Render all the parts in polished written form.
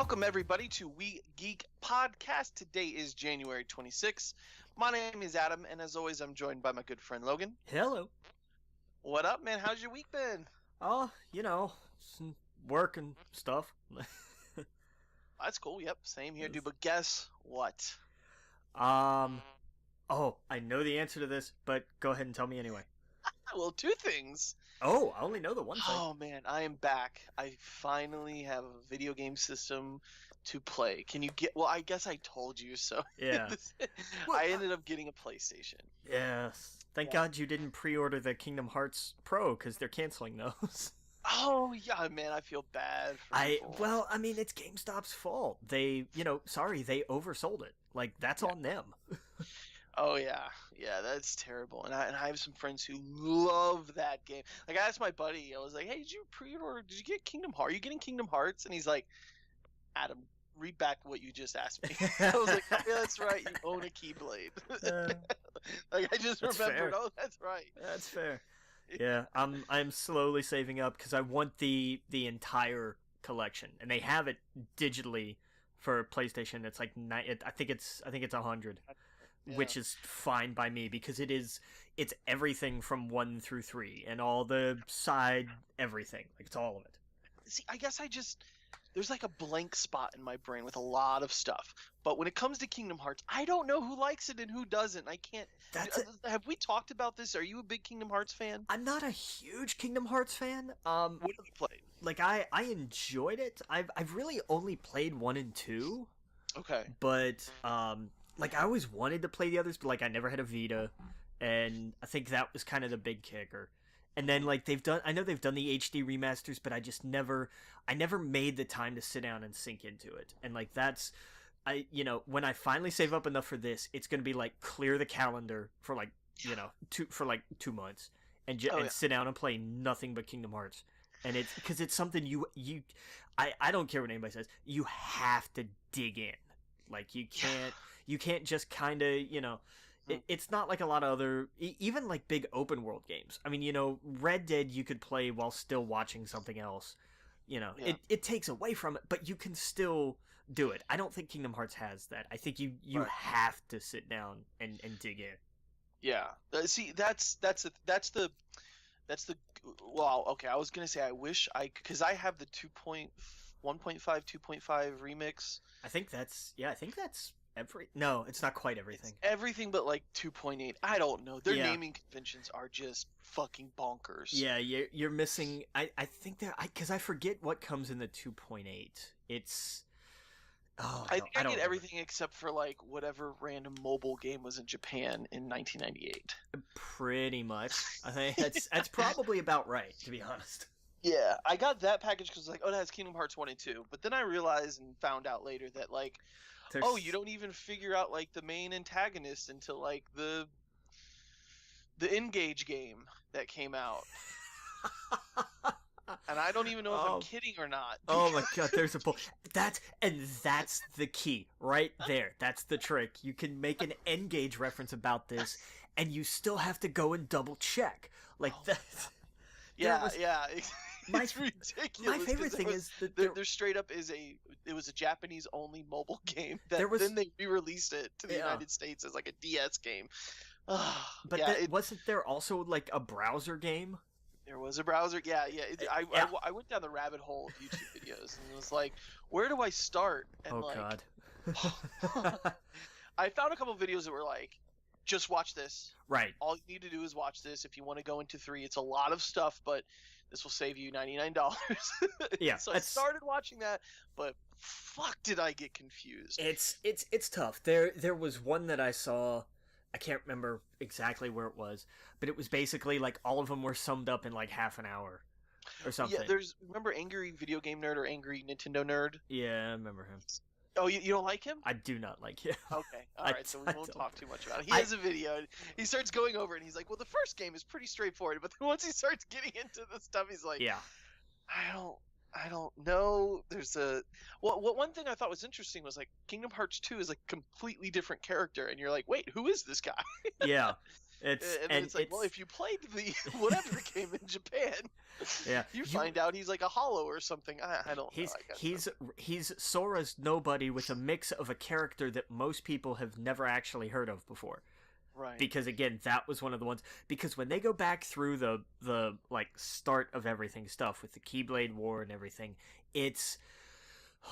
Welcome, everybody, to We Geek Podcast. Today is January 26th. My name is Adam, and as always, I'm joined by my good friend Logan. Hello. What up, man? How's your week been? Oh, some work and stuff. That's cool. Yep, same here, dude. But guess what? Oh, I know the answer to this, but go ahead and tell me anyway. Well, two things. Oh, I only know the one thing. Oh, man, I am back. I finally have a video game system to play. Can you get... Well, I guess I told you, so... Yeah. I ended up getting a PlayStation. Yes. Thank God you didn't pre-order the Kingdom Hearts Pro, because they're canceling those. Oh, yeah, man, I feel bad for people. Well, I mean, it's GameStop's fault. They, they oversold it. Like, that's on them. Oh, yeah. Yeah, that's terrible. And I have some friends who love that game. Like, I asked my buddy, I was like, hey, did you pre-order, did you get Kingdom Hearts? Are you getting Kingdom Hearts? And he's like, Adam, read back what you just asked me. I was like, yeah, that's right. You own a Keyblade. Like, I just remembered, oh, that's right. That's fair. Yeah, I'm slowly saving up because I want the entire collection. And they have it digitally for PlayStation. It's like, I think it's 100. Yeah. Which is fine by me because it's everything from 1 through 3 and all the side everything. Like, it's all of it. See, I guess there's like a blank spot in my brain with a lot of stuff. But when it comes to Kingdom Hearts, I don't know who likes it and who doesn't. I can't. Have we talked about this? Are you a big Kingdom Hearts fan? I'm not a huge Kingdom Hearts fan. What have you played? Like, I enjoyed it. I've really only played 1 and 2. Okay. But like, I always wanted to play the others, but, like, I never had a Vita, and I think that was kind of the big kicker. And then, like, I know they've done the HD remasters, but I never made the time to sit down and sink into it. And, like, when I finally save up enough for this, it's going to be, like, clear the calendar for, like, 2 months, and sit down and play nothing but Kingdom Hearts. And it's, because it's something I don't care what anybody says, you have to dig in. Like, you can't just kind of, it's not like a lot of other, even like big open world games. I mean, Red Dead you could play while still watching something else. It takes away from it, but you can still do it. I don't think Kingdom Hearts has that. I think you have to sit down and dig in. Yeah. See, that's the well, okay, I was going to say I wish because I have the 1.5, 2.5 remix. I think that's no, it's not quite everything. It's everything but like 2.8. I don't know. Their naming conventions are just fucking bonkers. Yeah, you're missing. I think because I forget what comes in the 2.8. It's. Oh, I think I get everything except for like whatever random mobile game was in Japan in 1998. Pretty much. I think that's probably about right, to be honest. Yeah, I got that package because like, oh, that has Kingdom Hearts 1 and 2. But then I realized and found out later that like, you don't even figure out like the main antagonist until like the N-Gage game that came out. And I don't even know if I'm kidding or not. Oh my god, there's a that's the key right there. That's the trick. You can make an N-Gage reference about this, and you still have to go and double check. Like that. Yeah. It's ridiculous. My favorite thing is that there straight up it was a Japanese only mobile game that then they re-released it to the United States as like a DS game. But wasn't there also like a browser game? There was a browser. Yeah. I went down the rabbit hole of YouTube videos and it was like, where do I start? And God. I found a couple of videos that were like, just watch this. Right. All you need to do is watch this. If you want to go into 3, it's a lot of stuff, but this will save you $99. Yeah. So I started watching that, but fuck, did I get confused? It's tough. There was one that I saw. I can't remember exactly where it was, but it was basically like all of them were summed up in like half an hour or something. Yeah. Remember Angry Video Game Nerd or Angry Nintendo Nerd? Yeah, I remember him. Oh, you don't like him? I do not like him. Okay, all right, so we won't talk too much about it. He has a video, and he starts going over it, and he's like, well, the first game is pretty straightforward, but then once he starts getting into the stuff, he's like, yeah, I don't know. There's one thing I thought was interesting was like Kingdom Hearts 2 is like a completely different character, and you're like, wait, who is this guy? Yeah. And then it's like, well, if you played the whatever game in Japan, yeah, you find out he's like a hollow or something. I don't know. He's Sora's nobody with a mix of a character that most people have never actually heard of before. Right. Because again, that was one of the ones. Because when they go back through the like start of everything stuff with the Keyblade War and everything, it's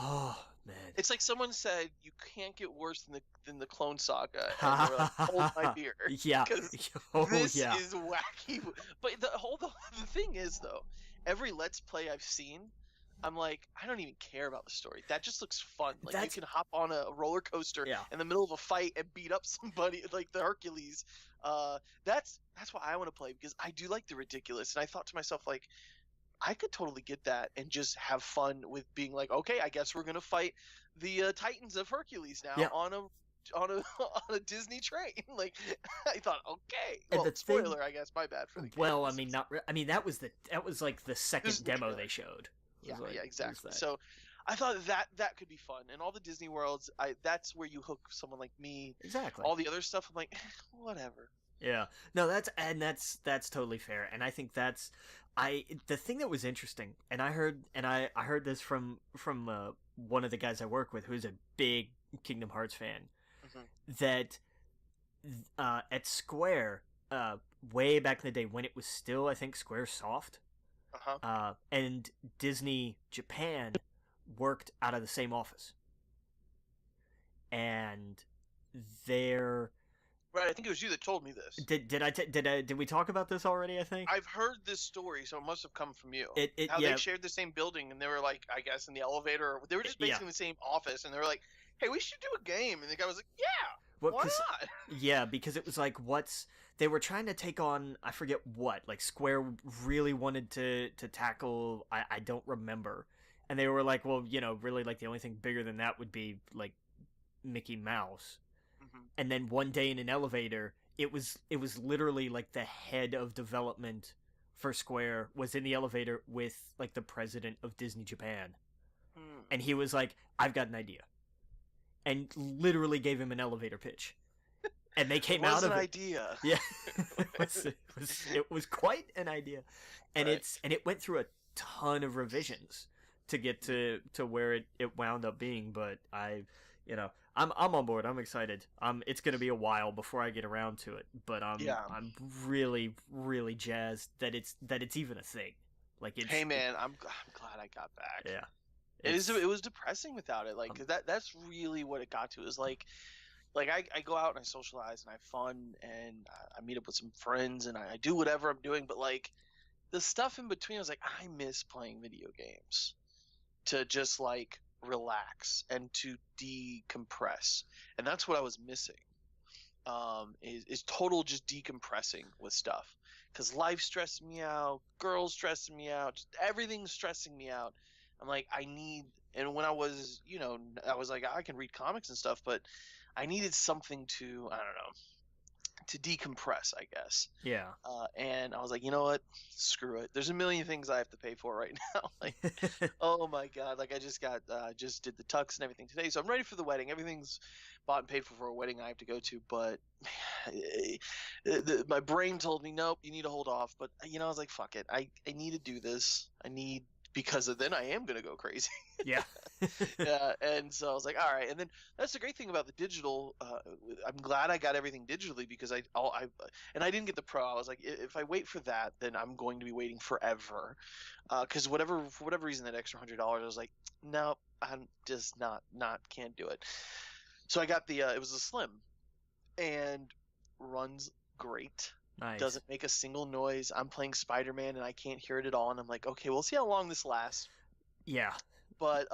oh man, it's like someone said you can't get worse than the Clone Saga, and they were like, hold my beer, yeah, this is wacky. But the thing is though, every Let's Play I've seen, I'm like, I don't even care about the story. That just looks fun. Like you can hop on a roller coaster in the middle of a fight and beat up somebody like the Hercules. That's why I want to play, because I do like the ridiculous. And I thought to myself, like, I could totally get that and just have fun with being like, okay, I guess we're gonna fight the Titans of Hercules now on a Disney train. Like, I thought, okay. Well, spoiler, I guess. My bad for the game. Well, I mean, that was like the second demo they showed. Yeah, exactly. So I thought that could be fun, and all the Disney worlds, that's where you hook someone like me. Exactly. All the other stuff, I'm like, whatever. Yeah. No, that's totally fair, and I think that's the thing that was interesting, and I heard this from one of the guys I work with, who's a big Kingdom Hearts fan, that at Square, way back in the day when it was still, I think, Square Soft. And Disney Japan worked out of the same office, and they're right. I think it was you that told me this. Did we talk about this already? I think I've heard this story, so it must have come from you. How they shared the same building, and they were like, I guess, in the elevator. They were just basically in the same office, and they were like, "Hey, we should do a game." And the guy was like, "Yeah, why not?" Yeah, because it was like, they were trying to take on, I forget what, like Square really wanted to tackle, I don't remember. And they were like, well, really, like the only thing bigger than that would be like Mickey Mouse. And then one day in an elevator, it was literally like the head of development for Square was in the elevator with like the president of Disney Japan. And he was like, I've got an idea. And literally gave him an elevator pitch. And they came out of an idea. Yeah, it was quite an idea, and it went through a ton of revisions to get to where it wound up being. But I'm on board. I'm excited. It's gonna be a while before I get around to it, but I'm really, really jazzed that it's even a thing. Like, hey man, I'm glad I got back. Yeah, it was depressing without it. Like, 'cause that's really what it got to. Is like I go out and I socialize and I have fun and I meet up with some friends and I do whatever I'm doing, but like the stuff in between, I was like, I miss playing video games to just like relax and to decompress, and that's what I was missing. Is total just decompressing with stuff, because life stressing me out, girls stressing me out, just everything's stressing me out. I'm like, and when I was, I was like, I can read comics and stuff, but I needed something to, I don't know, to decompress, I guess. Yeah. And I was like, you know what? Screw it. There's a million things I have to pay for right now. Like, oh my God. Like, I just did the tux and everything today. So I'm ready for the wedding. Everything's bought and paid for a wedding I have to go to. But my brain told me, nope, you need to hold off. But, I was like, fuck it. I need to do this. Because then I am going to go crazy. Yeah. Yeah. And so I was like, all right. And then that's the great thing about the digital. I'm glad I got everything digitally, because I didn't get the Pro. I was like, if I wait for that, then I'm going to be waiting forever. Because for whatever reason, that extra $100, I was like, no, I'm just can't do it. So I got it was a Slim, and runs great. Nice. Doesn't make a single noise. I'm playing Spider-Man and I can't hear it at all, and I'm like, okay, we'll see how long this lasts. Yeah. But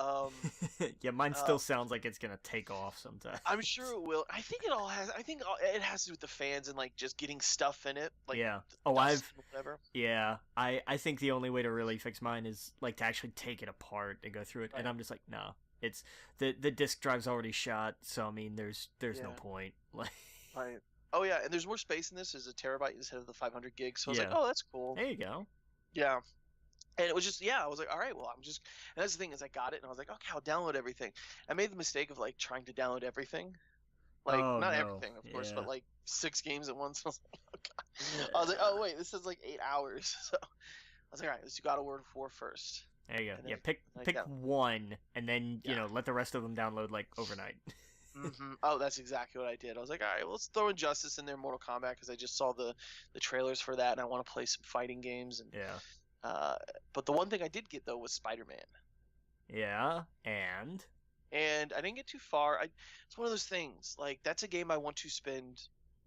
yeah, mine still sounds like it's gonna take off sometime. I'm sure it will. I think it has to do with the fans and like just getting stuff in it. Like, yeah. Whatever. Yeah. I think the only way to really fix mine is like to actually take it apart and go through it. Right. And I'm just like, no. It's the disk drive's already shot, so I mean there's no point. Like, right. Oh yeah, and there's more space in this. There's a terabyte instead of the 500 gigs. So I was like, oh, that's cool. There you go. Yeah. And it was just, I was like, all right, well, and that's the thing, is I got it and I was like, okay, I'll download everything. I made the mistake of like trying to download everything Like, Oh not no. everything, of course, Yeah. but like 6 games at once. I was like, oh god. I was like, oh wait, this is like 8 hours. So I was like, all right, let's do God of War 4 first. There you go. And Yeah, then pick one, and then yeah. let the rest of them download like overnight. Oh, that's exactly what I did. I was like, all right, well, let's throw Injustice in there, Mortal Kombat, because I just saw the trailers for that, and I want to play some fighting games. And Yeah. but the one thing I did get though was Spider-Man, Yeah, and I didn't get too far. It's one of those things. Like that's a game I want to spend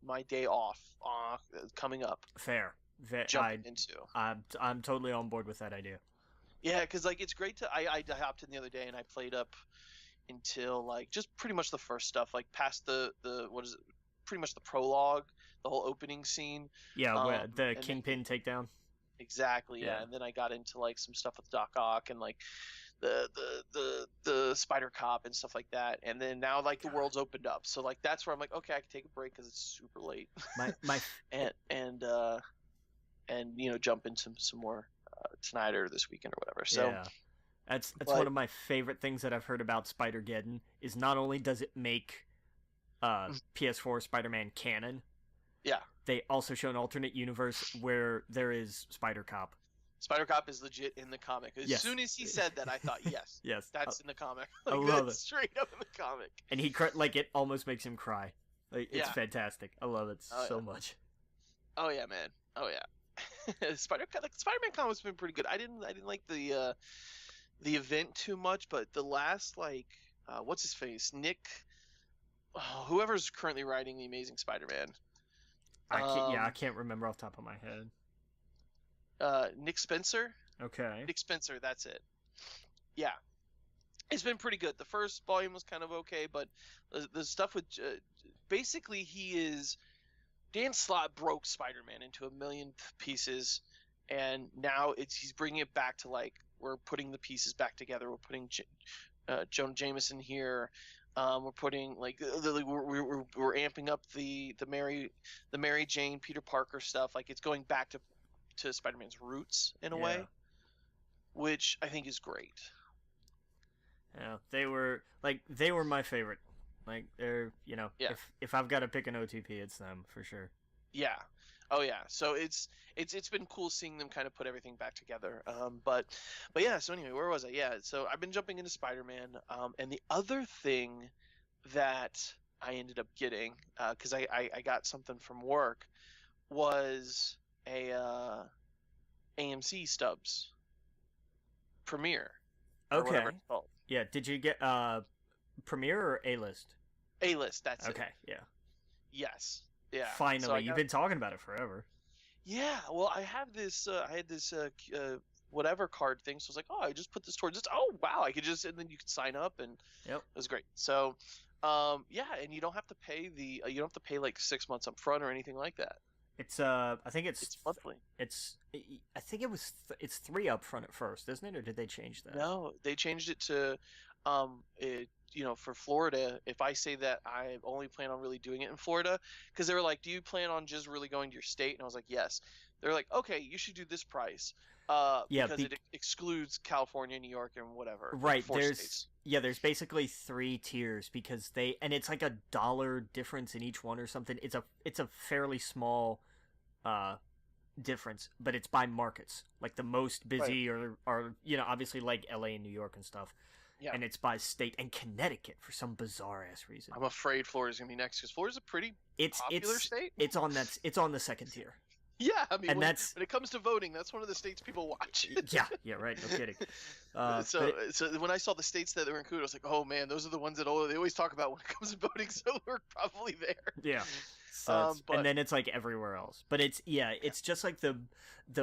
my day off coming up fair. jumping into. I'm totally on board with that idea. Yeah, because like it's great to. I hopped in the other day and I played up until like just pretty much the first stuff, like past the what is it? Pretty much the prologue, the whole opening scene. Yeah, where the and then- Kingpin takedown. Exactly, yeah. Yeah. And then I got into like some stuff with Doc Ock and like the Spider Cop and stuff like that. And then now like the world's opened up, so like that's where I'm like, okay, I can take a break because it's super late. My and jump into some more tonight or this weekend or whatever. So yeah. That's one of my favorite things that I've heard about Spider-Geddon is not only does it make PS4 Spider-Man canon, yeah, they also show an alternate universe where there is Spider-Cop. Spider Cop is legit in the comic. As Yes. soon as he said that, I thought, yes, Yes, that's in the comic. I Like, love that's it. straight up in the comic. And he like it almost makes him cry. Like it's Yeah. fantastic. I love it so Yeah. much. Oh yeah, man. Oh yeah. Spider-Man comic's been pretty good. I didn't like the event too much, but the last what's his face, whoever's currently writing the Amazing Spider-Man. I can't remember off the top of my head. Nick Spencer. Okay. Nick Spencer, that's it. Yeah, it's been pretty good. The first volume was kind of okay, but the stuff with basically Dan Slott broke Spider-Man into a million pieces, and now he's bringing it back to like we're putting the pieces back together. We're putting Jonah Jameson here. We're putting like we're amping up the Mary Jane Peter Parker stuff. Like it's going back to Spider-Man's roots in a way, which I think is great. Yeah, they were my favorite. Like they're if I've got to pick an OTP, it's them for sure. Yeah. Oh yeah. So it's been cool seeing them kind of put everything back together. But yeah. So anyway, where was I? Yeah. So I've been jumping into Spider-Man. And the other thing that I ended up getting, because I got something from work, was a AMC Stubs Premiere. Or whatever Okay. it's called. Yeah. Did you get Premiere or A-list? A-list. That's it. Okay. Yeah. Yes. Yeah. Finally, So you've been talking about it forever. Yeah, well, I have this. I had this whatever card thing. So I was like, oh, I just put this towards this. Oh, wow, I could just and then you could sign up, and Yep. it was great. So, yeah, and you don't have to pay you don't have to pay like 6 months up front or anything like that. It's I think it's monthly. I think it's 3 up front at first, isn't it? Or did they change that? No, they changed it to, for Florida, if I say that I only plan on really doing it in Florida, because they were like, do you plan on just really going to your state? And I was like, yes. They're like, okay, you should do this price. Because it excludes California, New York, and whatever. Right. Like 4 states. There's basically 3 tiers because and it's like $1 difference in each one or something. It's a fairly small difference, but it's by markets. Like the most busy are obviously like LA and New York and stuff. Yeah. And it's by state, and Connecticut for some bizarre ass reason. I'm afraid Florida's gonna be next because Florida's a pretty popular state. It's on the second tier. Yeah, I mean, and when it comes to voting, that's one of the states people watch. yeah, right. No kidding. So when I saw the states that were included, I was like, oh man, those are the ones that they always talk about when it comes to voting. So we're probably there. Yeah. So and then it's like everywhere else, but it's just like the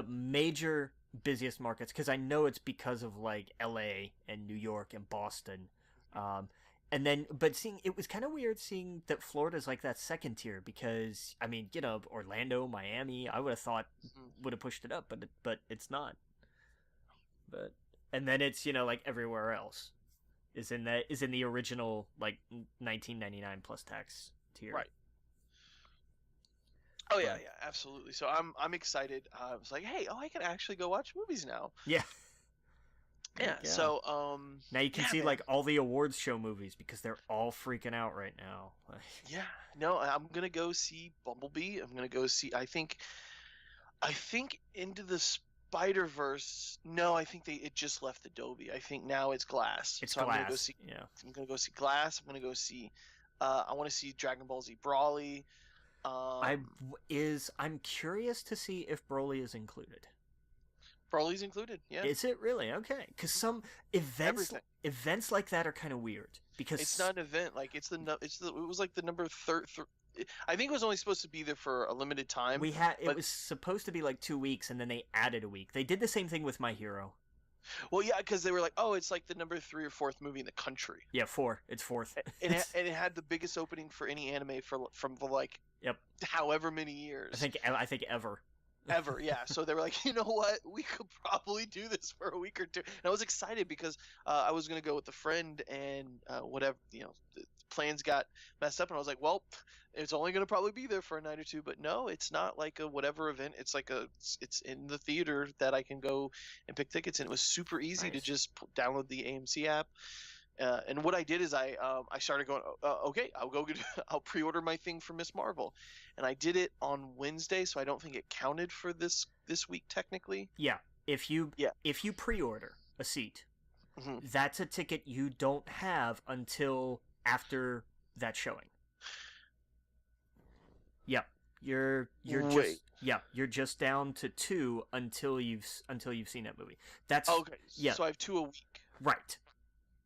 major busiest markets, because I know it's because of like LA and New York and Boston, and then but it was kind of weird seeing that Florida's like that second tier, because I mean Orlando, Miami, I would have thought would have pushed it up, but it's not. But and then it's like everywhere else is in the original like $19.99 plus tax tier. Right. Oh yeah, absolutely. So I'm excited. I was like, hey, I can actually go watch movies now. Yeah. Yeah. Yeah. So Now you can yeah, see man. like all the awards show movies because they're all freaking out right now. Like, Yeah. No, I'm gonna go see Bumblebee. I'm gonna go see. I think Into the Spider Verse. No, I think it just left Adobe. I think now it's Glass. it's So I'm gonna go Glass. see. Yeah. I'm gonna go see Glass. I'm gonna go see. I want to see Dragon Ball Z Brawly. I'm curious to see if Broly is included. Brawly's included. Yeah, Is it really? Okay, because some events everything. events like that are kind of weird It's because not an event. Like it was like the number third. I think it was only supposed to be there for a limited time. it But was supposed to be like 2 weeks and then they added a week. They did the same thing with My Hero. well, yeah, because they were like, oh, it's like the number three or fourth movie in the country. Yeah, four. It's fourth. And it had the biggest opening for any anime from the like Yep. however many years. I think ever. Ever, yeah. So they were like, you know what, we could probably do this for a week or two. And I was excited because I was gonna go with a friend, and whatever, the plans got messed up, and I was like, well, it's only gonna probably be there for a night or two. But no, it's not like a whatever event. It's like it's in the theater that I can go and pick tickets, and it was super easy to Nice. just download the AMC app. And what I did is I started going, okay, I'll pre-order my thing for Miss Marvel, and I did it on Wednesday, so I don't think it counted for this week technically. Yeah. If you Yeah. if you pre-order a seat, Hmm. that's a ticket you don't have until after that showing. Yep. You're Wait. you're just down to 2 until you've seen that movie. That's Okay. yeah. So I have 2 a week Right.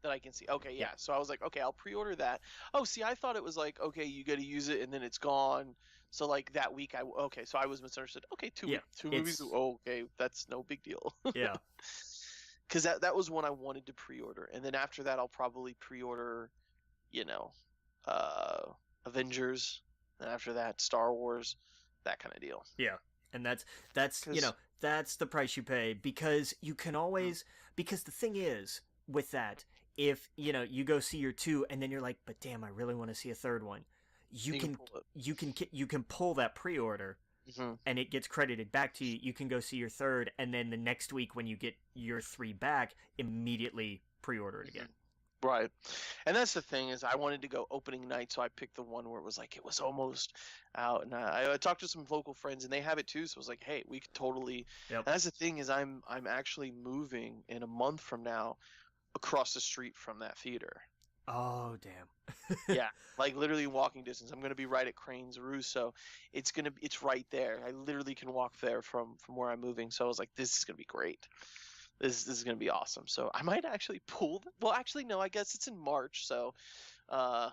that I can see. Okay, yeah. Yeah. So I was like, okay, I'll pre-order that. Oh, see, I thought it was like, okay, you got to use it and then it's gone. So like that week, okay, so I was misunderstood. Okay, Yeah, two movies. it's Oh, okay, that's no big deal. yeah. Because that was one I wanted to pre-order, and then after that, I'll probably pre-order, you know, uh, Avengers, and after that, Star Wars, that kind of deal. Yeah. And that's Because that's the price you pay because you can always because the thing is with that if you go see your 2 and then you're like but damn I really want to see a third one you you can can pull it. you can pull that pre-order Hmm. and it gets credited back to you. You can go see your third and then the next week when you get your 3 back immediately pre-order it again. Right, and that's the thing is I wanted to go opening night, so I picked the one where it was like it was almost out, and I talked to some local friends and they have it too, so I was like, hey, we could totally. Yep. And that's the thing is I'm actually moving in a month from now across the street from that theater. Oh damn. Yeah, like literally walking distance. I'm gonna be right at Crane's Roost, so it's right there. I literally can walk there from where I'm moving. So I was like, this is gonna be great. This is gonna be awesome. So I might actually well, actually no. I guess it's in March, so uh,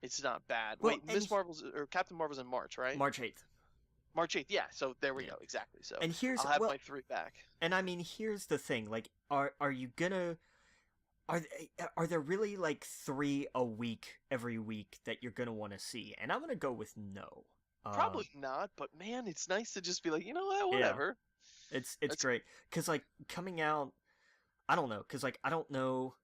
it's not bad. Well, Wait, Miss Marvel's or Captain Marvel's in March, right? March 8th. March 8th. Yeah. So there we Yeah. go. Exactly. So And I'll have my 3 back. and I mean here's the thing like are you gonna are there really like 3 a week every week that you're gonna want to see? And I'm gonna go with no. Probably not, but man, it's nice to just be like, you know what, Yeah. whatever. It's That's- great because like coming out, I don't know because like I don't know,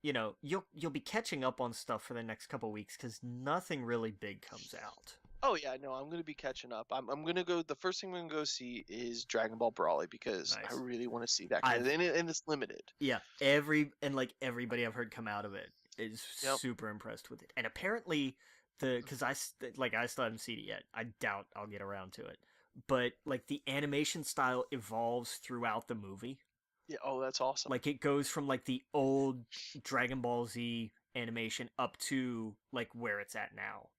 you'll be catching up on stuff for the next couple weeks because nothing really big comes out. Oh yeah, no, I'm gonna be catching up. I'm gonna go. The first thing I'm gonna go see is Dragon Ball Brawly because Nice. I really want to see that. And it's limited. Yeah, everybody I've heard come out of it is Yep. super impressed with it, and apparently because I still haven't seen it yet. I doubt I'll get around to it, but like the animation style evolves throughout the movie. Yeah. Oh, that's awesome. Like it goes from like the old Dragon Ball Z animation up to like where it's at now.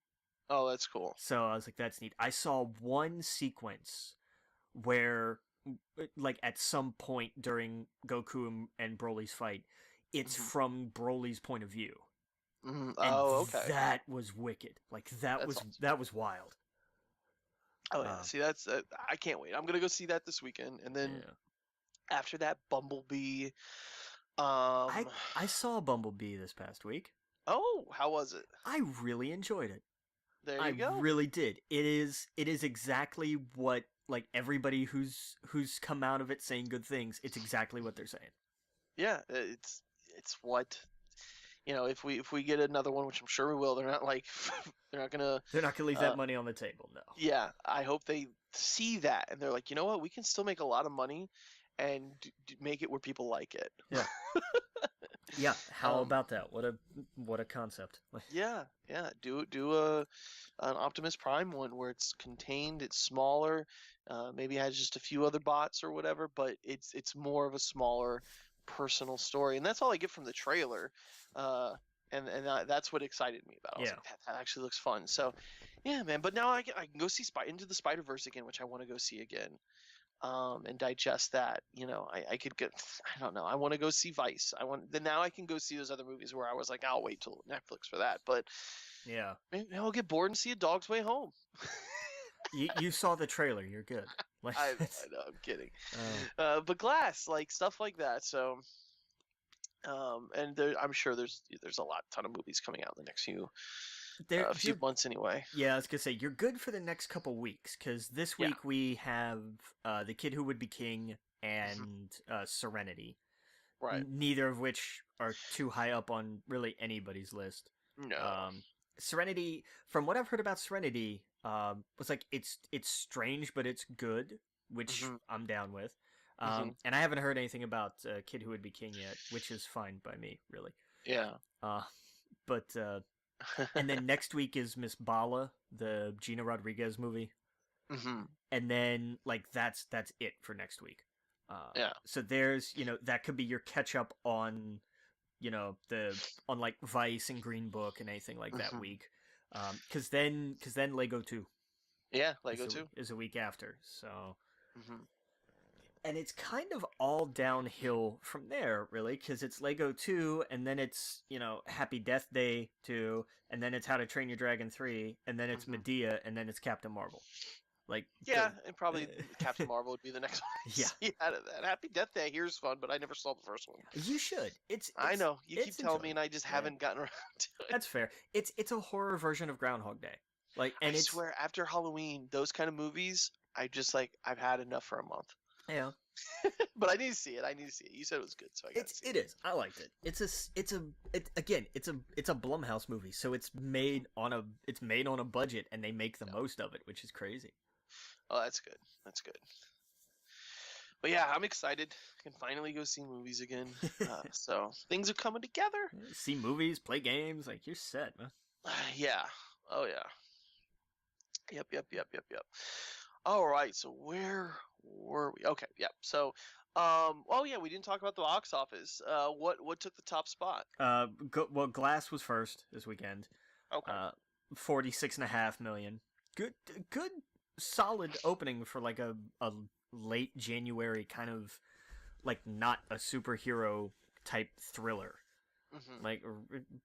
Oh, that's cool. So I was like, that's neat. I saw one sequence where, like, at some point during Goku and Broly's fight, it's Mhm. from Broly's point of view. Mhm. And Oh, okay. that was wicked. Like That's awesome. that was wild. Oh yeah. See, that's I can't wait. I'm gonna go see that this weekend, and then Yeah. after that, Bumblebee. I saw Bumblebee this past week. Oh, how was it? I really enjoyed it. There you I go. really did. It is exactly what like everybody who's come out of it saying good things. It's exactly what they're saying. Yeah, it's what if we get another one, which I'm sure we will. They're not like they're not gonna. They're not gonna leave that money on the table. No. Yeah, I hope they see that and they're like, you know what, we can still make a lot of money and make it where people like it. Yeah. Yeah, how Um, about that? What a concept. yeah, yeah. Do an Optimus Prime one where it's contained, it's smaller, maybe has just a few other bots or whatever, but it's more of a smaller personal story, and that's all I get from the trailer. Uh, and that's what excited me about it. I was Yeah. like, that actually looks fun. So, yeah, man. But now I can go see Into the Spider-Verse again, which I want to go see again. And digest that. I could get. I don't know. I want to go see Vice. Then now I can go see those other movies where I was like, I'll wait till Netflix for that. But Yeah. maybe I'll get bored and see A Dog's Way Home. You saw the trailer. You're good. Like, I know. I'm kidding. But Glass, like stuff like that. So, and I'm sure there's a ton of movies coming out in the next few months anyway. Yeah, I was gonna say you're good for the next couple weeks because this week we have The Kid Who Would Be King and Serenity. Right. Neither of which are too high up on really anybody's list. No. Serenity, from what I've heard about Serenity, was like it's strange but it's good, which I'm down with. And I haven't heard anything about Kid Who Would Be King yet, which is fine by me, really. Yeah. But and then next week is Miss Bala, the Gina Rodriguez movie. And then like that's it for next week. Yeah. So there's that could be your catch up on on like Vice and Green Book and anything like that week. Because then Lego 2. Yeah, Lego 2 is a week after. So. And it's kind of all downhill from there, really, because it's Lego 2, and then it's, Happy Death Day 2, and then it's How to Train Your Dragon 3, and then it's Medea, and then it's Captain Marvel. Like, yeah, and probably Captain Marvel would be the next one. Yeah, out of that. Happy Death Day here's fun, but I never saw the first one. You should. I know you keep telling me, and I just haven't gotten around to it. That's fair. It's a horror version of Groundhog Day. Like, and I swear, after Halloween, those kind of movies, I've had enough for a month. Yeah. But I need to see it. You said it was good, so I got to see it. It is. I liked it. It's a Blumhouse movie, so it's made on a budget, and they make the most of it, which is crazy. Oh, that's good. That's good. But yeah, I'm excited. I can finally go see movies again. So things are coming together. See movies, play games, like you're set, man. Yeah. Oh yeah. Yep. All right. So where were we? Okay. Yep. So, we didn't talk about the box office. What took the top spot? Glass was first this weekend. Okay. 46.5 million. Good, solid opening for like a late January kind of like not a superhero type thriller. Like a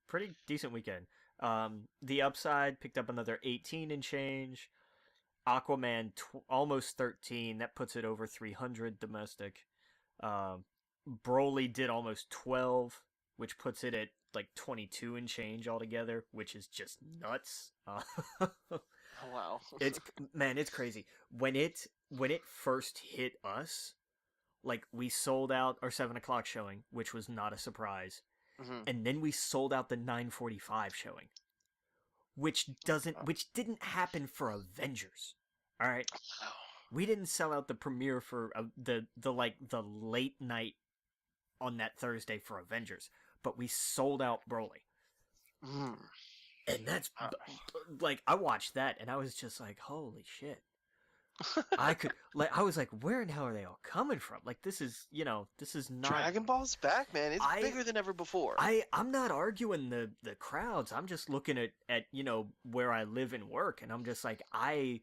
pretty decent weekend. The Upside picked up another 18 and change. Aquaman almost 13. That puts it over 300 domestic. Broly did almost 12, which puts it at like 22 and change altogether, which is just nuts. Oh, wow. It's crazy. When it first hit us, like we sold out our 7 o'clock showing, which was not a surprise. And then we sold out the 9:45 showing, which didn't happen for Avengers. All right, we didn't sell out the premiere for the late night on that Thursday for Avengers, but we sold out Broly. And that's like I watched that and I was just like, holy shit. I was like, where in hell are they all coming from? Like, this is not... Dragon Ball's back, man. It's bigger than ever before. I'm not arguing the crowds. I'm just looking at where I live and work, and I'm just like, I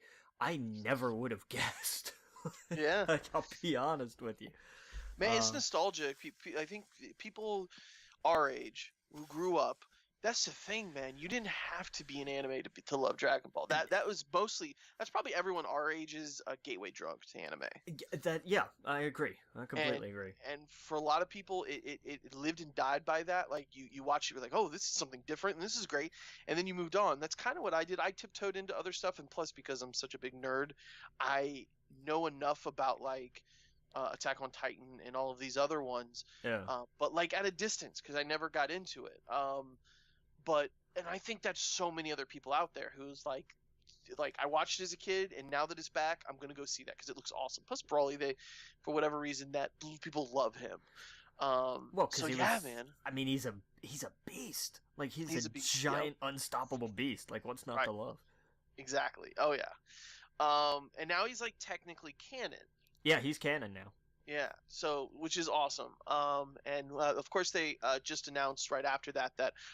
never would have guessed. Yeah. Like, I'll be honest with you. Man, it's nostalgic. I think people our age who grew up, that's the thing, man. You didn't have to be an anime to love Dragon Ball. That was mostly, that's probably everyone our age's gateway drug to anime. Yeah, I agree. I completely agree. And for a lot of people, it lived and died by that. Like you watch it, you're like, oh, this is something different, and this is great. And then you moved on. That's kind of what I did. I tiptoed into other stuff, and plus, because I'm such a big nerd, I know enough about like Attack on Titan and all of these other ones. Yeah. But like at a distance, because I never got into it. And I think that's so many other people out there who's like like I watched it as a kid, and now that it's back, I'm gonna go see that because it looks awesome. Plus, Brawley, for whatever reason, that people love him. Well, because man. I mean, he's a beast. Like he's a beast, giant, unstoppable beast. Like what's not to love? Exactly. Oh yeah. And now he's like technically canon. Yeah, he's canon now. Yeah, so which is awesome. And of course they just announced right after that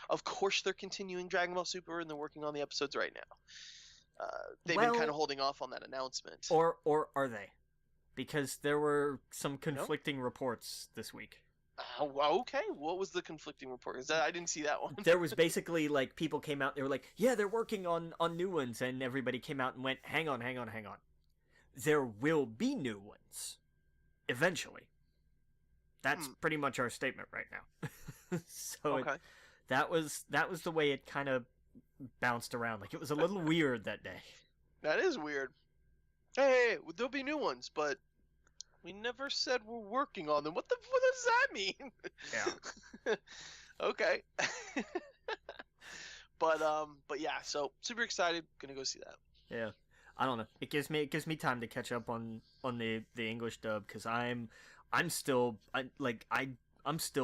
of course they're continuing Dragon Ball Super and they're working on the episodes right now. They've been kind of holding off on that announcement. Or are they? Because there were some conflicting reports this week. Okay, what was the conflicting report? I didn't see that one. There was basically like people came out. They were like, "Yeah, they're working on new ones," and everybody came out and went, "Hang on. There will be new ones." Eventually. That's pretty much our statement right now. So okay. That was the way it kind of bounced around. Like it was a little weird that day. That is weird. Hey, there'll be new ones, but we never said we're working on them. What does that mean? Yeah. Okay. But yeah, so super excited. Gonna go see that. Yeah. I don't know. It gives me time to catch up on the English dub because I'm still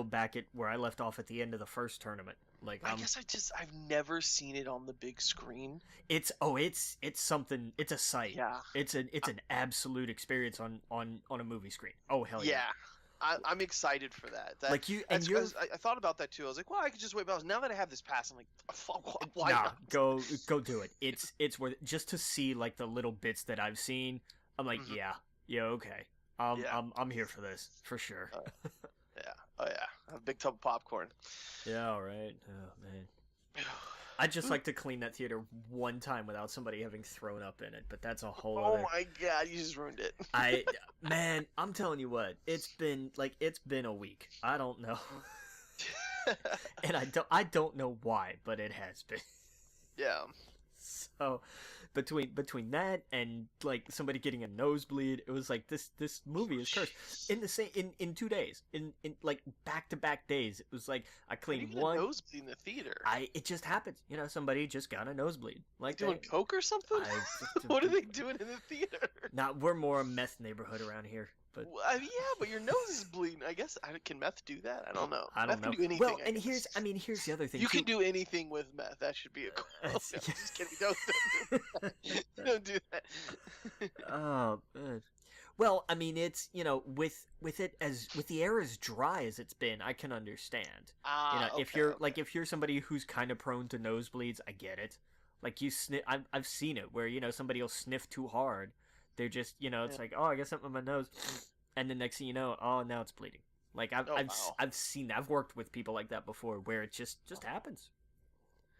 back at where I left off at the end of the first tournament. Like I guess I've never seen it on the big screen. It's something. It's a sight. Yeah. It's an absolute experience on a movie screen. Oh hell yeah. Yeah. I'm excited for that. Like you and I thought about that too. I was like, well, I could just wait. But now that I have this pass, I'm like, why not? Go do it. It's worth it. Just to see like the little bits that I've seen. I'm like, yeah, okay. I'm here for this for sure. Yeah. Oh yeah. A big tub of popcorn. Yeah. All right. Oh man. I'd just like to clean that theater one time without somebody having thrown up in it, but that's a whole other... Oh my god, you just ruined it. Man, I'm telling you what, it's been a week. I don't know. And I don't know why, but it has been. Yeah. So, between that and like somebody getting a nosebleed, it was like this movie is cursed. In 2 days, in like back-to-back days, it was like I cleaned one nosebleed in the theater. It just happens, somebody just got a nosebleed. Like doing coke or something. What are they doing in the theater? Nah, we're more a meth neighborhood around here. But yeah, but your nose is bleeding. I guess can meth do that? I don't know. I don't know. Can do anything, well, and here's the other thing. You can do anything with meth. That should be a cool. I'm just kidding. Don't do that. Oh, well, I mean, it's with the air as dry as it's been, I can understand. If you're somebody who's kind of prone to nosebleeds, I get it. Like you sniff, I've seen it where somebody will sniff too hard. They're just, it's like, oh, I got something in my nose, and the next thing you know, oh, now it's bleeding. Like I've seen that. I've worked with people like that before, where it just happens.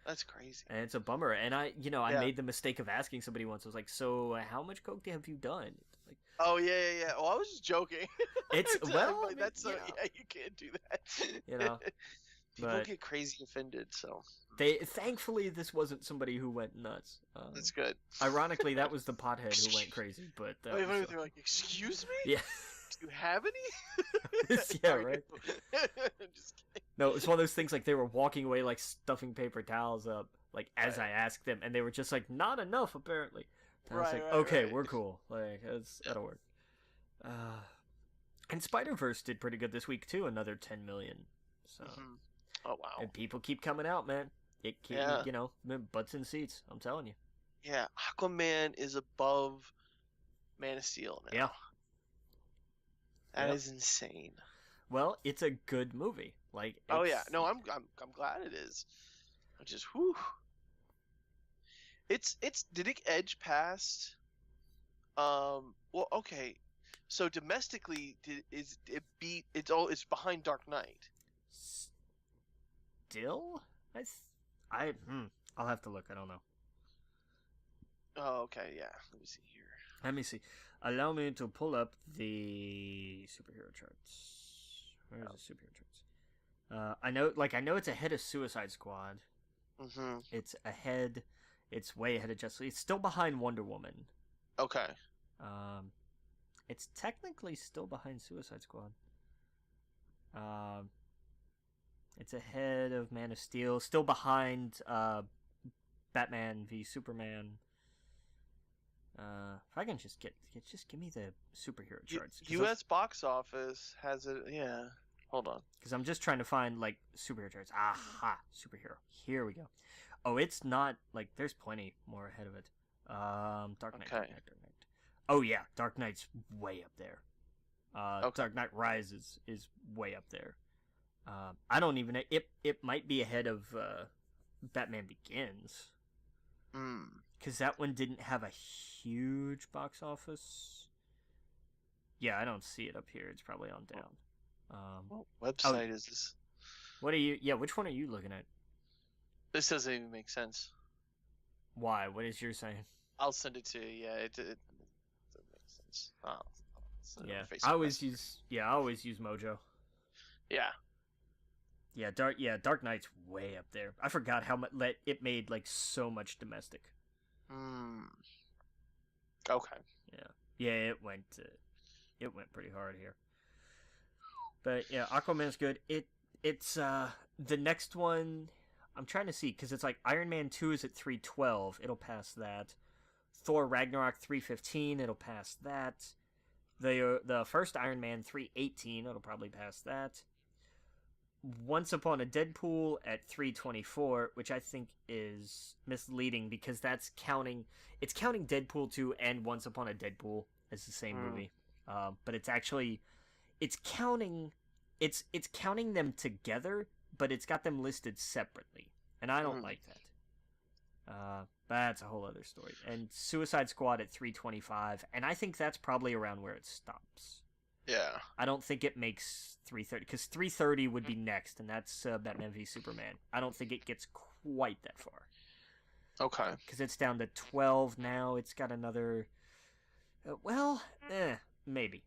That's crazy. And it's a bummer. And I made the mistake of asking somebody once. I was like, so how much coke have you done? Like, oh yeah. Well, I was just joking. It's well, that's so yeah, you can't do that. People get crazy offended, so thankfully this wasn't somebody who went nuts. That's good. Ironically, that was the pothead who went crazy. But they're like, "Excuse me? Yeah. Do you have any?" Yeah, right. I'm just kidding. No, it's one of those things like they were walking away like stuffing paper towels up, like as I asked them, and they were just like, "Not enough, apparently." And I was like, "Okay, we're cool. Like that'll work." And Spider-Verse did pretty good this week too. Another 10 million. So. Mm-hmm. Oh wow! And people keep coming out, man. It keep, butts in seats. I'm telling you. Yeah, Aquaman is above Man of Steel now. Yeah, that is insane. Well, it's a good movie. Like, oh yeah, no, I'm glad it is. I just whew. It's did it edge past? Well, okay. So domestically, it's behind Dark Knight. Still? I'll have to look. I don't know. Oh, okay, yeah. Let me see here. Allow me to pull up the superhero charts. Where's the superhero charts? I know it's ahead of Suicide Squad. Mm-hmm. It's ahead. It's way ahead of Justice League. It's still behind Wonder Woman. Okay. It's technically still behind Suicide Squad. It's ahead of Man of Steel, still behind Batman v Superman. If I can just give me the superhero charts. U.S. box office has it. Yeah. Hold on. Because I'm just trying to find like superhero charts. Aha, superhero. Here we go. Oh, it's not like there's plenty more ahead of it. Dark Knight. Okay. Dark Knight. Oh yeah, Dark Knight's way up there. Okay. Dark Knight Rises is way up there. I don't even. It might be ahead of Batman Begins. Because that one didn't have a huge box office. Yeah, I don't see it up here. It's probably on down. What website is this? What are you? Yeah, which one are you looking at? This doesn't even make sense. Why? What is yours saying? I'll send it to you. Yeah, it doesn't make sense. Yeah, I always use Mojo. Yeah. Yeah, Dark Knight's way up there. I forgot how much it made, like, so much domestic. Okay. Yeah, it went pretty hard here. But yeah, Aquaman's good. It's the next one. I'm trying to see because it's like Iron Man 2 is at 312. It'll pass that. Thor Ragnarok 315. It'll pass that. The first Iron Man 318. It'll probably pass that. Once Upon a Deadpool at 324, which I think is misleading because it's counting Deadpool 2 and Once Upon a Deadpool as the same movie. But it's counting them together, but it's got them listed separately, and I don't like that. That's a whole other story. And Suicide Squad at 325, and I think that's probably around where it stops. Yeah. I don't think it makes 330, because 330 would be next, and that's Batman v Superman. I don't think it gets quite that far. Okay. Because it's down to 12 now. It's got another... maybe.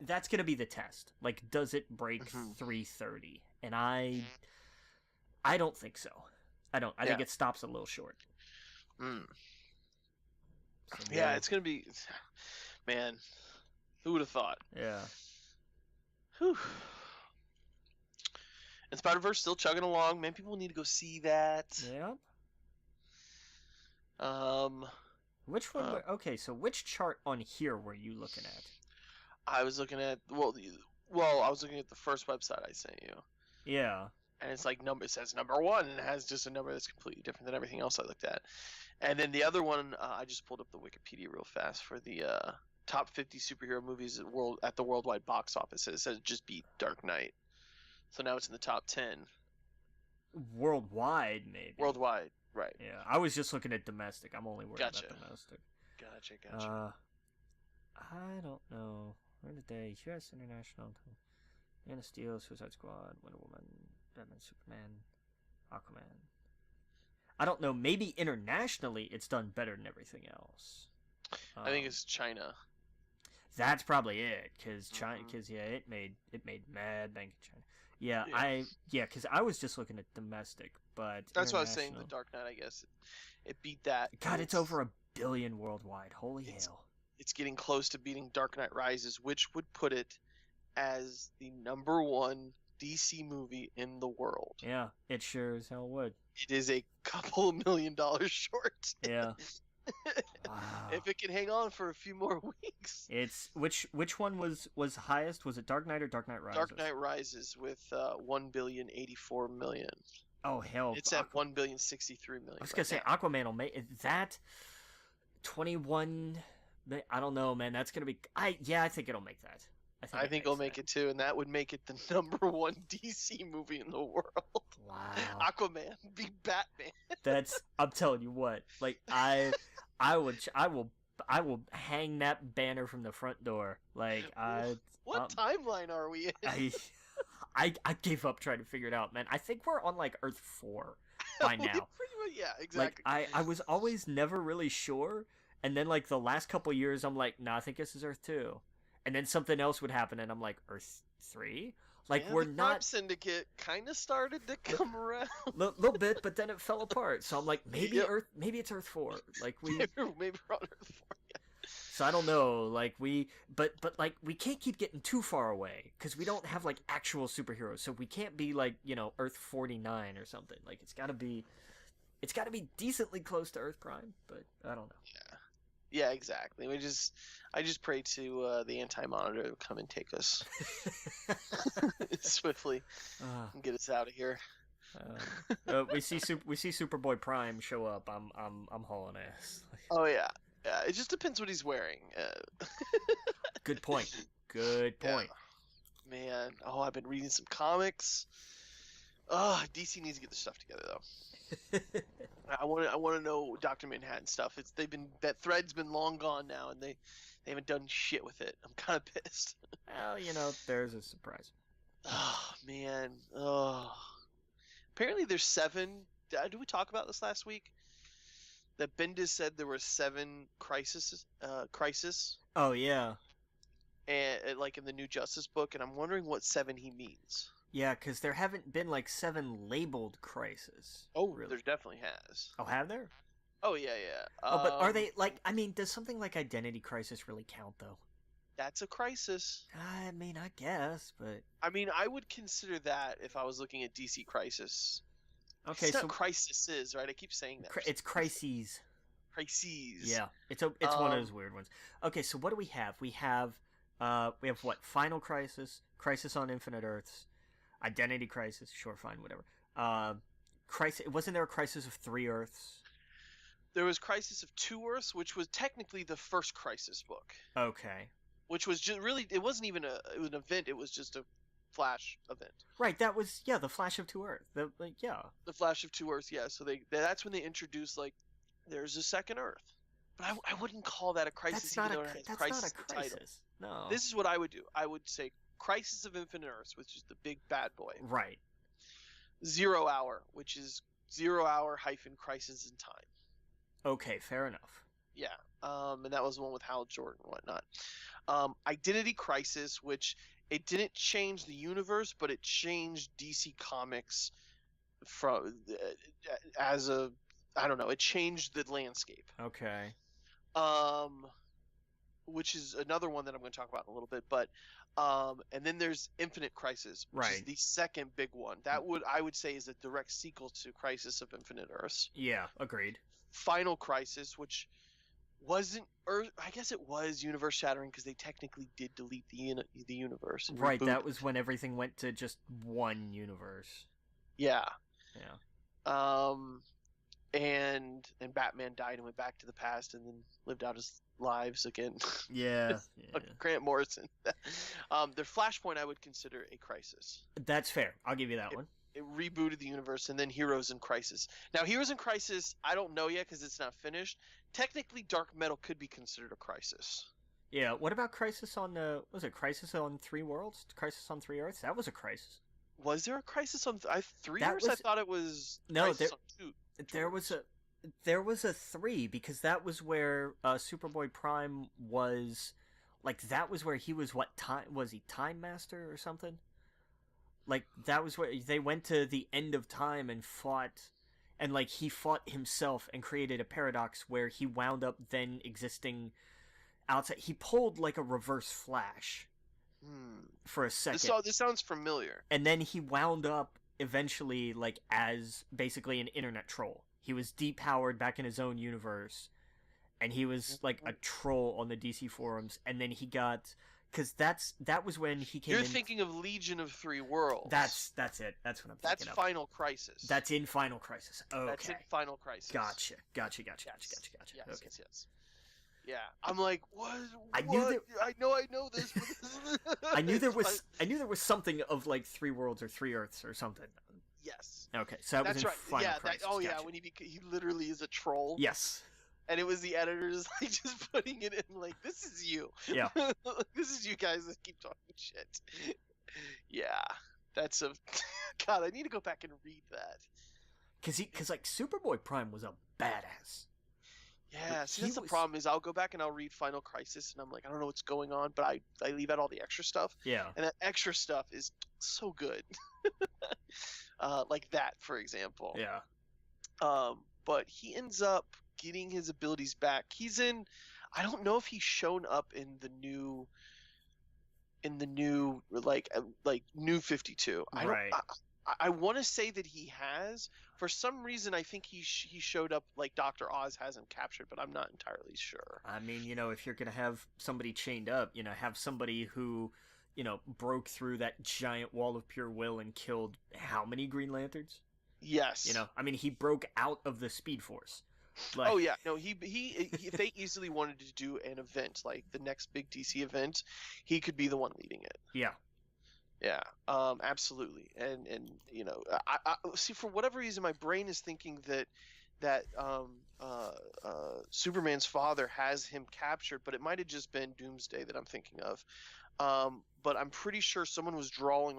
That's going to be the test. Like, does it break 330? And I don't think so. I think it stops a little short. So, yeah, it's going to be... Man... Who would have thought? Yeah. Whew. And Spider-Verse still chugging along. Man, people need to go see that. Yeah. Which one? Okay, so which chart on here were you looking at? I was looking at I was looking at the first website I sent you. Yeah. And it's like it says number 1, and it has just a number that's completely different than everything else I looked at. And then the other one, I just pulled up the Wikipedia real fast for the top 50 superhero movies at the worldwide box office. It says just beat Dark Knight. So now it's in the top 10. Worldwide, maybe. Worldwide, right. Yeah, I was just looking at domestic. I'm only worried about domestic. Gotcha. I don't know. Where did they? U.S. International. Man of Steel, Suicide Squad, Wonder Woman, Batman, Superman, Aquaman. I don't know. Maybe internationally it's done better than everything else. I think it's China. That's probably it, because it made mad bank in China. Because I was just looking at domestic, but that's what I was saying. The Dark Knight, I guess, it beat that. God, it's over 1 billion worldwide. Holy hell! It's getting close to beating Dark Knight Rises, which would put it as the number 1 DC movie in the world. Yeah, it sure as hell would. It is a couple of $1 million short. Yeah. Wow. If it can hang on for a few more weeks. It's which one was highest? Was it Dark Knight or Dark Knight Rises? Dark Knight Rises with $1,084,000,000. Oh hell! It's at $1,063,000,000. I was gonna say Aquaman will make that 21. I don't know, man. That's gonna be. I think it'll make that. I think it'll make it too, and that would make it the number 1 DC movie in the world. Wow. Aquaman beat Batman. I'm telling you what. Like I will hang that banner from the front door. Like what timeline are we in? I gave up trying to figure it out, man. I think we're on like Earth 4 by now. Pretty much, yeah, exactly. Like I was always never really sure, and then like the last couple years, I'm like, nah, I think this is Earth 2. And then something else would happen, and I'm like, Earth 3? Like, we're not... Crime Syndicate kind of started to come around. Little bit, but then it fell apart. So I'm like, maybe it's Earth 4. Like, maybe we're on Earth 4, yeah. So I don't know, like, but like, we can't keep getting too far away, because we don't have, like, actual superheroes. So we can't be, like, Earth 49 or something. Like, it's gotta be decently close to Earth Prime, but I don't know. Yeah. Yeah, exactly. I just pray to the Anti-Monitor to come and take us swiftly and get us out of here. We see Superboy Prime show up. I'm hauling ass. Oh yeah, yeah. It just depends what he's wearing. Good point. Good point. Yeah. Man, I've been reading some comics. DC needs to get their stuff together though. I want to know Dr. Manhattan stuff. That thread's been long gone now, and they haven't done shit with it. I'm kind of pissed. Well, there's a surprise. Oh man. Apparently there's 7. Did we talk about this last week? That Bendis said there were 7 crisis. Oh yeah. And like in the New Justice book, and I'm wondering what 7 he means. Yeah, because there haven't been like 7 labeled crises. Oh, really? There definitely has. Oh, have there? Oh yeah. Oh, but are they like? I mean, does something like Identity Crisis really count though? That's a crisis. I mean, I guess, but I mean, I would consider that if I was looking at DC Crisis. Okay, it's not crises, right? I keep saying that. It's crises. Crises. Yeah, it's one of those weird ones. Okay, so what do we have? We have what? Final Crisis, Crisis on Infinite Earths, Identity Crisis. Sure, fine, whatever. Crisis. Wasn't there a Crisis of 3 Earths? There was Crisis of 2 Earths, which was technically the first Crisis book. Okay. Which was just really, it wasn't even an event. It was just a Flash event. Right. That was the Flash of 2 Earths. The Flash of 2 Earths. Yeah. So that's when they introduced like there's a second Earth. But I wouldn't call that a crisis. That's even not though it has a crisis. crisis. No. This is what I would do. I would say Crisis of Infinite Earths, which is the big bad boy. Right. 0 Hour, which is 0 Hour - Crisis in Time. Okay, fair enough. Yeah. And that was the one with Hal Jordan and whatnot. Identity Crisis, which it didn't change the universe, but it changed DC Comics from it changed the landscape. Okay. Which is another one that I'm going to talk about in a little bit, but and then there's Infinite Crisis, which is the second big one. That I would say is a direct sequel to Crisis of Infinite Earths. Yeah, agreed. Final Crisis, which wasn't Earth, I guess it was universe shattering because they technically did delete the universe. Right, that was when everything went to just one universe. Yeah. Yeah. And Batman died and went back to the past and then lived out his lives again. Yeah. Grant Morrison. Their Flashpoint I would consider a crisis. That's fair. I'll give you that one. It rebooted the universe, and then Heroes in Crisis. Now, Heroes in Crisis, I don't know yet because it's not finished. Technically, Dark Metal could be considered a crisis. Yeah. What about Crisis on Crisis on 3 Worlds? Crisis on 3 Earths? That was a crisis. Was there a Crisis on 3 Earths? I thought it was Crisis on 2. There was a 3 because that was where Superboy Prime was. Like that was where he was. Was he Time Master or something? Like that was where they went to the end of time and fought, and like he fought himself and created a paradox where he wound up then existing outside. He pulled like a reverse Flash for a second. This sounds familiar. And then he wound up eventually like as basically an internet troll. He was depowered back in his own universe, and he was like a troll on the DC forums. And then he got. Because that was when he came. You're thinking of Legion of 3 Worlds. That's it. That's what I'm thinking of. That's Final Crisis. That's in Final Crisis. Okay. That's in Final Crisis. Gotcha. Yes. Okay. Yes. Yeah. I'm like, what? I know this. I knew there was something of like 3 Worlds or 3 Earths or something. Yes. Okay, so that was in Final Crisis. Yeah, when he literally is a troll. Yes. And it was the editors like just putting it in like, this is you. Yeah. This is you guys that keep talking shit. Yeah. That's God, I need to go back and read that. Because like Superboy Prime was a badass. Yeah, see, that's the problem is I'll go back and I'll read Final Crisis and I'm like, I don't know what's going on, but I leave out all the extra stuff. Yeah. And that extra stuff is so good. Like that, for example. Yeah. But he ends up getting his abilities back. I don't know if he's shown up in the new like New 52. Right. I want to say that he has. For some reason, I think he showed up like Dr. Oz has him captured, but I'm not entirely sure. I mean, if you're gonna have somebody chained up, have somebody who, broke through that giant wall of pure will and killed how many Green Lanterns? Yes. I mean, he broke out of the Speed Force. Like, oh yeah, no, he if they easily wanted to do an event like the next big DC event, he could be the one leading it. Yeah. Yeah, absolutely, and I see, for whatever reason my brain is thinking that Superman's father has him captured, but it might have just been Doomsday that I'm thinking of. But I'm pretty sure someone was drawing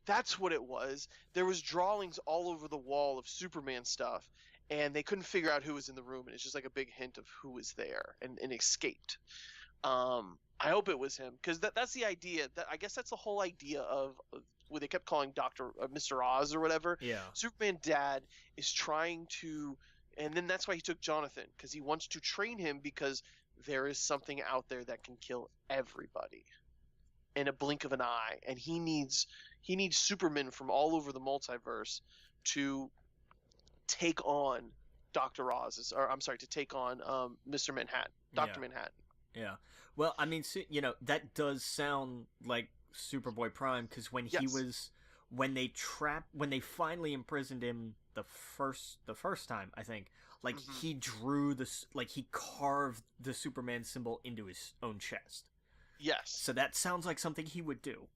that's what it was. There was drawings all over the wall of Superman stuff, and they couldn't figure out who was in the room, and it's just like a big hint of who was there and escaped. I hope it was him, because that's the idea. I guess that's the whole idea of what they kept calling Mr. Oz or whatever. Yeah. Superman Dad is trying to, and then that's why he took Jonathan, because he wants to train him, because there is something out there that can kill everybody in a blink of an eye, and he needs Supermen from all over the multiverse to take on Dr. Oz, or I'm sorry, to take on Mr. Manhattan, Dr. Manhattan. Yeah. Well, I mean, that does sound like Superboy Prime, because when when they finally imprisoned him the first time, I think, like, he drew he carved the Superman symbol into his own chest. Yes. So that sounds like something he would do.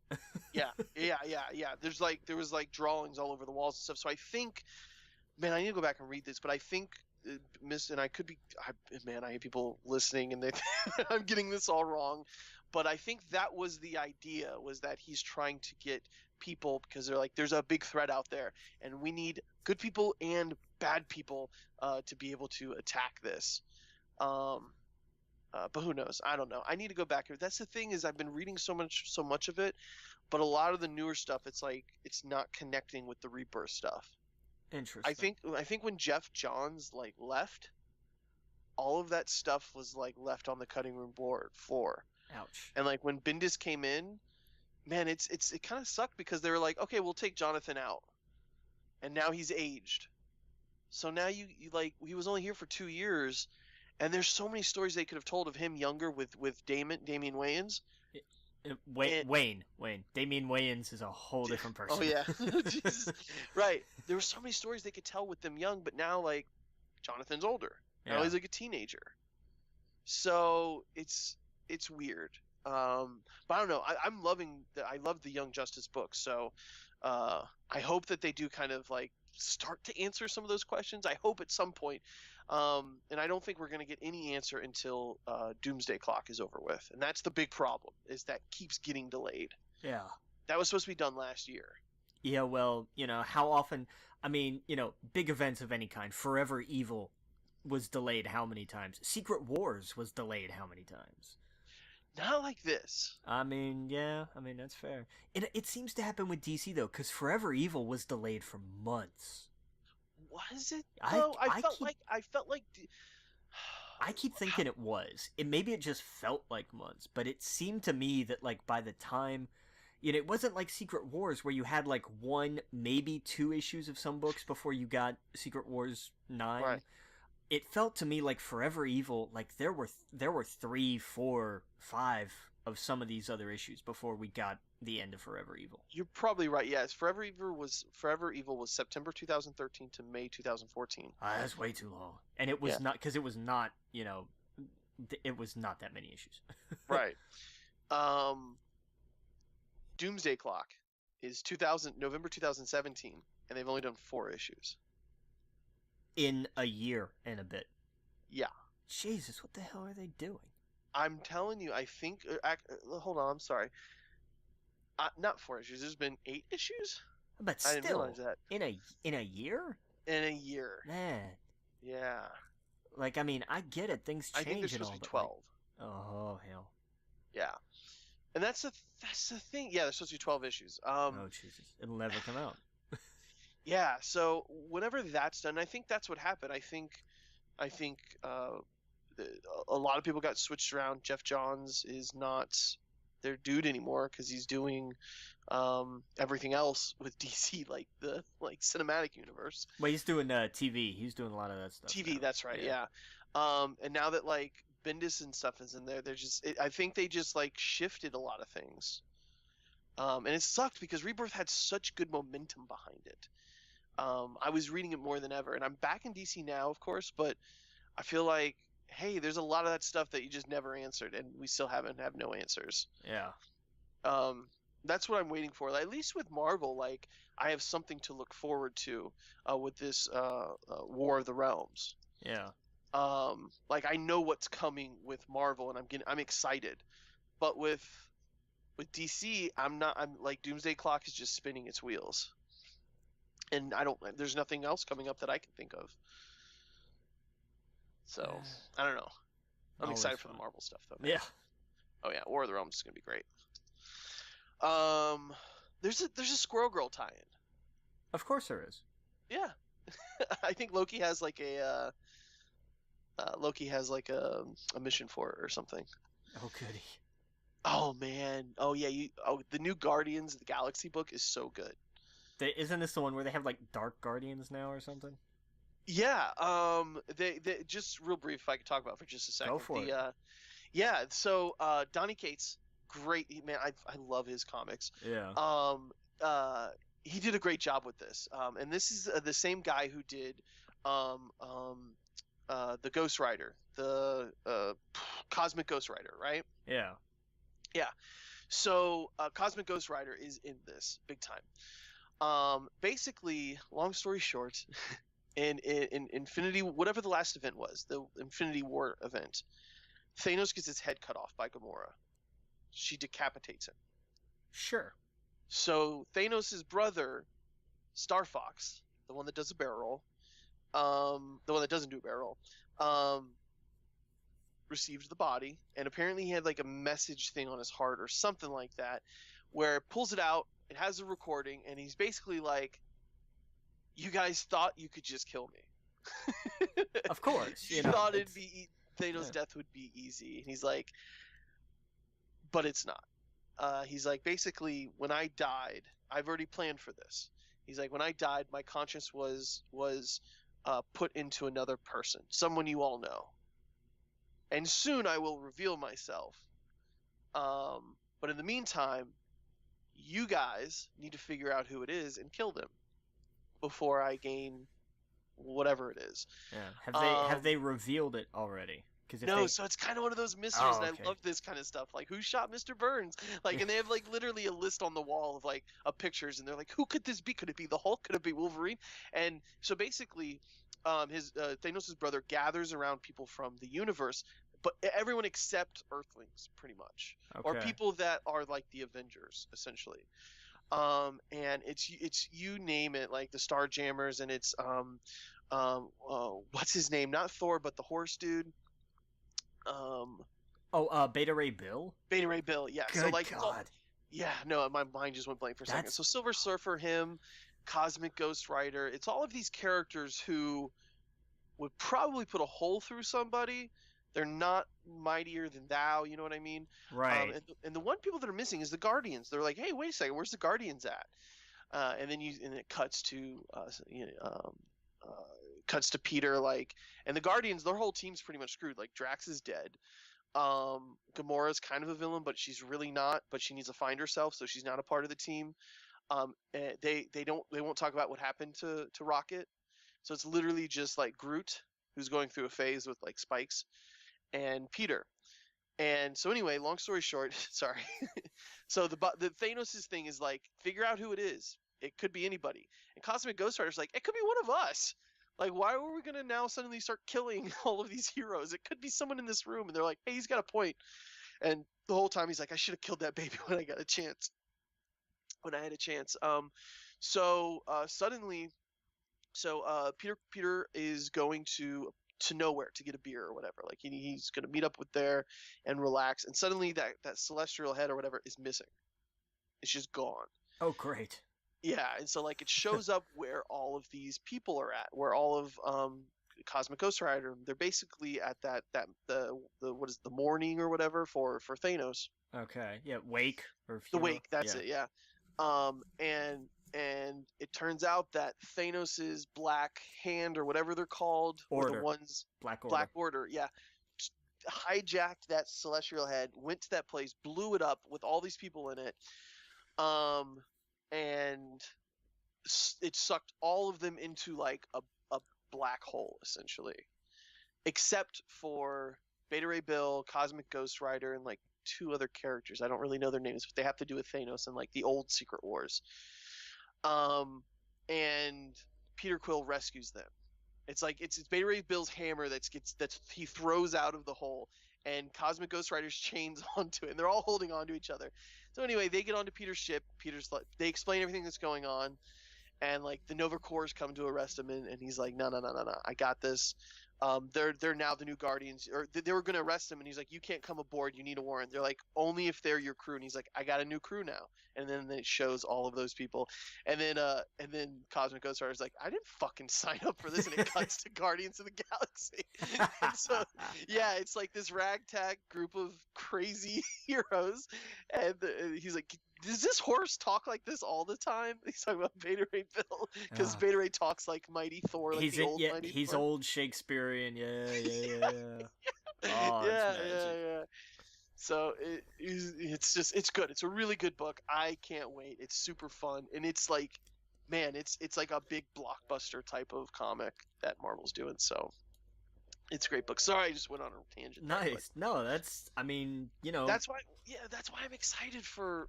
Yeah. There was drawings all over the walls and stuff. So I think, man, I need to go back and read this, but I think and I could be, man, I hate people listening and I'm getting this all wrong, but I think that was the idea, was that he's trying to get people, because they're like, there's a big threat out there, and we need good people and bad people to be able to attack this. But who knows? I don't know. I need to go back. That's the thing, is I've been reading so much of it, but a lot of the newer stuff, it's like it's not connecting with the Rebirth stuff. Interesting. I think when Jeff Johns left, all of that stuff was left on the cutting room floor. Ouch. And when Bendis came in, man, it kind of sucked, because they were like, okay, we'll take Jonathan out, and now he's aged. So now you he was only here for 2 years, and there's so many stories they could have told of him younger with Damian Wayans. Wayne. Damian Wayans is a whole different person. Oh yeah. Jesus. Right. There were so many stories they could tell with them young, but now Jonathan's older. Yeah. Now he's a teenager. So it's weird. But I don't know. I love the Young Justice books. So I hope that they do kind of start to answer some of those questions. I hope at some point. And I don't think we're going to get any answer until Doomsday Clock is over with. And that's the big problem, is that keeps getting delayed. Yeah. That was supposed to be done last year. Yeah, well, how often, I mean, big events of any kind. Forever Evil was delayed how many times? Secret Wars was delayed how many times? Not like this. I mean, yeah, that's fair. It seems to happen with DC, though, because Forever Evil was delayed for months. Was it? No, I felt like I keep thinking it was. Maybe it just felt like months, but it seemed to me that by the time, it wasn't like Secret Wars where you had 1, maybe 2 issues of some books before you got Secret Wars 9. Right. It felt to me like Forever Evil, there were 3, 4, 5 of some of these other issues before we got the end of Forever Evil. You're probably right. Yes, Forever Evil was September 2013 to May 2014. That's way too long, and it was not, because it was not it was not that many issues. Right. Doomsday Clock is November 2017, and they've only done 4 issues. In a year and a bit. Yeah. Jesus, what the hell are they doing? I'm telling you, I think. Hold on, I'm sorry. Not 4 issues. There's been 8 issues. But still, I didn't realize that. In a year. In a year. Man. Yeah. I mean, I get it. Things change. I think there's supposed to be 12. Oh hell. Yeah. And that's the thing. Yeah, there's supposed to be 12 issues. Oh Jesus, it'll never come out. Yeah. So whenever that's done, I think that's what happened. I think a lot of people got switched around. Jeff Johns is not their dude anymore because he's doing everything else with DC, like the cinematic universe. Well, he's doing TV. He's doing a lot of that stuff TV, now. that's right, yeah. And now that like Bendis and stuff is in there, they're just I think they just like shifted a lot of things. And it sucked because Rebirth had such good momentum behind it. I was reading it more than ever, and I'm back in DC now, of course, but I feel like, hey, there's a lot of that stuff that you just never answered, and we still have no answers. Yeah. That's what I'm waiting for. At least with Marvel, like I have something to look forward to with this War of the Realms. Yeah. Like I know what's coming with Marvel, and I'm excited, but with DC, I'm not. I'm like Doomsday Clock is just spinning its wheels, and there's nothing else coming up that I can think of. So I don't know. I'm excited for the Marvel stuff though. Man. Yeah. Oh yeah, War of the Realms is gonna be great. There's a Squirrel Girl tie-in. Of course there is. Yeah, I think Loki has like a mission for it or something. Oh goody. Oh man. Oh yeah. The new Guardians of the Galaxy book is so good. Isn't this the one where they have like Dark Guardians now or something? Yeah. They just real brief. If I could talk about it for just a second. Go for it. Yeah. So Donny Cates, great man. I love his comics. Yeah. He did a great job with this. And this is the same guy who did the Ghost Rider, the Cosmic Ghost Rider, right? Yeah. Yeah. So Cosmic Ghost Rider is in this big time. Basically, long story short, in Infinity, whatever the last event was, the Infinity War event, Thanos gets his head cut off by Gamora. She decapitates him. Sure. So Thanos' brother, Star Fox, the one that does a barrel roll, the one that doesn't do a barrel roll, received the body, and apparently he had like a message thing on his heart or something like that, where it pulls it out, it has a recording, and he's basically like, you guys thought you could just kill me. Of course. You thought it'd be Thanos' death would be easy, and he's like, but it's not. He's like, basically, when I died, I've already planned for this. He's like, when I died, my conscience was put into another person, someone you all know. And soon I will reveal myself. But in the meantime, you guys need to figure out who it is and kill them before I gain whatever it is. Yeah. Have they revealed it already? No, so it's kind of one of those mysteries, and I love this kind of stuff. Like, who shot Mr. Burns? Like, and they have like literally a list on the wall of like pictures, and they're like, who could this be? Could it be the Hulk? Could it be Wolverine? And so basically, Thanos' brother gathers around people from the universe, but everyone except Earthlings, pretty much, or people that are like the Avengers, essentially. And it's you name it, like the Starjammers, and it's what's his name? Not Thor, but the horse dude. Beta Ray Bill? Beta Ray Bill, yeah. Good so like God. Yeah, no, my mind just went blank for a second. So Silver Surfer, him, Cosmic Ghost Rider, it's all of these characters who would probably put a hole through somebody. They're not mightier than thou, you know what I mean? Right. And the one people that are missing is the Guardians. They're like, hey, wait a second, where's the Guardians at? And it cuts to cuts to Peter, like, and the Guardians, their whole team's pretty much screwed. Like, Drax is dead. Gamora's kind of a villain, but she's really not. But she needs to find herself, so she's not a part of the team. They won't talk about what happened to Rocket. So it's literally just like Groot, who's going through a phase with like spikes, and Peter. And so anyway, long story short, sorry. So the Thanos' thing is like, figure out who it is. It could be anybody. And Cosmic Ghost Rider's like, it could be one of us. Like, why are we going to now suddenly start killing all of these heroes? It could be someone in this room. And they're like, hey, he's got a point. And the whole time he's like, I should have killed that baby when I got a chance. When I had a chance. Suddenly, Peter is going to nowhere to get a beer or whatever. Like, he's going to meet up with there and relax. And suddenly that celestial head or whatever is missing. It's just gone. Oh, great. Yeah, and so like it shows up where all of these people are at, where all of Cosmic Ghost Rider, they're basically at the what is the morning or whatever for Thanos. Okay. Yeah. Wake or The funeral. Wake, that's Yeah. it, yeah. And it turns out that Thanos's Black Hand or whatever they're called were the Order. ones. Black Order. Black Order, yeah, hijacked that celestial head, went to that place, blew it up with all these people in it, and it sucked all of them into like a black hole essentially, except for Beta Ray Bill, Cosmic Ghost Rider, and like two other characters. I don't really know their names, but they have to do with Thanos and like the old Secret Wars. And Peter Quill rescues them. It's like it's Beta Ray Bill's hammer that's he throws out of the hole, and Cosmic Ghost Rider's chains onto it, and they're all holding onto each other. So anyway, they get onto Peter's ship. They explain everything that's going on, and like the Nova Corps come to arrest him, and he's like, no, I got this. They're now the new Guardians, or they were going to arrest him, and he's like, you can't come aboard, you need a warrant. They're like, only if they're your crew, and he's like, I got a new crew now. And then it shows all of those people, and then Cosmic Ghost Rider's like, I didn't fucking sign up for this, and it cuts to Guardians of the Galaxy. And so yeah, it's like this ragtag group of crazy heroes, and he's like, does this horse talk like this all the time? He's talking about Beta Ray Bill, because Beta Ray talks like Mighty Thor, like he's old Shakespearean, yeah. Oh, yeah. So it's good. It's a really good book. I can't wait. It's super fun, and it's like, man, it's like a big blockbuster type of comic that Marvel's doing. So it's a great book. Sorry, I just went on a tangent. Nice. No, that's, I mean, that's why I'm excited for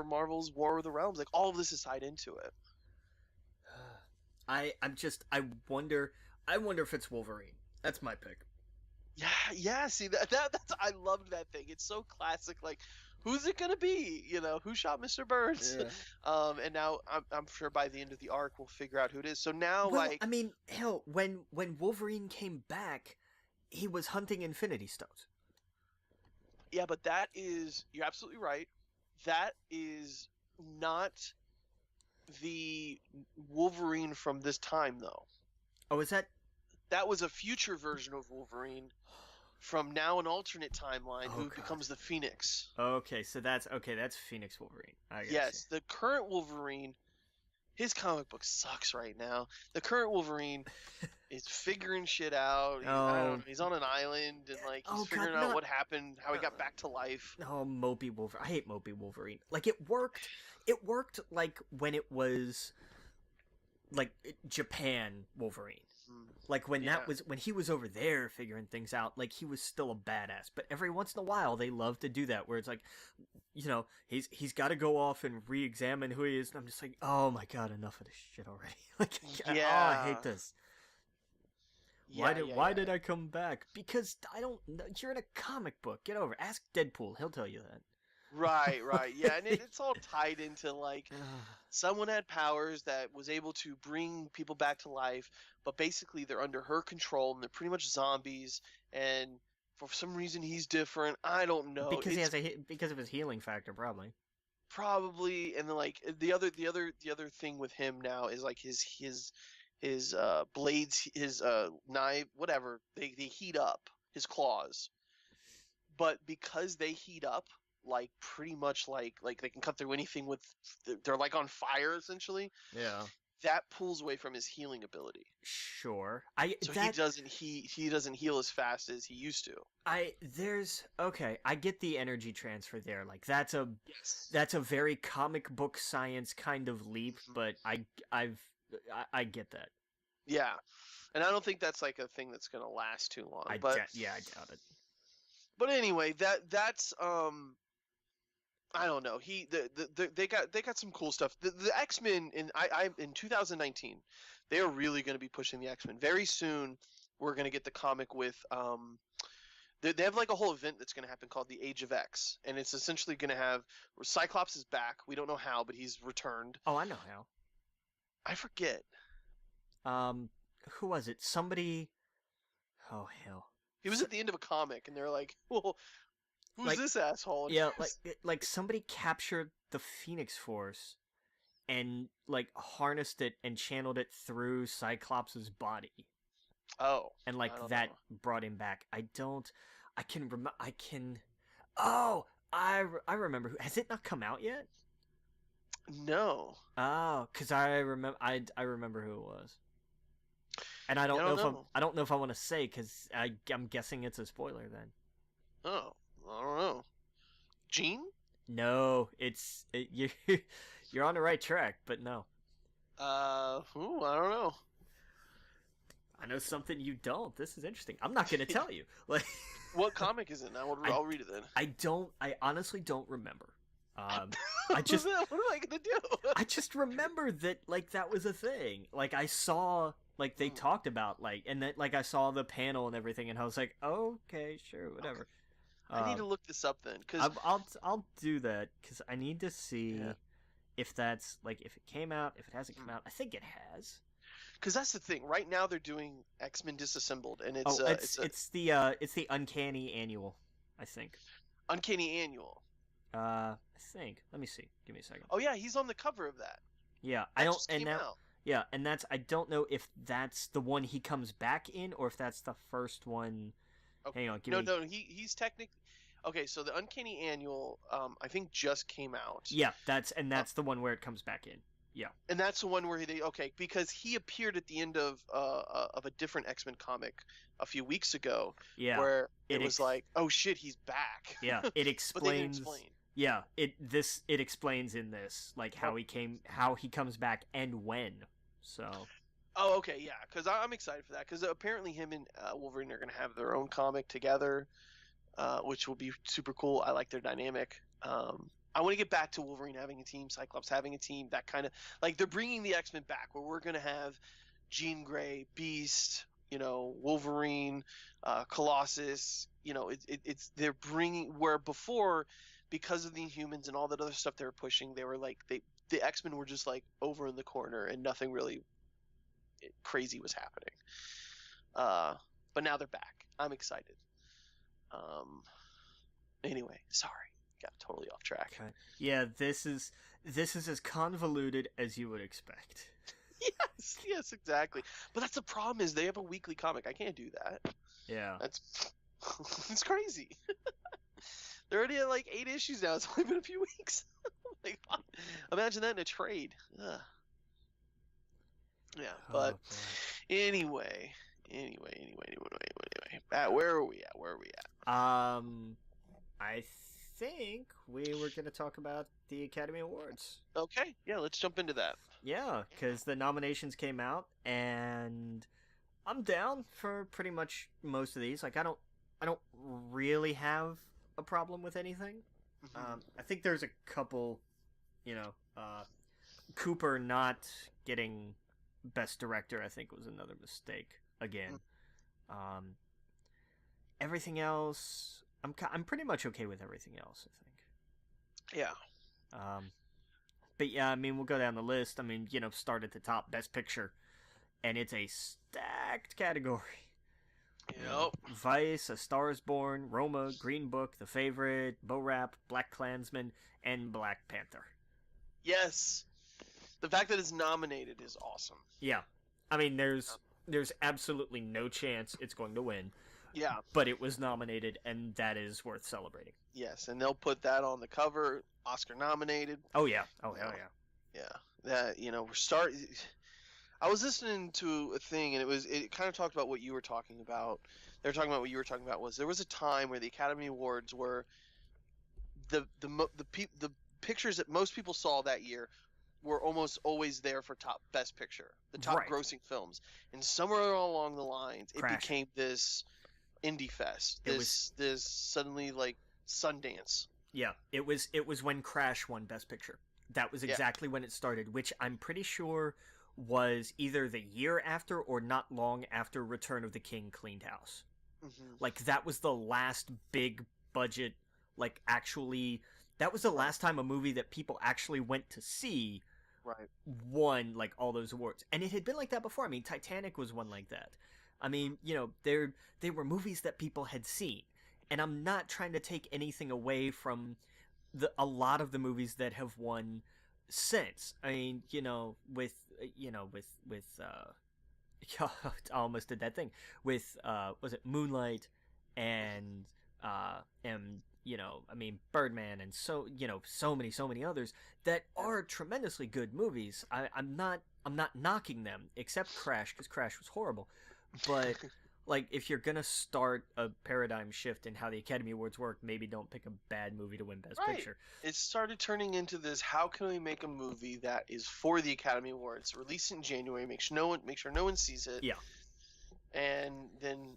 Marvel's War of the Realms. Like, all of this is tied into it. I wonder if it's Wolverine. That's my pick. Yeah. See that's I loved that thing. It's so classic. Like, who's it gonna be? Who shot Mr. Burns? Yeah. And now I'm sure by the end of the arc we'll figure out who it is. So now, I mean, hell, when Wolverine came back, he was hunting Infinity Stones. Yeah, but you're absolutely right. That is not the Wolverine from this time, though. Oh, is that? That was a future version of Wolverine from now an alternate timeline who becomes the Phoenix. Okay, so that's Phoenix Wolverine. Yes, the current Wolverine, his comic book sucks right now. The current Wolverine is figuring shit out. I don't know, he's on an island and like he's figuring out what happened, how he got back to life. Oh, mopey Wolverine. I hate mopey Wolverine. Like, it worked like when it was like Japan Wolverine. Like when when he was over there figuring things out, like he was still a badass. But every once in a while they love to do that where it's like, he's got to go off and re-examine who he is, and I'm just like, oh my god, enough of this shit already. Like, I hate this. Why did I come back? Because I don't know. You're in a comic book. Get over it. Ask Deadpool. He'll tell you that. Right. Yeah, and it's all tied into like someone had powers that was able to bring people back to life, but basically they're under her control and they're pretty much zombies. And for some reason he's different. I don't know. Because because of his healing factor, probably. Probably, and then like the other thing with him now is like his blades, his knife, whatever, they heat up, his claws. But because they heat up, like pretty much like they can cut through anything they're like on fire essentially. Yeah. That pulls away from his healing ability. Sure. He doesn't heal as fast as he used to. I get the energy transfer there. Like that's a very comic book science kind of leap, but I get that. Yeah. And I don't think that's like a thing that's going to last too long. I doubt it. But anyway, that's I don't know. They got some cool stuff. The X-Men in 2019, they are really going to be pushing the X-Men. Very soon, we're going to get the comic with they have like a whole event that's going to happen called the Age of X, and it's essentially going to have Cyclops is back. We don't know how, but he's returned. Oh, I know how. I forget. Who was it? Somebody. Oh hell. He was at the end of a comic, and they're like, "Well, who's this asshole?" And yeah, like somebody captured the Phoenix Force, and like harnessed it and channeled it through Cyclops' body. Oh. And like that brought him back. Oh, I remember. Has it not come out yet? No. Oh, because I remember who it was, and I Yeah, don't I know don't if know. I don't know if I want to say because I'm guessing it's a spoiler then. Oh, I don't know. Gene? No, you you're on the right track, but no. I don't know. I know something you don't. This is interesting. I'm not gonna tell you. Like, What comic is it? I I'll read it then. I don't. I honestly don't remember. I What just am I gonna do? I just remember that like that was a thing. Like I saw like they Hmm, talked about like and then like I saw the panel and everything and I was like, okay, sure, okay. whatever. I need Um, to look this up then, cause I'll do that because I need to yeah, see if that's like if it came out, if it hasn't come hmm. out. I think it has. Cause that's the thing. Right now they're doing X-Men Disassembled, and Oh, it's a it's the Uncanny Annual, I think. Uncanny Annual. I think. Let me see. Give me a second. Oh yeah, he's on the cover of that. Yeah, I That don't. just And came now, out. yeah, and that's. I don't know if that's the one he comes back in, or if that's the first one. Okay. Hang on, give No, me. no, he's technically okay. So the Uncanny Annual, I think just came out. Yeah, Uh, that's the one where it comes back in. Yeah, and that's the one where they okay because he appeared at the end of a different X-Men comic a few weeks ago yeah. where It it was ex. like, oh shit, he's back. Yeah, it But they didn't explains. explain. Yeah, it explains in this like Oh, how he comes back and when. So oh, okay, yeah, because I'm excited for that because apparently him and Wolverine are gonna have their own comic together, which will be super cool. I like their dynamic. I want to get back to Wolverine having a team, Cyclops having a team, that kind of like they're bringing the X-Men back where we're gonna have Jean Grey, Beast, Wolverine, Colossus. It's they're bringing where before, because of the Inhumans and all that other stuff they were pushing, they were like the X-Men were just like over in the corner and nothing really crazy was happening. Uh, but now they're back. I'm excited. Um, anyway, sorry, got totally off track. okay. Yeah, this is as convoluted as you would expect. Yes, yes, exactly. But that's the problem is they have a weekly comic. I can't do that. Yeah. That's it's crazy. They're already at like 8 issues now. It's only been a few weeks. Like, imagine that in a trade. Ugh. Yeah, Oh but boy. anyway. Where are we at? Where are we at? I think we were going to talk about the Academy Awards. Okay, yeah, let's jump into that. Yeah, because the nominations came out, and I'm down for pretty much most of these. Like, I don't really have a problem with anything. I think there's a couple, you know, Cooper not getting Best Director. I think was another mistake again. Um, everything else, I'm pretty much okay with everything else. I think. Yeah. But yeah, I mean, we'll go down the list. I mean, start at the top, Best Picture, and it's a stacked category. Yep. Vice, A Star Is Born, Roma, Green Book, The Favorite, Bo Rap, Black Klansman, and Black Panther. Yes. The fact that it's nominated is awesome. Yeah, I mean, there's absolutely no chance it's going to win. Yeah. But it was nominated, and that is worth celebrating. Yes, and they'll put that on the cover. Oscar nominated. Oh yeah. Oh hell yeah. Yeah. That I was listening to a thing, and it kind of talked about what you were talking about. They were talking about what you were talking about was there was a time where the Academy Awards were the pictures that most people saw that year were almost always there for best picture, the top Right. grossing films, and somewhere along the lines it Crash. became this indie fest. It This suddenly like Sundance. Yeah, it was when Crash won Best Picture. That was exactly when it started, which I'm pretty sure was either the year after or not long after Return of the King cleaned house. Mm-hmm. Like that was the last big budget, like actually that was the last time a movie that people actually went to see Right. won like all those awards. And it had been like that before. I mean, Titanic was one like that. I mean, they were movies that people had seen. And I'm not trying to take anything away from a lot of the movies that have won since. I mean, with I almost did that thing with was it Moonlight and and I mean Birdman, and so so many others that are tremendously good movies. I'm not knocking them, except Crash, because Crash was horrible. But like, if you're gonna start a paradigm shift in how the Academy Awards work, maybe don't pick a bad movie to win Best Picture. It started turning into this: how can we make a movie that is for the Academy Awards, release it in January, make sure no one sees it. Yeah. And then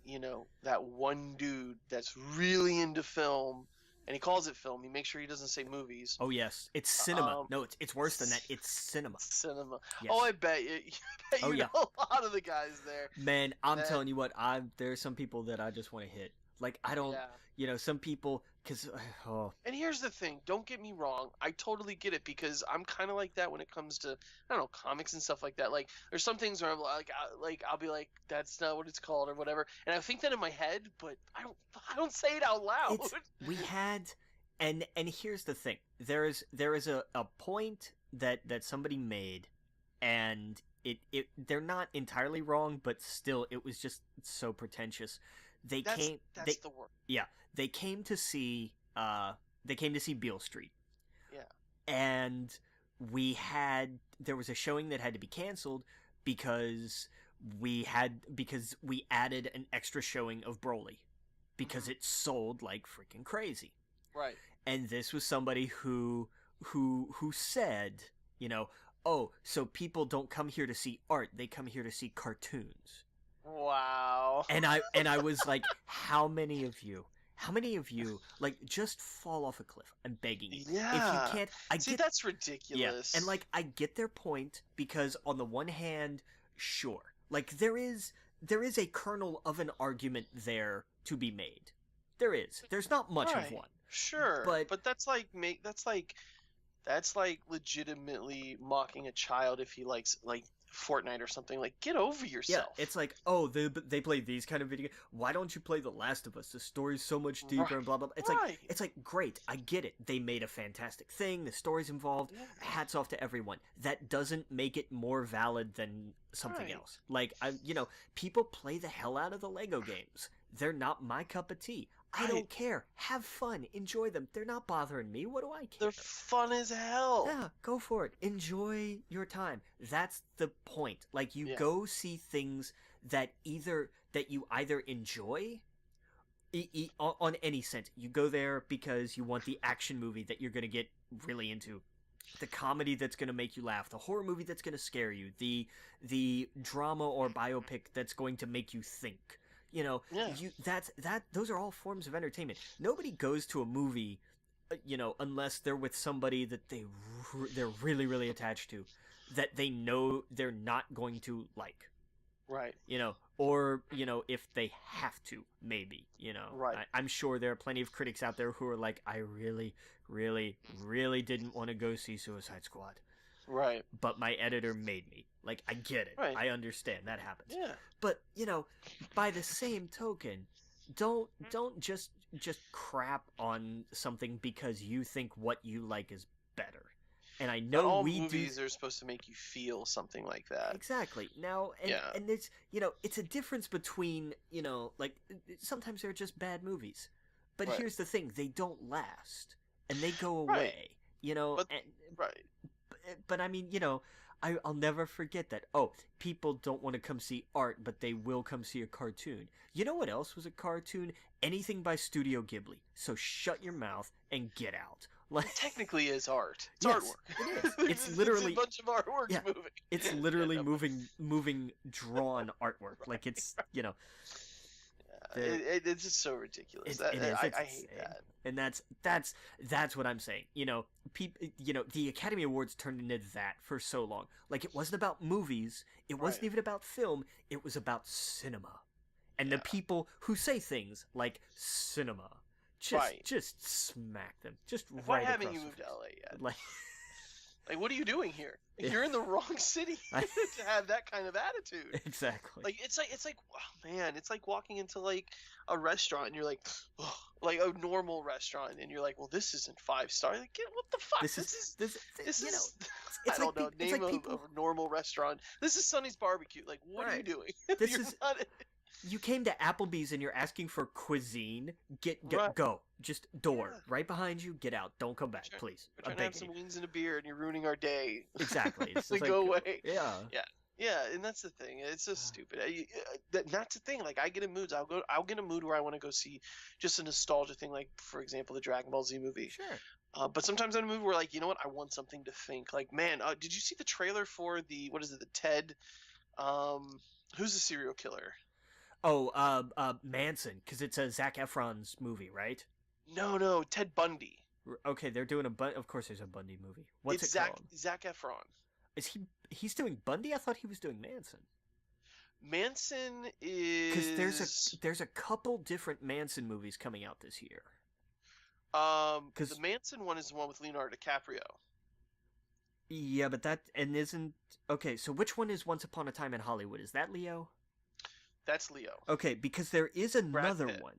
that one dude that's really into film, and he calls it film. He makes sure he doesn't say movies. Oh yes, it's cinema. No, it's worse than that. It's cinema. Cinema. Yes. Oh, I bet you know a lot of the guys there. Man, I'm telling you what, there's some people that I just want to hit. Like, I don't, some people, because, And here's the thing, don't get me wrong, I totally get it, because I'm kind of like that when it comes to, I don't know, comics and stuff like that. Like, there's some things where I'm like, I'll be like, that's not what it's called, or whatever, and I think that in my head, but I don't say it out loud. We had, and here's the thing, there is a point that somebody made, and they're not entirely wrong, but still, it was just so pretentious. That's the word. Yeah, they came to see Beale Street. Yeah. And there was a showing that had to be canceled because we added an extra showing of Broly because it sold like freaking crazy. Right. And this was somebody who said, oh, so people don't come here to see art, they come here to see cartoons. Wow. And I was like, how many of you like just fall off a cliff? I'm begging you. Yeah. If you can't, that's ridiculous. Yeah. And like, I get their point, because on the one hand, sure, like there is a kernel of an argument there to be made. There's not much of one. Sure. But that's legitimately mocking a child if he likes like Fortnite or something. Like, get over yourself. Yeah, it's like, oh, they play these kind of video games. Why don't you play The Last of Us? The story's so much deeper and blah blah blah. It's like great, I get it. They made a fantastic thing. The story's involved. Yeah. Hats off to everyone. That doesn't make it more valid than something else. Like, people play the hell out of the Lego games. They're not my cup of tea. I don't care. Have fun. Enjoy them. They're not bothering me. What do I care? They're fun as hell. Yeah, go for it. Enjoy your time. That's the point. Like, you go see things that you either enjoy on any sense. You go there because you want the action movie that you're going to get really into. The comedy that's going to make you laugh. The horror movie that's going to scare you. The drama or biopic that's going to make you think. Those are all forms of entertainment. Nobody goes to a movie, unless they're with somebody that they're really, really attached to, that they know they're not going to like. Right. Or, if they have to, maybe, Right. I'm sure there are plenty of critics out there who are like, I really, really, really didn't want to go see Suicide Squad. Right. But my editor made me. Like, I get it. Right. I understand. That happens. Yeah. But, by the same token, don't just crap on something because you think what you like is better. And I know all movies are supposed to make you feel something like that. Exactly. Now, and there's, it's a difference between, like, sometimes they're just bad movies. But here's the thing. They don't last. And they go away. But I mean, I'll never forget that. Oh, people don't want to come see art, but they will come see a cartoon. You know what else was a cartoon? Anything by Studio Ghibli. So shut your mouth and get out. Like, it technically is art. It's yes, artwork. It is. It's literally it's a bunch of artwork moving. It's literally moving drawn artwork. Like, it's it's just so ridiculous. I hate that. And that's what I'm saying. The Academy Awards turned into that for so long. Like, it wasn't about movies. It wasn't even about film. It was about cinema. And the people who say things like cinema, just smack them. Just Why right haven't across you moved to LA yet? Like, what are you doing here? You're in the wrong city to have that kind of attitude. Exactly. Like, it's like, oh, man, it's like walking into like a restaurant and you're like, oh, like a normal restaurant, and you're like, well, this isn't 5-star. Like, what the fuck? This is I don't know. Name of a normal restaurant. This is Sonny's Barbecue. Like, what are you doing? This is You came to Applebee's and you're asking for cuisine. Right. Go. Just door Yeah. right behind you. Get out. Don't come back, please. We're I'm trying to have begging some you. wings and a beer, and you're ruining our day. Exactly. It's just Like, like, go away. yeah. Yeah. Yeah, and that's the thing. It's so stupid. That's the thing. Like, I get in moods. I'll get in a mood where I want to go see just a nostalgia thing. Like, for example, the Dragon Ball Z movie. Sure. But sometimes I'm in a mood where, like, you know what? I want something to think. Like, man, did you see the trailer for what is it? The Ted. Who's the serial killer? Oh, Manson, because it's a Zac Efron's movie, right? No, Ted Bundy. Okay, they're doing of course there's a Bundy movie. What's It's it called? Zac Efron. Is he's doing Bundy? I thought he was doing Manson. Manson is Because there's a couple different Manson movies coming out this year. The Manson one is the one with Leonardo DiCaprio. Yeah, but isn't okay. So which one is Once Upon a Time in Hollywood? Is that Leo? That's Leo. Okay, because there is another one.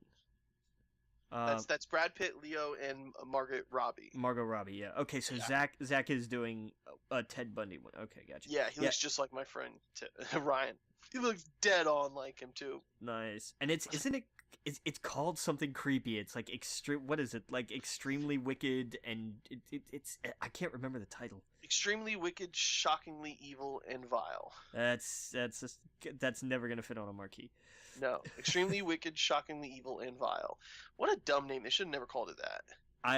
That's Brad Pitt, Leo, and Margot Robbie. Margot Robbie, yeah. Okay, so Yeah. Zach is doing a Ted Bundy one. Okay, gotcha. Yeah, he looks just like my friend Ryan. He looks dead on like him too. Nice. And it's called something creepy. It's like extreme. What is it? Like Extremely Wicked, and it's I can't remember the title. Extremely wicked, shockingly evil, and vile. That's never gonna fit on a marquee. No, extremely wicked, shockingly evil, and vile. What a dumb name! They should have never called it that.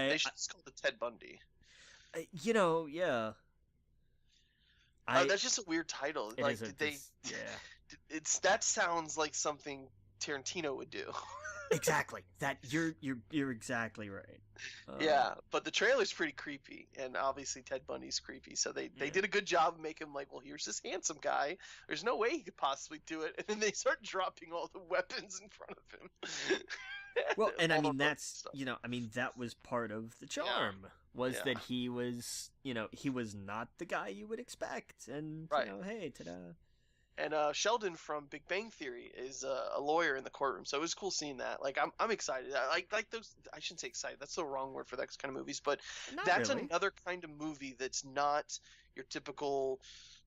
They should just call it Ted Bundy. Yeah. That's just a weird title. Like, yeah. That sounds like something Tarantino would do. Exactly. That you're exactly right. Yeah, but the trailer's pretty creepy, and obviously Ted Bundy's creepy. So they did a good job of making him like, well, here's this handsome guy. There's no way he could possibly do it, and then they start dropping all the weapons in front of him. Well, and I mean that was part of the charm that he was he was not the guy you would expect, and hey, ta-da. And Sheldon from Big Bang Theory is a lawyer in the courtroom, so it was cool seeing that. Like, I'm excited. I like those. I shouldn't say excited. That's the wrong word for that kind of movies. But that's really another kind of movie that's not your typical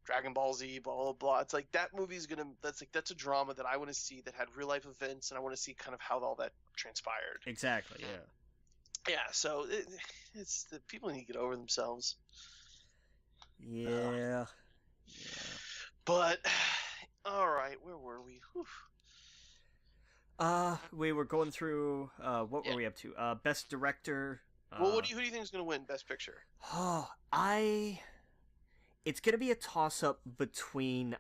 Dragon Ball Z, blah blah blah. It's like that movie's gonna. That's a drama that I want to see that had real life events, and I want to see kind of how all that transpired. Exactly. Yeah. Yeah. So it's the people need to get over themselves. Yeah. But. All right, where were we? Whew. We were going through. What were we up to? Best director. Well, who do you think is going to win Best Picture? It's going to be a toss-up between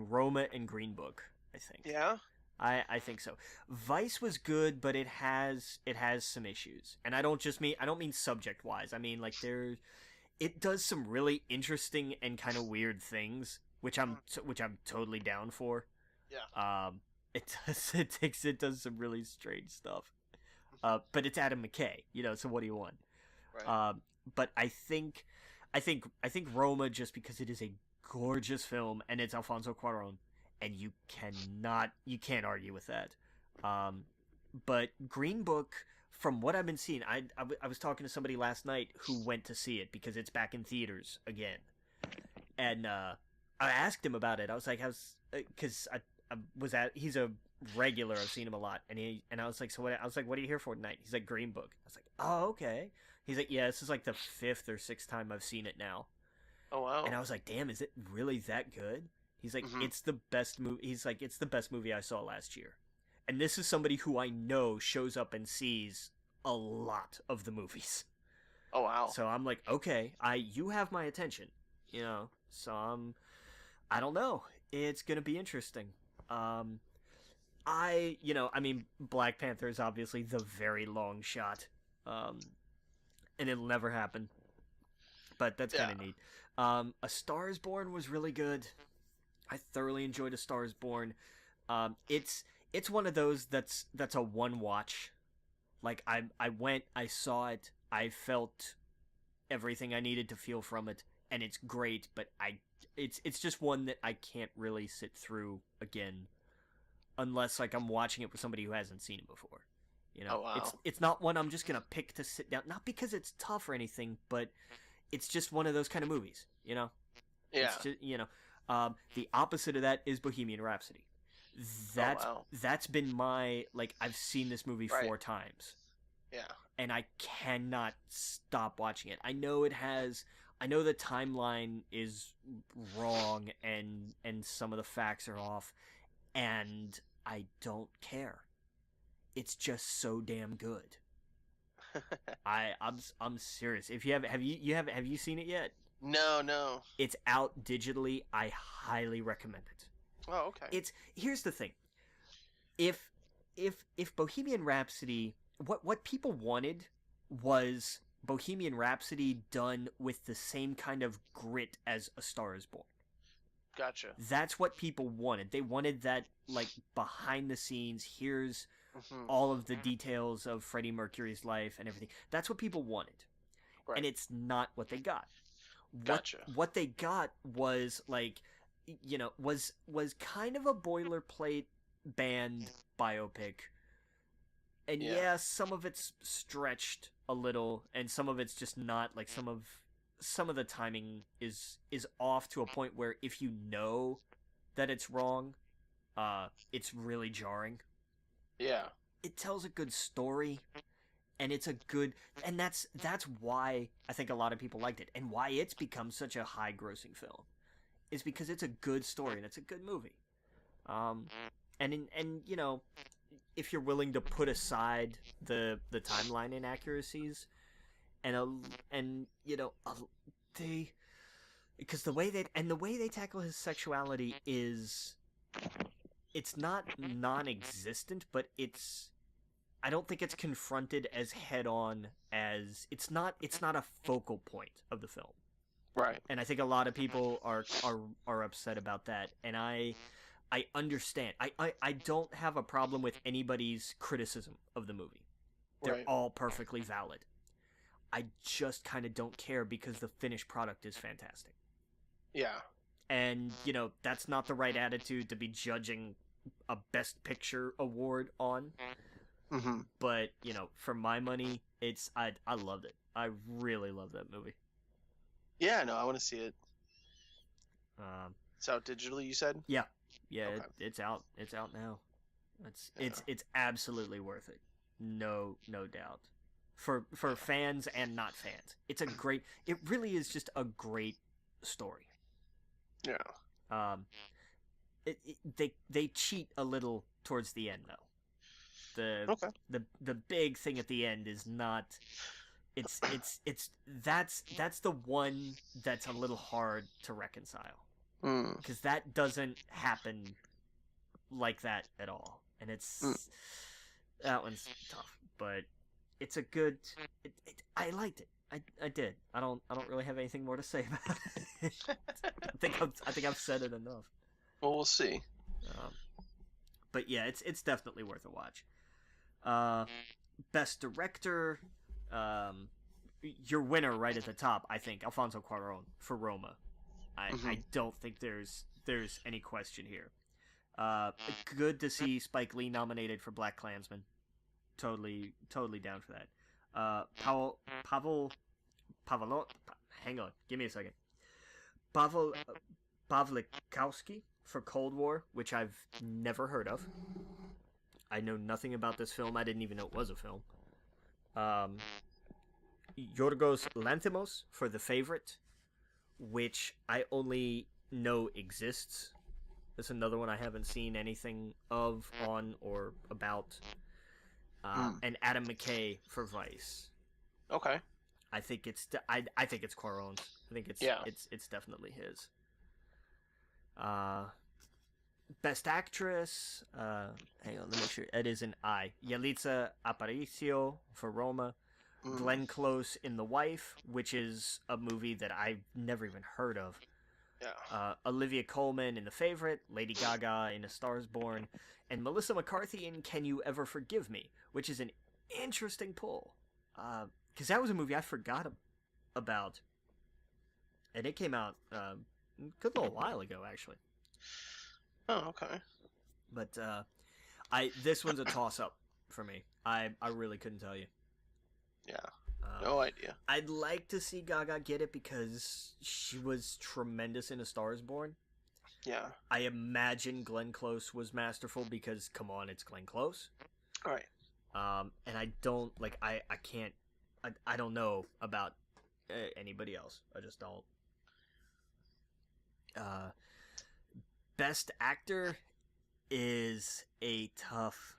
Roma and Green Book. I think. Yeah. I think so. Vice was good, but it has some issues, and I don't mean subject-wise. I mean like it does some really interesting and kind of weird things. Which I'm totally down for. Yeah. It does some really strange stuff. But it's Adam McKay, so what do you want? Right. But I think Roma, just because it is a gorgeous film and it's Alfonso Cuarón, and you can't argue with that. But Green Book, from what I've been seeing, I was talking to somebody last night who went to see it because it's back in theaters again, and I asked him about it. I was like, because he's a regular. I've seen him a lot, and I was like, what are you here for tonight? He's like, Green Book. I was like, oh, okay. He's like, yeah, this is like the 5th or 6th time I've seen it now. Oh wow. And I was like, damn, is it really that good? He's like, it's the best movie. He's like, it's the best movie I saw last year. And this is somebody who I know shows up and sees a lot of the movies. Oh wow. So I'm like, okay, you have my attention, So I don't know. It's gonna be interesting. Black Panther is obviously the very long shot, and it'll never happen. But that's kind of neat. A Star Is Born was really good. I thoroughly enjoyed A Star Is Born. It's one of those that's a one watch. Like I went, I saw it, I felt everything I needed to feel from it, and it's great. But it's just one that I can't really sit through again, unless like I'm watching it with somebody who hasn't seen it before. Oh, wow. It's not one I'm just gonna pick to sit down. Not because it's tough or anything, but it's just one of those kind of movies. Yeah. It's just, the opposite of that is Bohemian Rhapsody. That's been my, like, I've seen this movie Right. 4 times. Yeah. And I cannot stop watching it. I know the timeline is wrong and some of the facts are off, and I don't care. It's just so damn good. I'm serious. If you have you seen it yet? No. It's out digitally. I highly recommend it. Oh, okay. Here's the thing. If Bohemian Rhapsody, what people wanted was Bohemian Rhapsody done with the same kind of grit as A Star Is Born. Gotcha. That's what people wanted. They wanted that, like, behind the scenes, here's all of the details of Freddie Mercury's life and everything. That's what people wanted. Right. And it's not what they got. Gotcha. What they got was, like, was kind of a boilerplate band biopic. And yeah, some of it's stretched a little, and some of it's just not. Like, some of the timing is off to a point where if you know that it's wrong, it's really jarring. Yeah. It tells a good story, and it's a good, and that's why I think a lot of people liked it, and why it's become such a high-grossing film, is because it's a good story and it's a good movie. And if you're willing to put aside the timeline inaccuracies, because the way they tackle his sexuality is, it's not non-existent, but I don't think it's confronted as head-on as it's not a focal point of the film. Right. And I think a lot of people are upset about that, and I understand. I don't have a problem with anybody's criticism of the movie. They're all perfectly valid. I just kind of don't care because the finished product is fantastic. Yeah. And, that's not the right attitude to be judging a Best Picture award on. Mm-hmm. But, for my money, I loved it. I really love that movie. Yeah, no, I want to see it. It's out digitally, you said? Yeah. Yeah, Okay. it's out. It's out now. It's absolutely worth it. No doubt. For fans and not fans. It really is just a great story. Yeah. They cheat a little towards the end, though. The big thing at the end is not. That's the one that's a little hard to reconcile, because that doesn't happen like that at all, and that one's tough, but it's a good. I liked it. I did. I don't really have anything more to say about it. I think I've said it enough. Well, we'll see. But yeah, it's definitely worth a watch. Best director, your winner right at the top, I think, Alfonso Cuarón for Roma. I don't think there's any question here. Good to see Spike Lee nominated for BlacKkKlansman. Totally down for that. Hang on, give me a second. Pawlikowski for Cold War, which I've never heard of. I know nothing about this film. I didn't even know it was a film. Yorgos Lanthimos for The Favorite, which I only know exists. That's another one I haven't seen anything of, on, or about. And Adam McKay for Vice. Okay. I think it's Cuarón's. I think it's definitely his. Best Actress. Hang on, let me make sure. It is an I. Yalitza Aparicio for Roma. Glenn Close in The Wife, which is a movie that I've never even heard of. Yeah. Olivia Colman in The Favorite. Lady Gaga in A Star Is Born. And Melissa McCarthy in Can You Ever Forgive Me, which is an interesting pull. Because that was a movie I forgot about. And it came out a good little while ago, actually. Oh, okay. But this one's a toss-up for me. I really couldn't tell you. Yeah. No idea. I'd like to see Gaga get it because she was tremendous in A Star Is Born. Yeah. I imagine Glenn Close was masterful because, come on, it's Glenn Close. All right. And I don't, like, I can't, I don't know about anybody else. I just don't. Best actor is a tough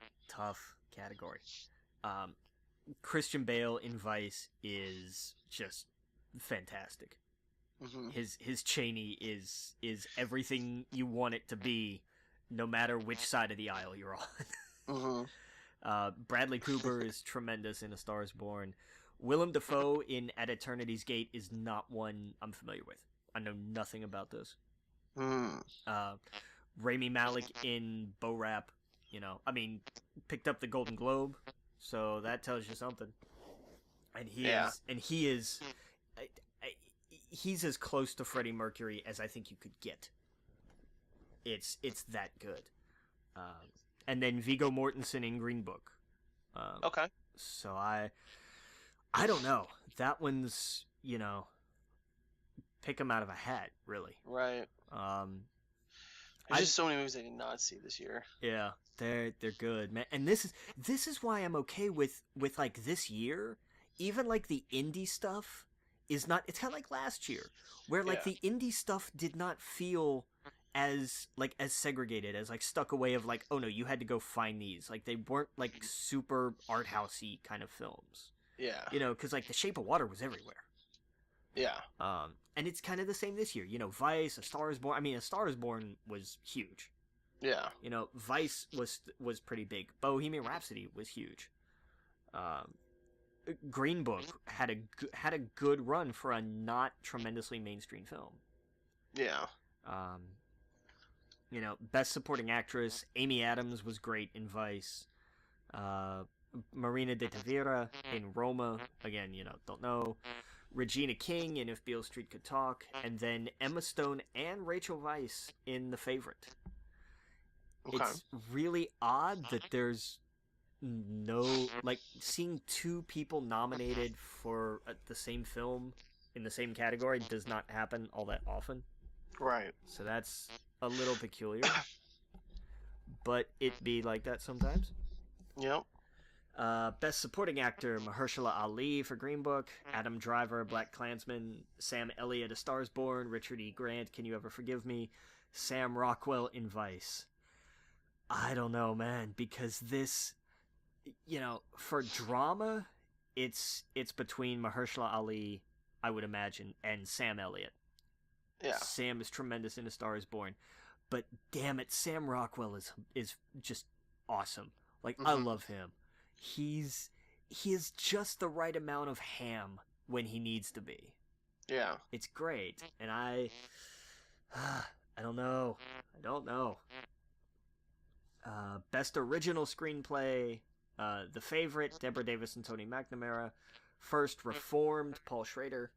category. Christian Bale in Vice is just fantastic. Mm-hmm. His Cheney is everything you want it to be, no matter which side of the aisle you're on. Mm-hmm. Bradley Cooper is tremendous in A Star Is Born. Willem Dafoe in At Eternity's Gate is not one I'm familiar with. I know nothing about this. Rami Malek in Bo Rap, picked up the Golden Globe, so that tells you something. And he's as close to Freddie Mercury as I think you could get. It's that good. And then Viggo Mortensen in Green Book. Okay. So I don't know. That one's, pick them out of a hat, really. Right. There's just so many movies I did not see this year. Yeah, they're good, man. And this is why I'm okay with like this year. Even like the indie stuff is not. It's kind of like last year, where like the indie stuff did not feel as segregated, as like stuck away of like, oh no, you had to go find these. Like they weren't like super art housey kind of films. Yeah. Because like The Shape of Water was everywhere. Yeah. And it's kind of the same this year. Vice, A Star Is Born. I mean, A Star Is Born was huge. Yeah. Vice was pretty big. Bohemian Rhapsody was huge. Green Book had a good run for a not tremendously mainstream film. Yeah. Best Supporting Actress, Amy Adams was great in Vice. Marina de Tavira in Roma. Again, don't know. Regina King in If Beale Street Could Talk, and then Emma Stone and Rachel Weisz in The Favorite. Okay. It's really odd that there's no, like, seeing two people nominated for the same film in the same category does not happen all that often. Right. So that's a little peculiar. But it be like that sometimes. Yep. Best Supporting Actor, Mahershala Ali for Green Book, Adam Driver, Black Klansman, Sam Elliott, A Star Is Born, Richard E. Grant, Can You Ever Forgive Me, Sam Rockwell in Vice. I don't know, man, because this, for drama, it's between Mahershala Ali, I would imagine, and Sam Elliott. Yeah. Sam is tremendous in A Star Is Born, but damn it, Sam Rockwell is just awesome. Like, I love him. He is just the right amount of ham when he needs to be. Yeah. It's great. And I don't know. Best Original Screenplay, The Favorite, Deborah Davis and Tony McNamara. First Reformed, Paul Schrader.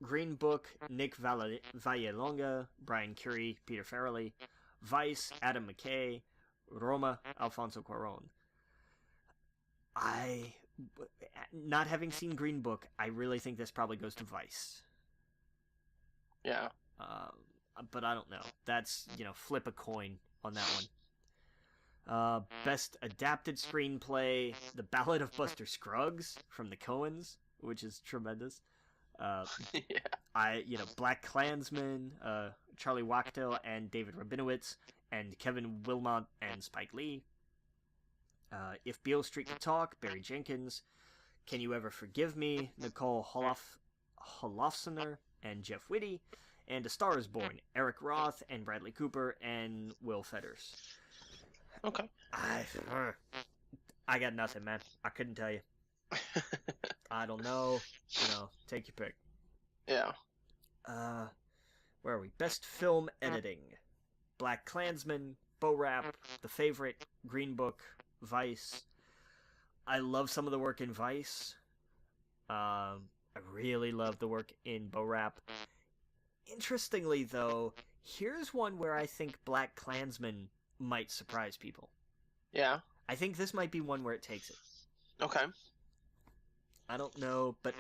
Green Book, Nick Vallelonga, Brian Curie, Peter Farrelly. Vice, Adam McKay. Roma, Alfonso Cuarón. Not having seen Green Book, I really think this probably goes to Vice. Yeah. But I don't know. That's, flip a coin on that one. Best Adapted Screenplay, The Ballad of Buster Scruggs from the Coens, which is tremendous. Yeah. Black Klansman, Charlie Wachtel and David Rabinowitz, and Kevin Wilmot and Spike Lee. If Beale Street Could Talk, Barry Jenkins. Can You Ever Forgive Me, Nicole Holofcener and Jeff Whitty. And A Star Is Born, Eric Roth and Bradley Cooper and Will Fetters. Okay. I got nothing, man. I couldn't tell you. I don't know. Take your pick. Yeah. Where are we? Best Film Editing. Black Klansman, Bo Rap, The Favorite, Green Book, Vice. I love some of the work in Vice. I really love the work in Bo Rap. Interestingly, though, here's one where I think Black Klansman might surprise people. Yeah. I think this might be one where it takes it. Okay. I don't know, but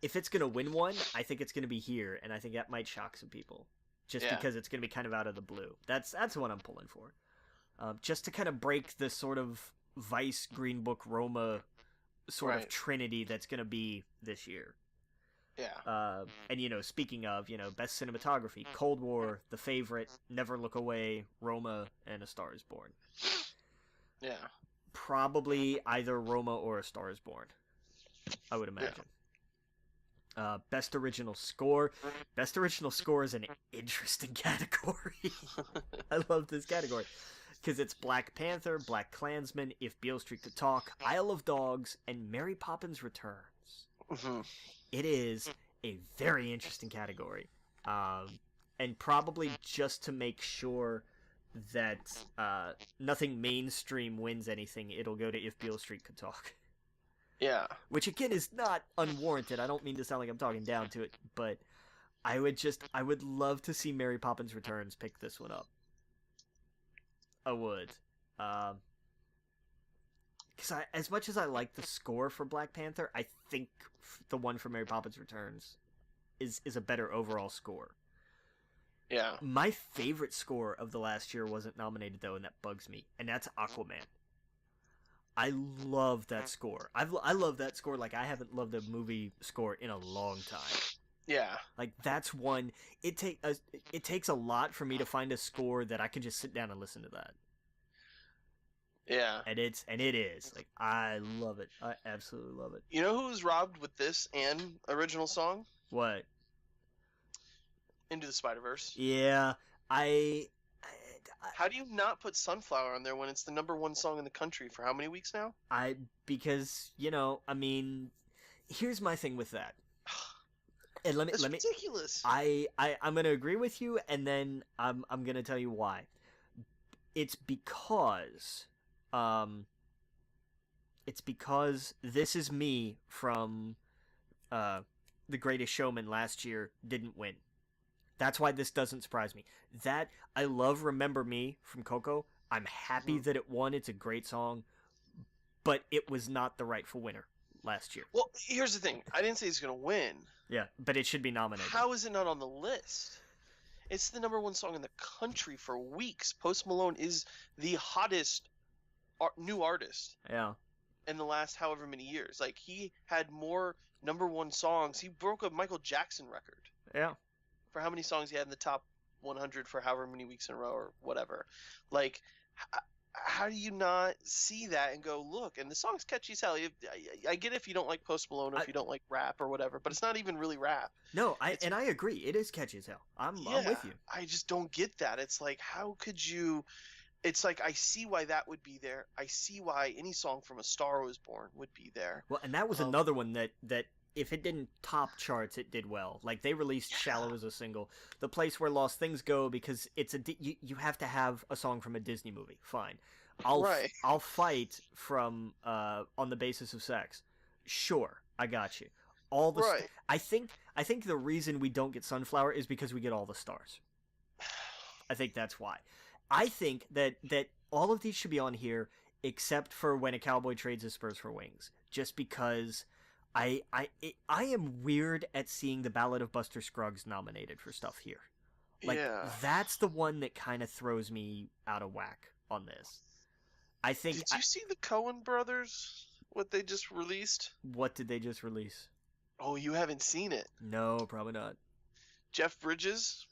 if it's going to win one, I think it's going to be here, and I think that might shock some people. just because it's going to be kind of out of the blue. That's what I'm pulling for. Just to kind of break the sort of Vice, Green Book, Roma sort of trinity that's going to be this year. Yeah. And, speaking of, best cinematography, Cold War, The Favorite, Never Look Away, Roma, and A Star is Born. Yeah. Probably either Roma or A Star is Born, I would imagine. Yeah. Best Original Score. Best Original Score is an interesting category. I love this category. Because it's Black Panther, Black Klansman, If Beale Street Could Talk, Isle of Dogs, and Mary Poppins Returns. Mm-hmm. It is a very interesting category. And probably just to make sure that nothing mainstream wins anything, it'll go to If Beale Street Could Talk. Yeah. Which, again, is not unwarranted. I don't mean to sound like I'm talking down to it, but I would love to see Mary Poppins Returns pick this one up. I would. Because as much as I like the score for Black Panther, I think the one for Mary Poppins Returns is a better overall score. Yeah. My favorite score of the last year wasn't nominated, though, and that bugs me, and that's Aquaman. I love that score. I love that score like I haven't loved a movie score in a long time. Yeah. Like, that's one... It takes a lot for me to find a score that I can just sit down and listen to that. Yeah. And it is. Like, I love it. I absolutely love it. You know who was robbed with this and original song? What? Into the Spider-Verse. Yeah. How do you not put Sunflower on there when it's the #1 song in the country for how many weeks now? Because, I mean, here's my thing with that. And That's ridiculous. I'm gonna agree with you, and then I'm gonna tell you why. It's because This Is Me from The Greatest Showman last year didn't win. That's why this doesn't surprise me. I love Remember Me from Coco. I'm happy that it won. It's a great song, but it was not the rightful winner last year. Well, here's the thing. I didn't say he's gonna win. Yeah, but it should be nominated. How is it not on the list? It's the #1 song in the country for weeks. Post Malone is the hottest new artist. Yeah. In the last however many years. Like, he had more #1 songs. He broke a Michael Jackson record. Yeah. For how many songs he had in the top 100 for however many weeks in a row or whatever. Like, how do you not see that and go, look, and the song's catchy as hell. I get if you don't like Post Malone or if you don't like rap or whatever, but it's not even really rap. No, I agree. It is catchy as hell. I'm with you. I just don't get that. It's like, how could you... It's like, I see why that would be there. I see why any song from A Star Was Born would be there. Well, and that was another one that if it didn't top charts, it did well. Like, they released Shallow as a single. The Place Where Lost Things Go, because it's you have to have a song from a Disney movie. Fine. I'll fight from On the Basis of Sex. Sure, I got you. All the I think the reason we don't get Sunflower is because we get all the stars. I think that's why. I think that all of these should be on here except for When a Cowboy Trades His Spurs for Wings, just because I am weird at seeing The Ballad of Buster Scruggs nominated for stuff here. Like, that's the one that kind of throws me out of whack on this. I think. Did you see the Coen brothers? What they just released? What did they just release? Oh, you haven't seen it? No, probably not. Jeff Bridges,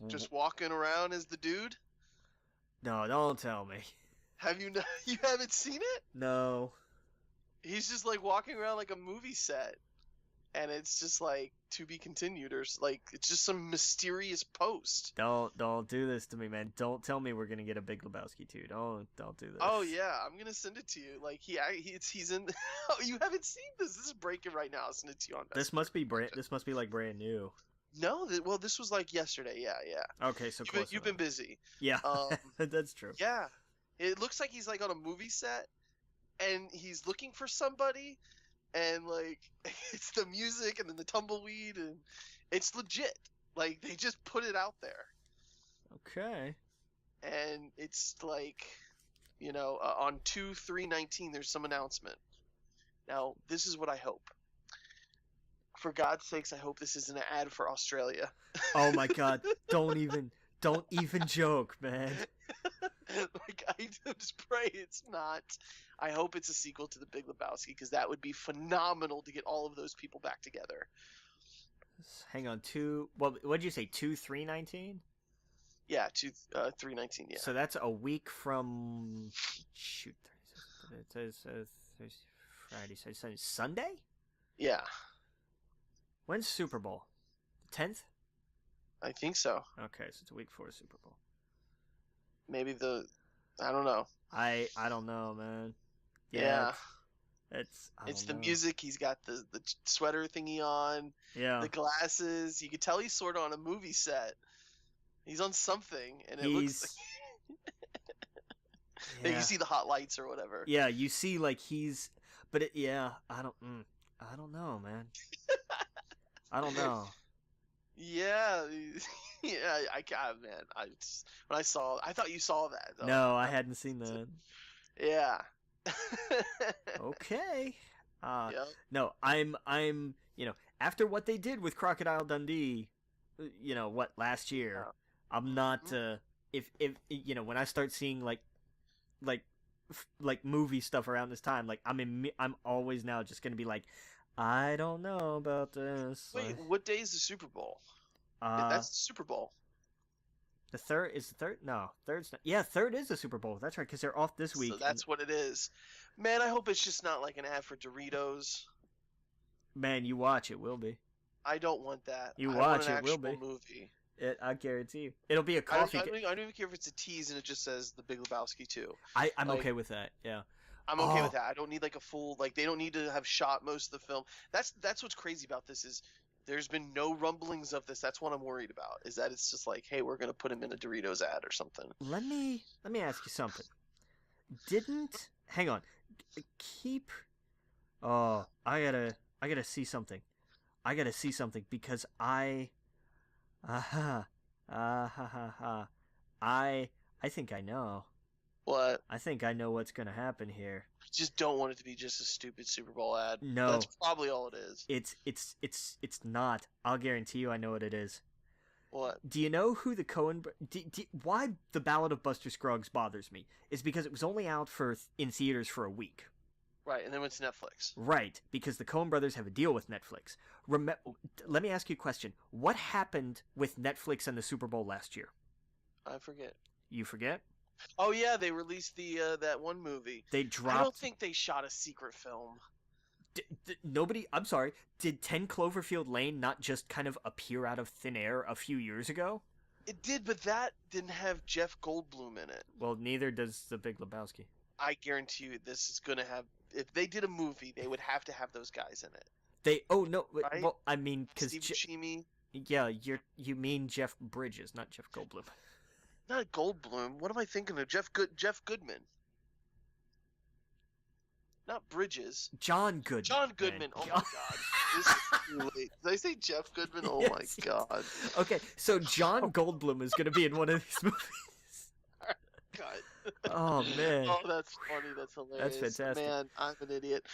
just walking around as the dude. No, don't tell me. Have you not? You haven't seen it? No. He's just like walking around like a movie set, and it's just like to be continued, or like it's just some mysterious post. Don't do this to me, man. Don't tell me we're gonna get a Big Lebowski too. Don't do this. Oh yeah, I'm gonna send it to you. Like he's in. Oh, you haven't seen this? This is breaking right now. I'll send it to you on. This must be like brand new. No, well, this was like yesterday. Yeah. Okay, so you've been busy. Yeah, that's true. Yeah, it looks like he's like on a movie set, and he's looking for somebody, and like it's the music and then the tumbleweed, and it's legit. Like, they just put it out there. Okay. And it's like, on 2/3/19, there's some announcement. Now, this is what I hope. For God's sakes, I hope this isn't an ad for Australia. Oh my God! Don't even joke, man. Like, I just pray it's not. I hope it's a sequel to The Big Lebowski, because that would be phenomenal to get all of those people back together. Hang on, what did you say? 2/3/19? Yeah, 3/19. Yeah. So that's a week from shoot. It says Friday. So it's Sunday. Yeah. When's Super Bowl? 10th? I think so. Okay, so it's a week before Super Bowl. Maybe I don't know. I don't know, man. Yeah. It's the music. He's got the sweater thingy on. Yeah. The glasses. You could tell he's sort of on a movie set. He's on something, and it looks like you see the hot lights or whatever. Yeah, you see like he's, but I don't know, man. I don't know. Yeah, yeah. When I saw, I thought you saw that. Though. No, I hadn't seen that. Yeah. Okay. Yep. No, I'm after what they did with Crocodile Dundee, last year, I'm not if when I start seeing like movie stuff around this time, like I'm always now just gonna be like, I don't know about this. Wait, what day is the Super Bowl? That's the Super Bowl. The third is the third? No, third's not. Yeah, third is the Super Bowl. That's right, because they're off this week. So that's what it is. Man, I hope it's just not like an ad for Doritos. Man, you watch, it will be. I don't want that. You I watch, want an it will be. actual movie. I guarantee you. It'll be a coffee. I don't even care if it's a tease and it just says The Big Lebowski 2. I'm okay with that. Yeah. I'm okay with that. I don't need like a full they don't need to have shot most of the film. That's what's crazy about this is there's been no rumblings of this. That's what I'm worried about. Is that it's just like, hey, we're gonna put him in a Doritos ad or something. Let me ask you something. Hang on. Keep. Oh, I gotta see something. I gotta see something because I think I know. What? I think I know what's gonna happen here. I just don't want it to be just a stupid Super Bowl ad. No, that's probably all it is. It's not. I'll guarantee you, I know what it is. What? Do you know who the Coen? Why the Ballad of Buster Scruggs bothers me is because it was only out in theaters for a week. Right, and then went to Netflix. Right, because the Coen brothers have a deal with Netflix. Let me ask you a question. What happened with Netflix and the Super Bowl last year? I forget. You forget? Oh yeah, they released that one movie. They dropped. I don't think they shot a secret film. Nobody. I'm sorry. Did 10 Cloverfield Lane not just kind of appear out of thin air a few years ago? It did, but that didn't have Jeff Goldblum in it. Well, neither does The Big Lebowski. I guarantee you, this is gonna have. If they did a movie, they would have to have those guys in it. Oh no. Right? Well, I mean, because Steve Buscemi. Yeah, you mean Jeff Bridges, not Jeff Goldblum. Not Goldblum. What am I thinking of? Jeff Goodman. Not Bridges. John Goodman. John Goodman. Oh my God. This is too late. Did I say Jeff Goodman? Oh my God. Okay, so John Goldblum is going to be in one of these movies. God. Oh man. Oh, that's funny. That's hilarious. That's fantastic. Man, I'm an idiot.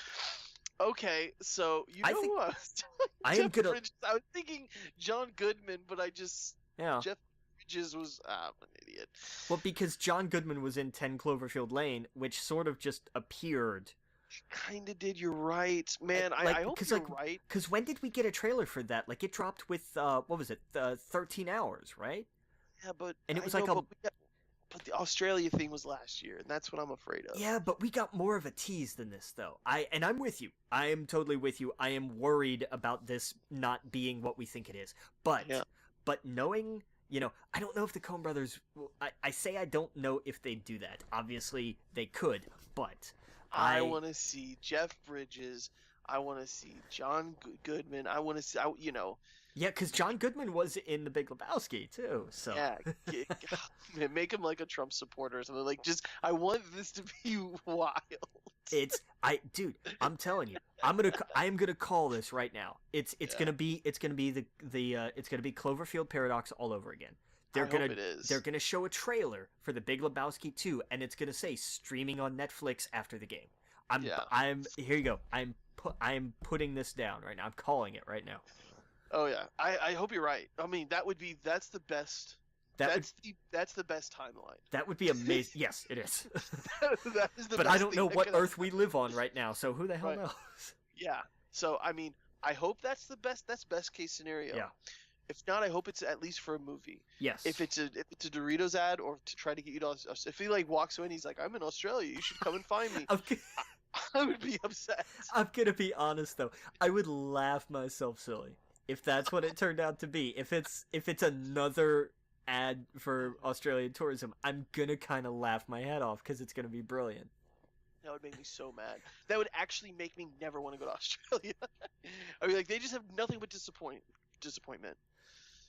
Okay, so you know who I was telling? Bridges. I was thinking John Goodman, but Jeff Bridges was I'm an idiot. Well, because John Goodman was in 10 Cloverfield Lane, which sort of just appeared. Kind of did. You're right, man. I hope you're right. Because when did we get a trailer for that? Like it dropped with what was it? 13 hours, right? Yeah, but it was but the Australia thing was last year, and that's what I'm afraid of. Yeah, but we got more of a tease than this, though. I'm with you. I am totally with you. I am worried about this not being what we think it is. But knowing, I don't know if the Coen brothers. I say I don't know if they do that. Obviously, they could, but I want to see Jeff Bridges. I want to see John Goodman. I want to see, Yeah, because John Goodman was in The Big Lebowski too. So yeah, make him like a Trump supporter or something. Like, I want this to be wild. Dude, I'm telling you, I am gonna call this right now. It's gonna be Cloverfield Paradox all over again. They're gonna show a trailer for The Big Lebowski 2, and it's gonna say streaming on Netflix after the game. Here you go. I'm I'm putting this down right now. I'm calling it right now. Oh yeah, I hope you're right. I mean, that's the best. That's the best timeline. That would be amazing. Yes, it is. That is the but best I don't know thing what that could Earth we live on right now, so who the hell Right. knows? Yeah. So I mean, I hope that's the best. That's best case scenario. Yeah. If not, I hope it's at least for a movie. Yes. If it's a Doritos ad or to try to get you to, if he like walks away and he's like, "I'm in Australia, you should come and find me," I would be upset. I'm gonna be honest though. I would laugh myself silly if that's what it turned out to be. If it's another ad for Australian tourism, I'm gonna kind of laugh my head off because it's gonna be brilliant. That would make me so mad. That would actually make me never want to go to Australia. I mean, like they just have nothing but disappointment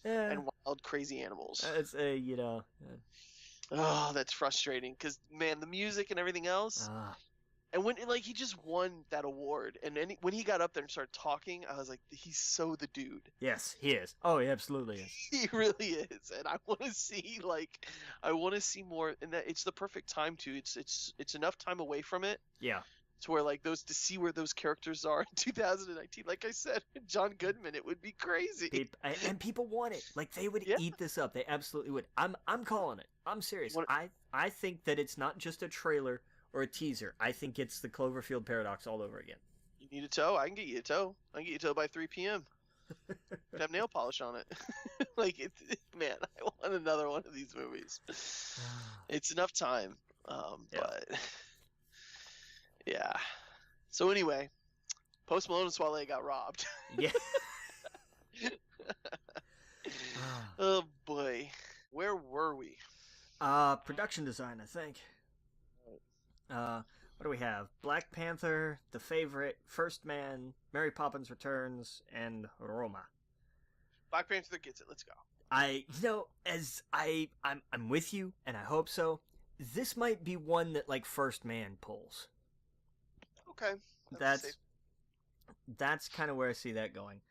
and wild, crazy animals. It's Oh, that's frustrating because man, the music and everything else. And when like he just won that award, and then when he got up there and started talking, I was like, he's so the dude. Yes, he is. Oh, he absolutely is. He really is, and I want to see more. And that it's the perfect time to. It's enough time away from it. Yeah. To where like to see where those characters are in 2019. Like I said, John Goodman, it would be crazy. And people want it. Like they would eat this up. They absolutely would. I'm calling it. I'm serious. I think that it's not just a trailer or a teaser. I think it's the Cloverfield paradox all over again. You need a toe? I can get you a toe. I can get you a toe by 3 p.m. Have nail polish on it. Man, I want another one of these movies. It's enough time. But yeah. So anyway, Post Malone and Swale got robbed. Yeah. Oh boy. Where were we? Production design, I think. What do we have? Black Panther, The Favorite, First Man, Mary Poppins Returns, and Roma. Black Panther gets it. Let's go. I'm with you, and I hope so. This might be one that like First Man pulls. Okay. That's kind of where I see that going.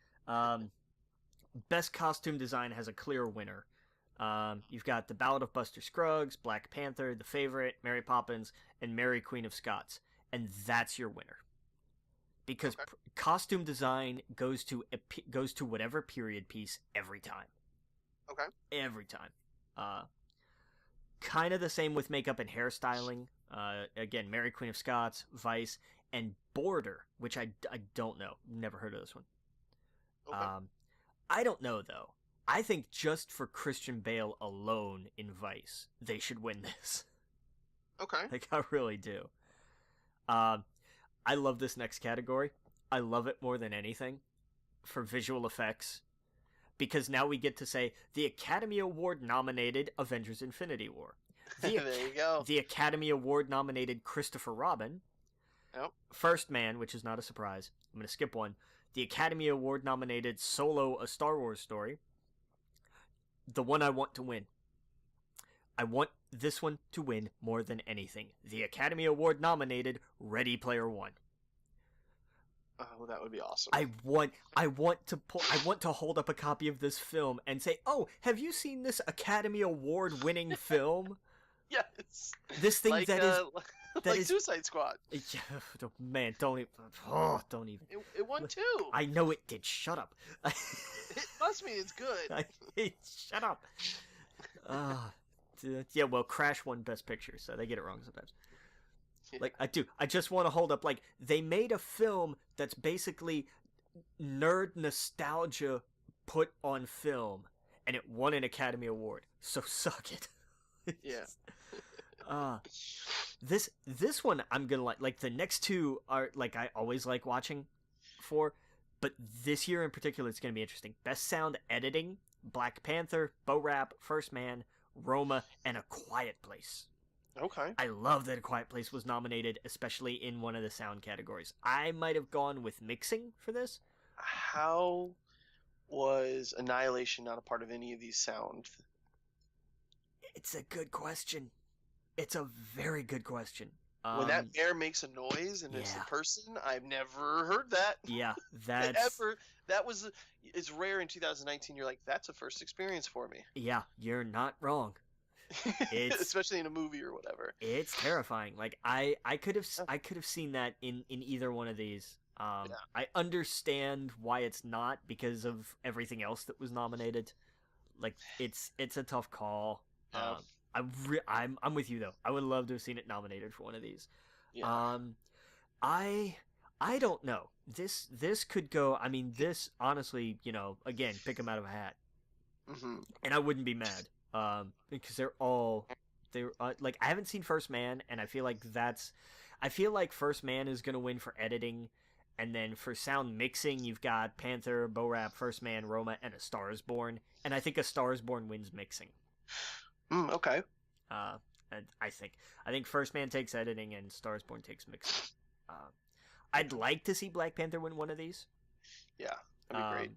Best costume design has a clear winner. You've got The Ballad of Buster Scruggs, Black Panther, The Favorite, Mary Poppins, and Mary Queen of Scots, and that's your winner. Because costume design goes to whatever period piece every time. Okay. Every time. Kind of the same with makeup and hairstyling. Again, Mary Queen of Scots, Vice, and Border, which I don't know. Never heard of this one. Okay. I don't know, though. I think just for Christian Bale alone in Vice, they should win this. Okay. Like, I really do. I love this next category. I love it more than anything for visual effects. Because now we get to say the Academy Award nominated Avengers Infinity War. There you go. The Academy Award nominated Christopher Robin. Yep. First Man, which is not a surprise. I'm going to skip one. The Academy Award nominated Solo, A Star Wars Story. The one I want to win. I want this one to win more than anything. The Academy Award nominated Ready Player One. Oh, that would be awesome. I want to hold up a copy of this film and say, "Oh, have you seen this Academy Award winning film?" Yes. This thing like, that is like Suicide Squad. Man, don't even. It won too. I know it did. Shut up. It must mean it's good. Shut up. Yeah, well, Crash won Best Picture, so they get it wrong sometimes. Like, I just want to hold up, like, they made a film that's basically nerd nostalgia put on film, and it won an Academy Award, so suck it. Yeah. This one I'm gonna like the next two are, like, I always like watching for, but this year in particular it's gonna be interesting. Best Sound Editing, Black Panther, Bo Rap, First Man, Roma, and A Quiet Place. Okay. I love that A Quiet Place was nominated, especially in one of the sound categories. I might have gone with mixing for this. How was Annihilation not a part of any of these sound? It's a good question. It's a very good question. When that bear makes a noise and it's a person, I've never heard that. Yeah, that's... It's rare in 2019. You're like, that's a first experience for me. Yeah, you're not wrong. Especially in a movie or whatever. It's terrifying. Like I could have seen that in either one of these. I understand why it's not because of everything else that was nominated. Like it's a tough call. Yeah. I'm with you though. I would love to have seen it nominated for one of these. Yeah. I don't know. This could go. I mean, this honestly, again, pick them out of a hat, and I wouldn't be mad. Because they're like I haven't seen First Man, and I feel like First Man is gonna win for editing, and then for sound mixing, you've got Panther, Bo Rap, First Man, Roma, and A Star Is Born, and I think A Star Is Born wins mixing. Okay. And I think First Man takes editing, and Star Is Born takes mixing. I'd like to see Black Panther win one of these. Yeah, that'd be great.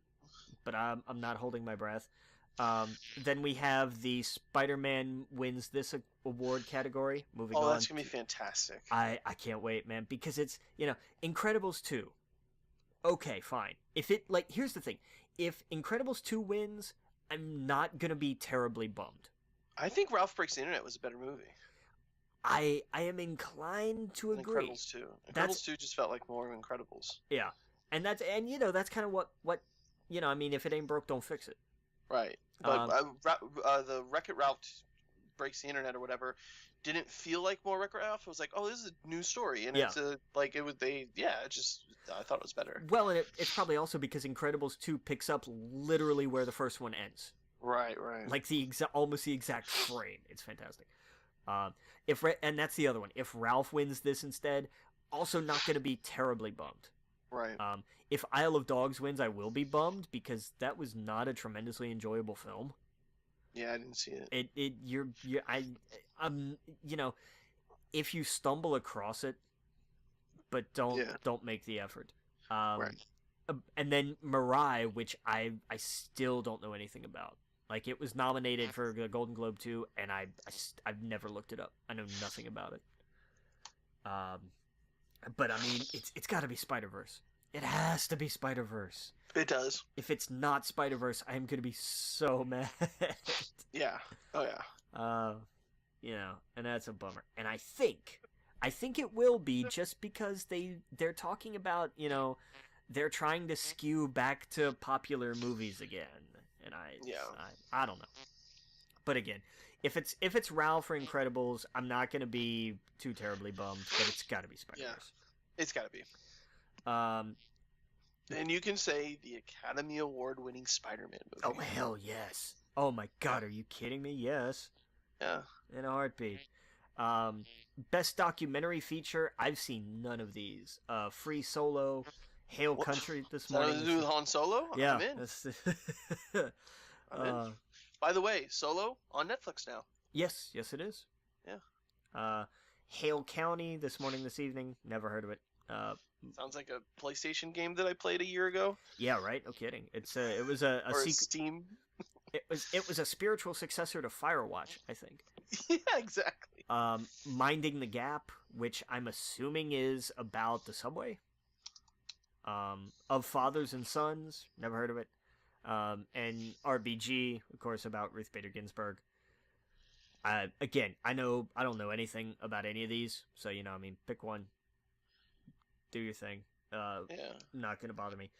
But I'm not holding my breath. Then we have the Spider-Man wins this award category. Moving on. Oh, that's gonna be fantastic. I can't wait, man, because it's Incredibles 2. Okay, fine. Here's the thing: if Incredibles 2 wins, I'm not gonna be terribly bummed. I think Ralph Breaks the Internet was a better movie. I am inclined to agree. Incredibles 2. Incredibles 2 just felt like more of Incredibles. Yeah, and that's kind of what I mean, if it ain't broke, don't fix it. Right, but the Wreck-It Ralph Breaks the Internet or whatever didn't feel like more Wreck-It Ralph. It was like, oh, this is a new story, and it's I thought it was better. Well, and it's probably also because Incredibles 2 picks up literally where the first one ends. Right. Like almost the exact frame. It's fantastic. And that's the other one. If Ralph wins this instead, also not going to be terribly bummed. Right. If Isle of Dogs wins, I will be bummed because that was not a tremendously enjoyable film. Yeah, I didn't see it. If you stumble across it, but don't make the effort. Right. And then Mirai, which I still don't know anything about. Like, it was nominated for the Golden Globe too, and I've never looked it up. I know nothing about it. But I mean, it's got to be Spider-Verse. It has to be Spider-Verse. It does. If it's not Spider-Verse, I am going to be so mad. Yeah. Oh yeah. And that's a bummer. And I think it will be just because they're talking about, they're trying to skew back to popular movies again. And I don't know. But again, if it's Ralph or Incredibles, I'm not going to be too terribly bummed, but it's got to be Spider-Verse. Yeah, it's got to be. And you can say the Academy Award-winning Spider-Man movie. Oh, hell yes. Oh, my God, are you kidding me? Yes. Yeah. In a heartbeat. Best documentary feature, I've seen none of these. Free Solo, Hail Country this morning. Something to do with Han Solo? Yeah. I'm in. I'm in. By the way, Solo on Netflix now. Yes, it is. Yeah. Hale County this evening. Never heard of it. Sounds like a PlayStation game that I played a year ago. Yeah, right. No kidding. It was a Steam. It was a spiritual successor to Firewatch, I think. Yeah, exactly. Minding the Gap, which I'm assuming is about the subway. Of Fathers and Sons. Never heard of it. And RBG, of course, about Ruth Bader Ginsburg. Again, I don't know anything about any of these, so pick one. Do your thing. Not gonna bother me.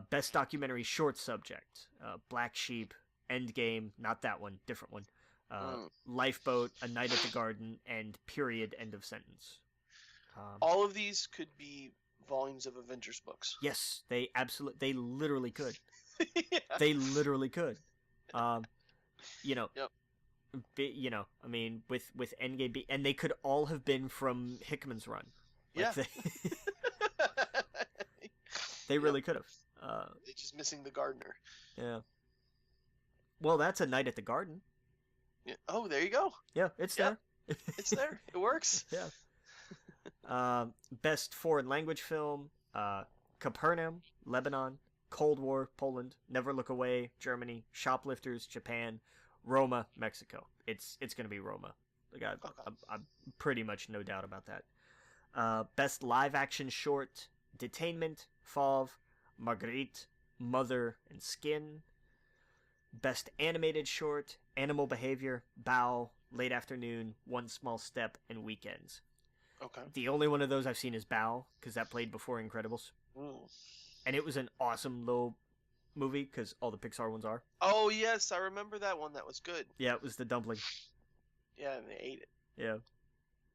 Best documentary short subject: Black Sheep, Endgame, not that one, different one. Lifeboat, A Night at the Garden, and Period. End of sentence. All of these could be volumes of Avengers books. Yes, they literally could. Yeah. They literally could. Yep. I mean, with Endgame, and they could all have been from Hickman's run. Yeah. They really could have. They're just missing the gardener. Yeah. Well, that's A Night at the Garden. Yeah. Oh, there you go. Yeah, it's there. It's there. It works. Yeah. Best foreign language film: Capernaum, Lebanon; Cold War, Poland; Never Look Away, Germany; Shoplifters, Japan; Roma, Mexico. It's gonna be Roma. Like I'm pretty much no doubt about that. Best live action short: Detainment, Fauve, Marguerite, Mother, and Skin. Best animated short: Animal Behavior, Bow, Late Afternoon, One Small Step, and Weekends. Okay. The only one of those I've seen is Bao, because that played before Incredibles. Ooh. And it was an awesome little movie, because all the Pixar ones are. Oh, yes, I remember that one. That was good. Yeah, it was the dumpling. Yeah, and they ate it. Yeah.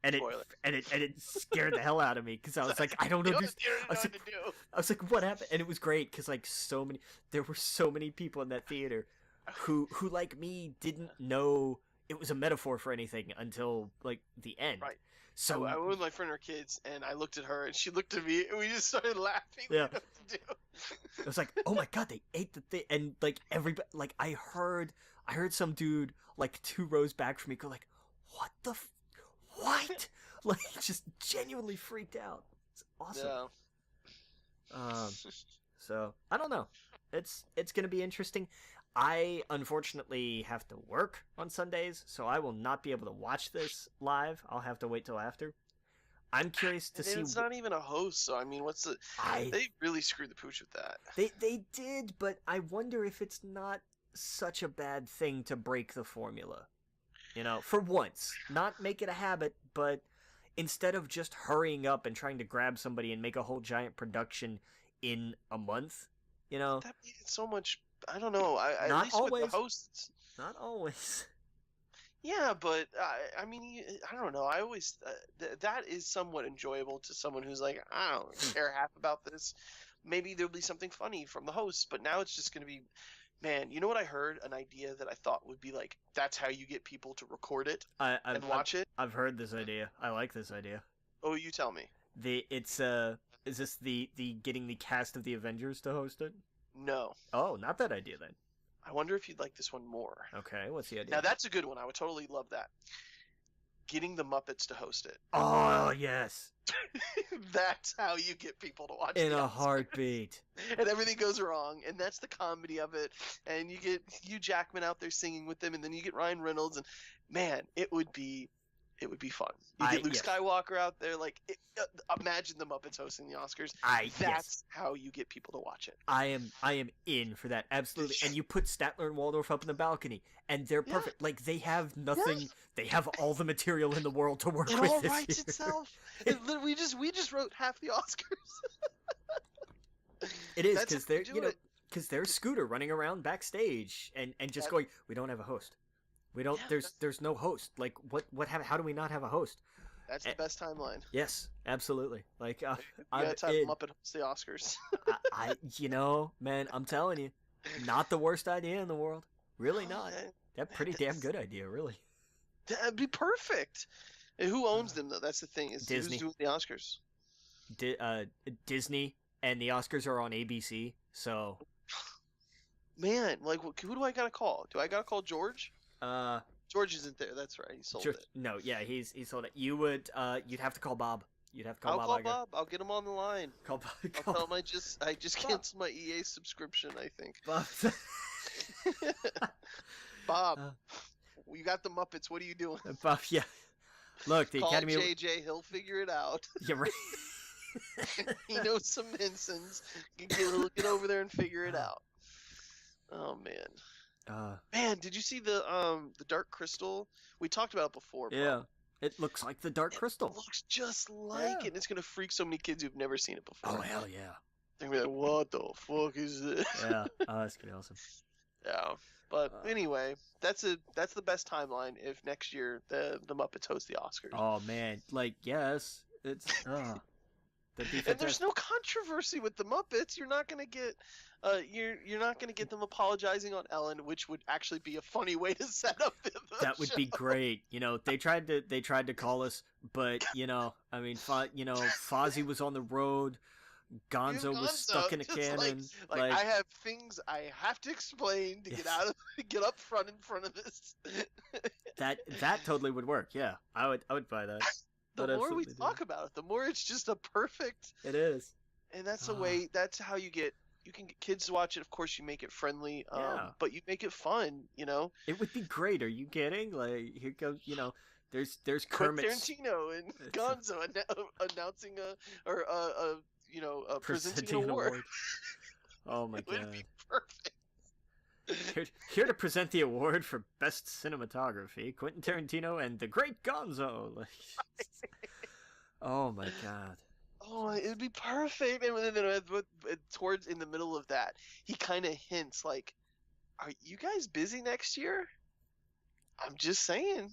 And Spoiler. it scared the hell out of me, because I was like, I don't understand. I was like, what happened? And it was great, because like there were so many people in that theater who like me didn't know it was a metaphor for anything until like the end. Right. So I went with my friend and her kids, and I looked at her, and she looked at me, and we just started laughing. Yeah. We didn't know what to do. I was like, oh my god, they ate the thing, and like everybody, like I heard some dude like 2 rows back from me go like, what the, what? Like just genuinely freaked out. It's awesome. Yeah. So I don't know. It's gonna be interesting. I unfortunately have to work on Sundays, so I will not be able to watch this live. I'll have to wait till after. I'm curious to see. It's not even a host, so I mean, what's the? They really screwed the pooch with that. They did, but I wonder if it's not such a bad thing to break the formula. You know, for once, not make it a habit, but instead of just hurrying up and trying to grab somebody and make a whole giant production in a month, you know, that made it so much. I don't know. At not least always. With the hosts. Not always. Yeah, but I mean, I don't know. I always that is somewhat enjoyable to someone who's like, I don't care half about this. Maybe there'll be something funny from the hosts, but now it's just going to be, man. You know what I heard? An idea that I thought would be like, that's how you get people to record it and watch it. I've heard this idea. I like this idea. Oh, you tell me. Is this the getting the cast of the Avengers to host it? No. Oh, not that idea then. I wonder if you'd like this one more. Okay, what's the idea? Now that's a good one. I would totally love that. Getting the Muppets to host it. Oh, yes. That's how you get people to watch in a heartbeat. And everything goes wrong, and that's the comedy of it. And you get Hugh Jackman out there singing with them, and then you get Ryan Reynolds, and man, it would be fun. You get Luke Skywalker out there, like imagine the Muppets hosting the Oscars. That's how you get people to watch it. I am in for that, absolutely. And you put Statler and Waldorf up in the balcony, and they're perfect. Like they have nothing. Yeah. They have all the material in the world to work with. It all writes itself. We just wrote half the Oscars. It is because they're because there's Scooter running around backstage and just going, we don't have a host. We don't. Yeah, there's no host. Like how do we not have a host? That's the best timeline. Yes, absolutely. Like that's how Muppet hosts the Oscars. Man, I'm telling you, not the worst idea in the world. Really not. That's pretty damn good idea, really. That'd be perfect. And who owns them though? That's the thing. Is Disney. Who's doing the Oscars? Disney, and the Oscars are on ABC. So, man, like, who do I gotta call? Do I gotta call George? George isn't there. That's right. He sold it. No, yeah, he sold it. You would you'd have to call Bob. You'd have to call I'll Bob. I'll call Bob. I'll get him on the line. Call Bob. I'll tell him I just canceled my EA subscription. I think. Bob. Bob, you got the Muppets. What are you doing? Bob, yeah. Look, the call Academy. JJ. He'll figure it out. Yeah, right. He knows some Minsons. He'll get over there and figure it out. Oh man. Man, did you see the Dark Crystal? We talked about it before. Bro. Yeah, it looks like the Dark Crystal. It looks just like it. And it's gonna freak so many kids who've never seen it before. Oh hell yeah! They're gonna be like, "What the fuck is this?" Yeah, that's gonna be awesome. Yeah, but anyway, that's the best timeline. If next year the Muppets host the Oscars. Oh man, like yes, it's. And there's no controversy with the Muppets. You're not gonna get, you're not gonna get them apologizing on Ellen, which would actually be a funny way to set up the That would show. be great. They tried to call us, but I mean, Fozzie was on the road. Gonzo was stuck in a cannon. Like I have things I have to explain to get up front in front of this. that totally would work. Yeah, I would buy that. The more we talk about it, the more it's just a perfect. It is, and that's the way. That's how you can get kids to watch it. Of course, you make it friendly, but you make it fun. It would be great. Are you kidding? Like here goes. There's Kermit, Tarantino, and Gonzo announcing presenting an award. Oh my god! It would be perfect. Here to present the award for best cinematography, Quentin Tarantino and the Great Gonzo. Oh my god. Oh, it'd be perfect. And then towards in the middle of that, he kind of hints like, "Are you guys busy next year?" I'm just saying.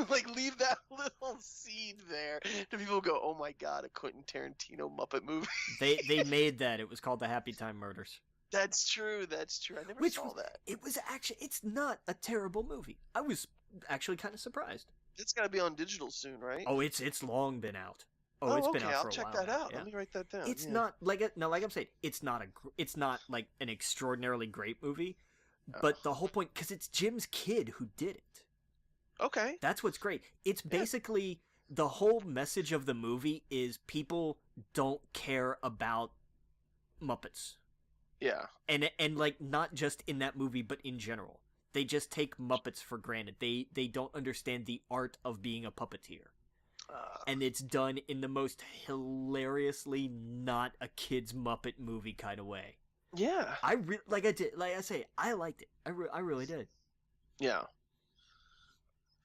Like, leave that little seed there. Do people go, "Oh my god, a Quentin Tarantino Muppet movie"? They made that. It was called the Happy Time Murders. That's true. That's true. I never Which saw was that. it was actually it's not a terrible movie. I was actually kind of surprised. It's got to be on digital soon, right? Oh, it's long been out. Oh, Oh, it's been okay. out I'll for a check while that now. out. Yeah. Let me write that down. It's Yeah. not like like I'm saying, it's not like an extraordinarily great movie, Oh. but the whole point because it's Jim's kid who did it. Okay. That's what's great. It's basically the whole message of the movie is people don't care about Muppets. Yeah. And like not just in that movie but in general. They just take Muppets for granted. They don't understand the art of being a puppeteer. And it's done in the most hilariously not a kid's Muppet movie kind of way. Yeah. I say I liked it. I really did. Yeah.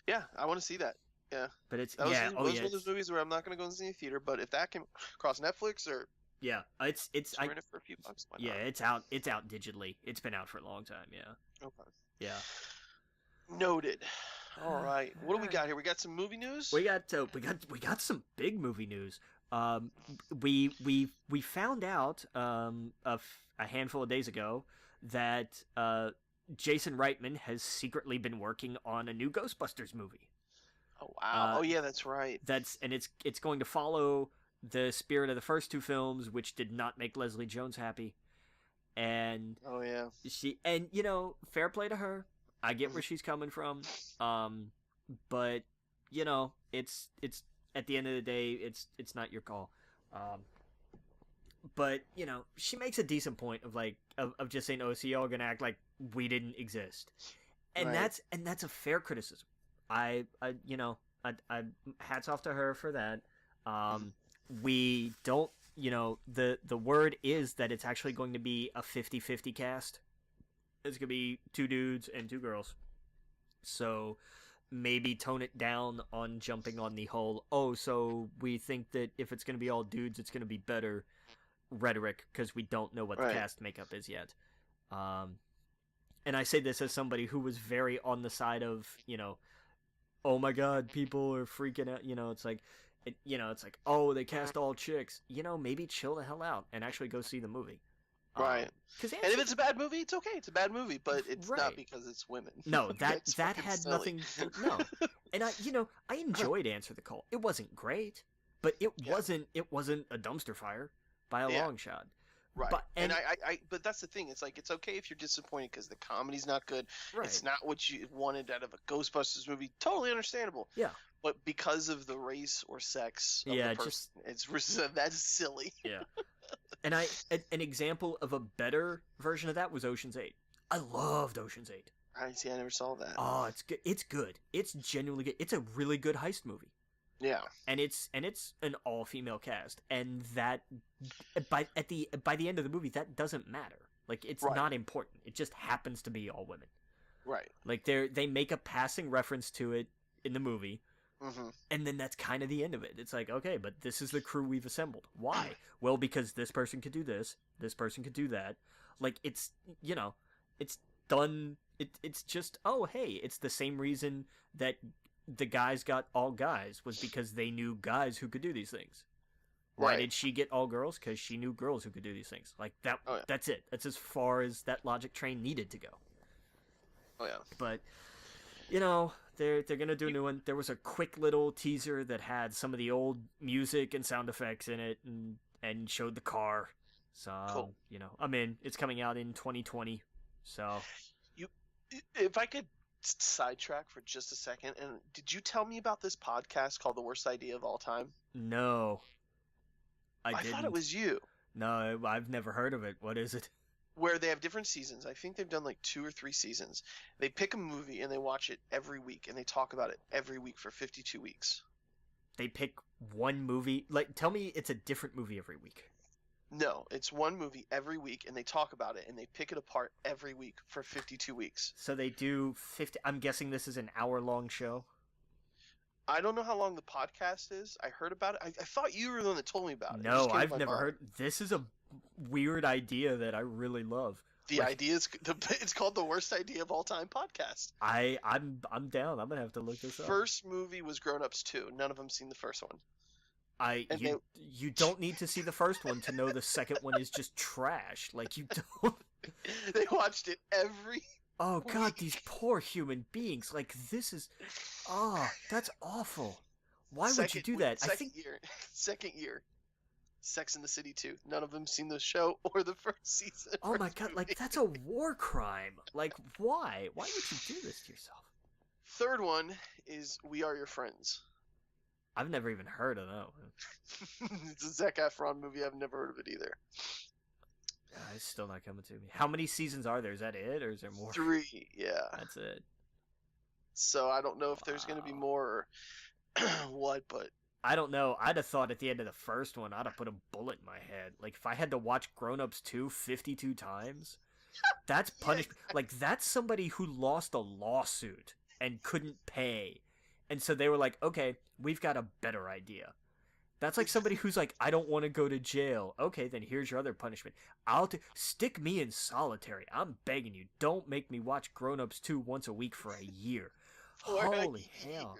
Yeah, I want to see that. Yeah. But it's Those yeah, one of those movies where I'm not going to go and see in the theater, but if that came across Netflix or yeah, it's rent it for a few bucks, why not? yeah, it's out digitally. It's been out for a long time. Yeah. Okay. Yeah. Noted. All right. What do we got here? We got some movie news. We got some big movie news. We found out a handful of days ago that Jason Reitman has secretly been working on a new Ghostbusters movie. Oh wow! Oh yeah, that's right. It's going to follow the spirit of the first two films, which did not make Leslie Jones happy. And oh yeah, fair play to her. I get where she's coming from. But it's at the end of the day, it's not your call. But she makes a decent point of just saying, "Oh, so y'all gonna act like we didn't exist," and right. that's a fair criticism. I hats off to her for that. We don't, the word is that it's actually going to be a 50-50 cast. It's gonna be 2 dudes and 2 girls. So maybe tone it down on jumping on the whole, oh, so we think that if it's going to be all dudes, it's going to be better rhetoric, because we don't know what the cast makeup is yet. And I say this as somebody who was very on the side of, oh my god, people are freaking out. It's like, oh, they cast all chicks. Maybe chill the hell out and actually go see the movie. Right. And if it's a bad movie, it's okay. It's a bad movie, but it's not because it's women. No, that had silly. Nothing. No, and I enjoyed Answer the Call. It wasn't great, but it wasn't a dumpster fire by a long shot. Right. But that's the thing. It's like, it's okay if you're disappointed because the comedy's not good. Right. It's not what you wanted out of a Ghostbusters movie. Totally understandable. Yeah. But because of the race or sex of the person, that's silly. Yeah. And an example of a better version of that was Ocean's 8. I loved Ocean's 8. I see. I never saw that. Oh, it's good. It's good. It's genuinely good. It's a really good heist movie. Yeah. And it's an all-female cast, and that by the end of the movie, that doesn't matter. Like, it's not important. It just happens to be all women. Right. Like, they make a passing reference to it in the movie. Mm-hmm. And then that's kind of the end of it. It's like, okay, but this is the crew we've assembled. Why? Well, because this person could do this person could do that. Like, it's it's done. It's just, oh, hey, it's the same reason that the guys got all guys was because they knew guys who could do these things. Why did she get all girls? Because she knew girls who could do these things. Like that. Oh, yeah. That's it. That's as far as that logic train needed to go. Oh yeah. But they're gonna do a new one. There was a quick little teaser that had some of the old music and sound effects in it, and showed the car. So cool. I'm in. It's coming out in 2020. So if I could sidetrack for just a second, and did you tell me about this podcast called The Worst Idea of All Time? No, I thought it was you. No, I've never heard of it. What is it? Where they have different seasons. I think they've done like 2 or 3 seasons. They pick a movie and they watch it every week, and they talk about it every week for 52 weeks. They pick one movie? Like, tell me it's a different movie every week. No, it's one movie every week, and they talk about it, and they pick it apart every week for 52 weeks. So they do 50... I'm guessing this is an hour-long show? I don't know how long the podcast is. I heard about it. I thought you were the one that told me about it. It No, just came to I've my never mind. heard. This is a weird idea that I really love. The Like, idea is it's called the worst idea of all time podcast. I'm down. I'm gonna have to look this up. First movie was Grown Ups 2. None of them seen the first one. And You don't need to see the first one to know the second one is just trash. Like, you don't. They watched it every. Oh God, these poor human beings. Like, this is. Oh, that's awful. Why would you do that? I think. Second year. Sex in the City 2. None of them seen the show or the first season. Oh my God, like, that's a war crime. Like, why? Why would you do this to yourself? Third one is We Are Your Friends. I've never even heard of that one. It's a Zac Efron movie. I've never heard of it either. It's still not coming to me. How many seasons are there? Is that it, or is there more? 3, yeah. That's it. So I don't know if there's going to be more or what, but... I don't know. I'd have thought at the end of the first one, I'd have put a bullet in my head. Like, if I had to watch Grown Ups 2 52 times, that's punishment. Yeah. Like, that's somebody who lost a lawsuit and couldn't pay. And so they were like, okay, we've got a better idea. That's like somebody who's like, I don't want to go to jail. Okay, then here's your other punishment. Stick me in solitary. I'm begging you. Don't make me watch Grown Ups 2 once a week for a year. Holy hell.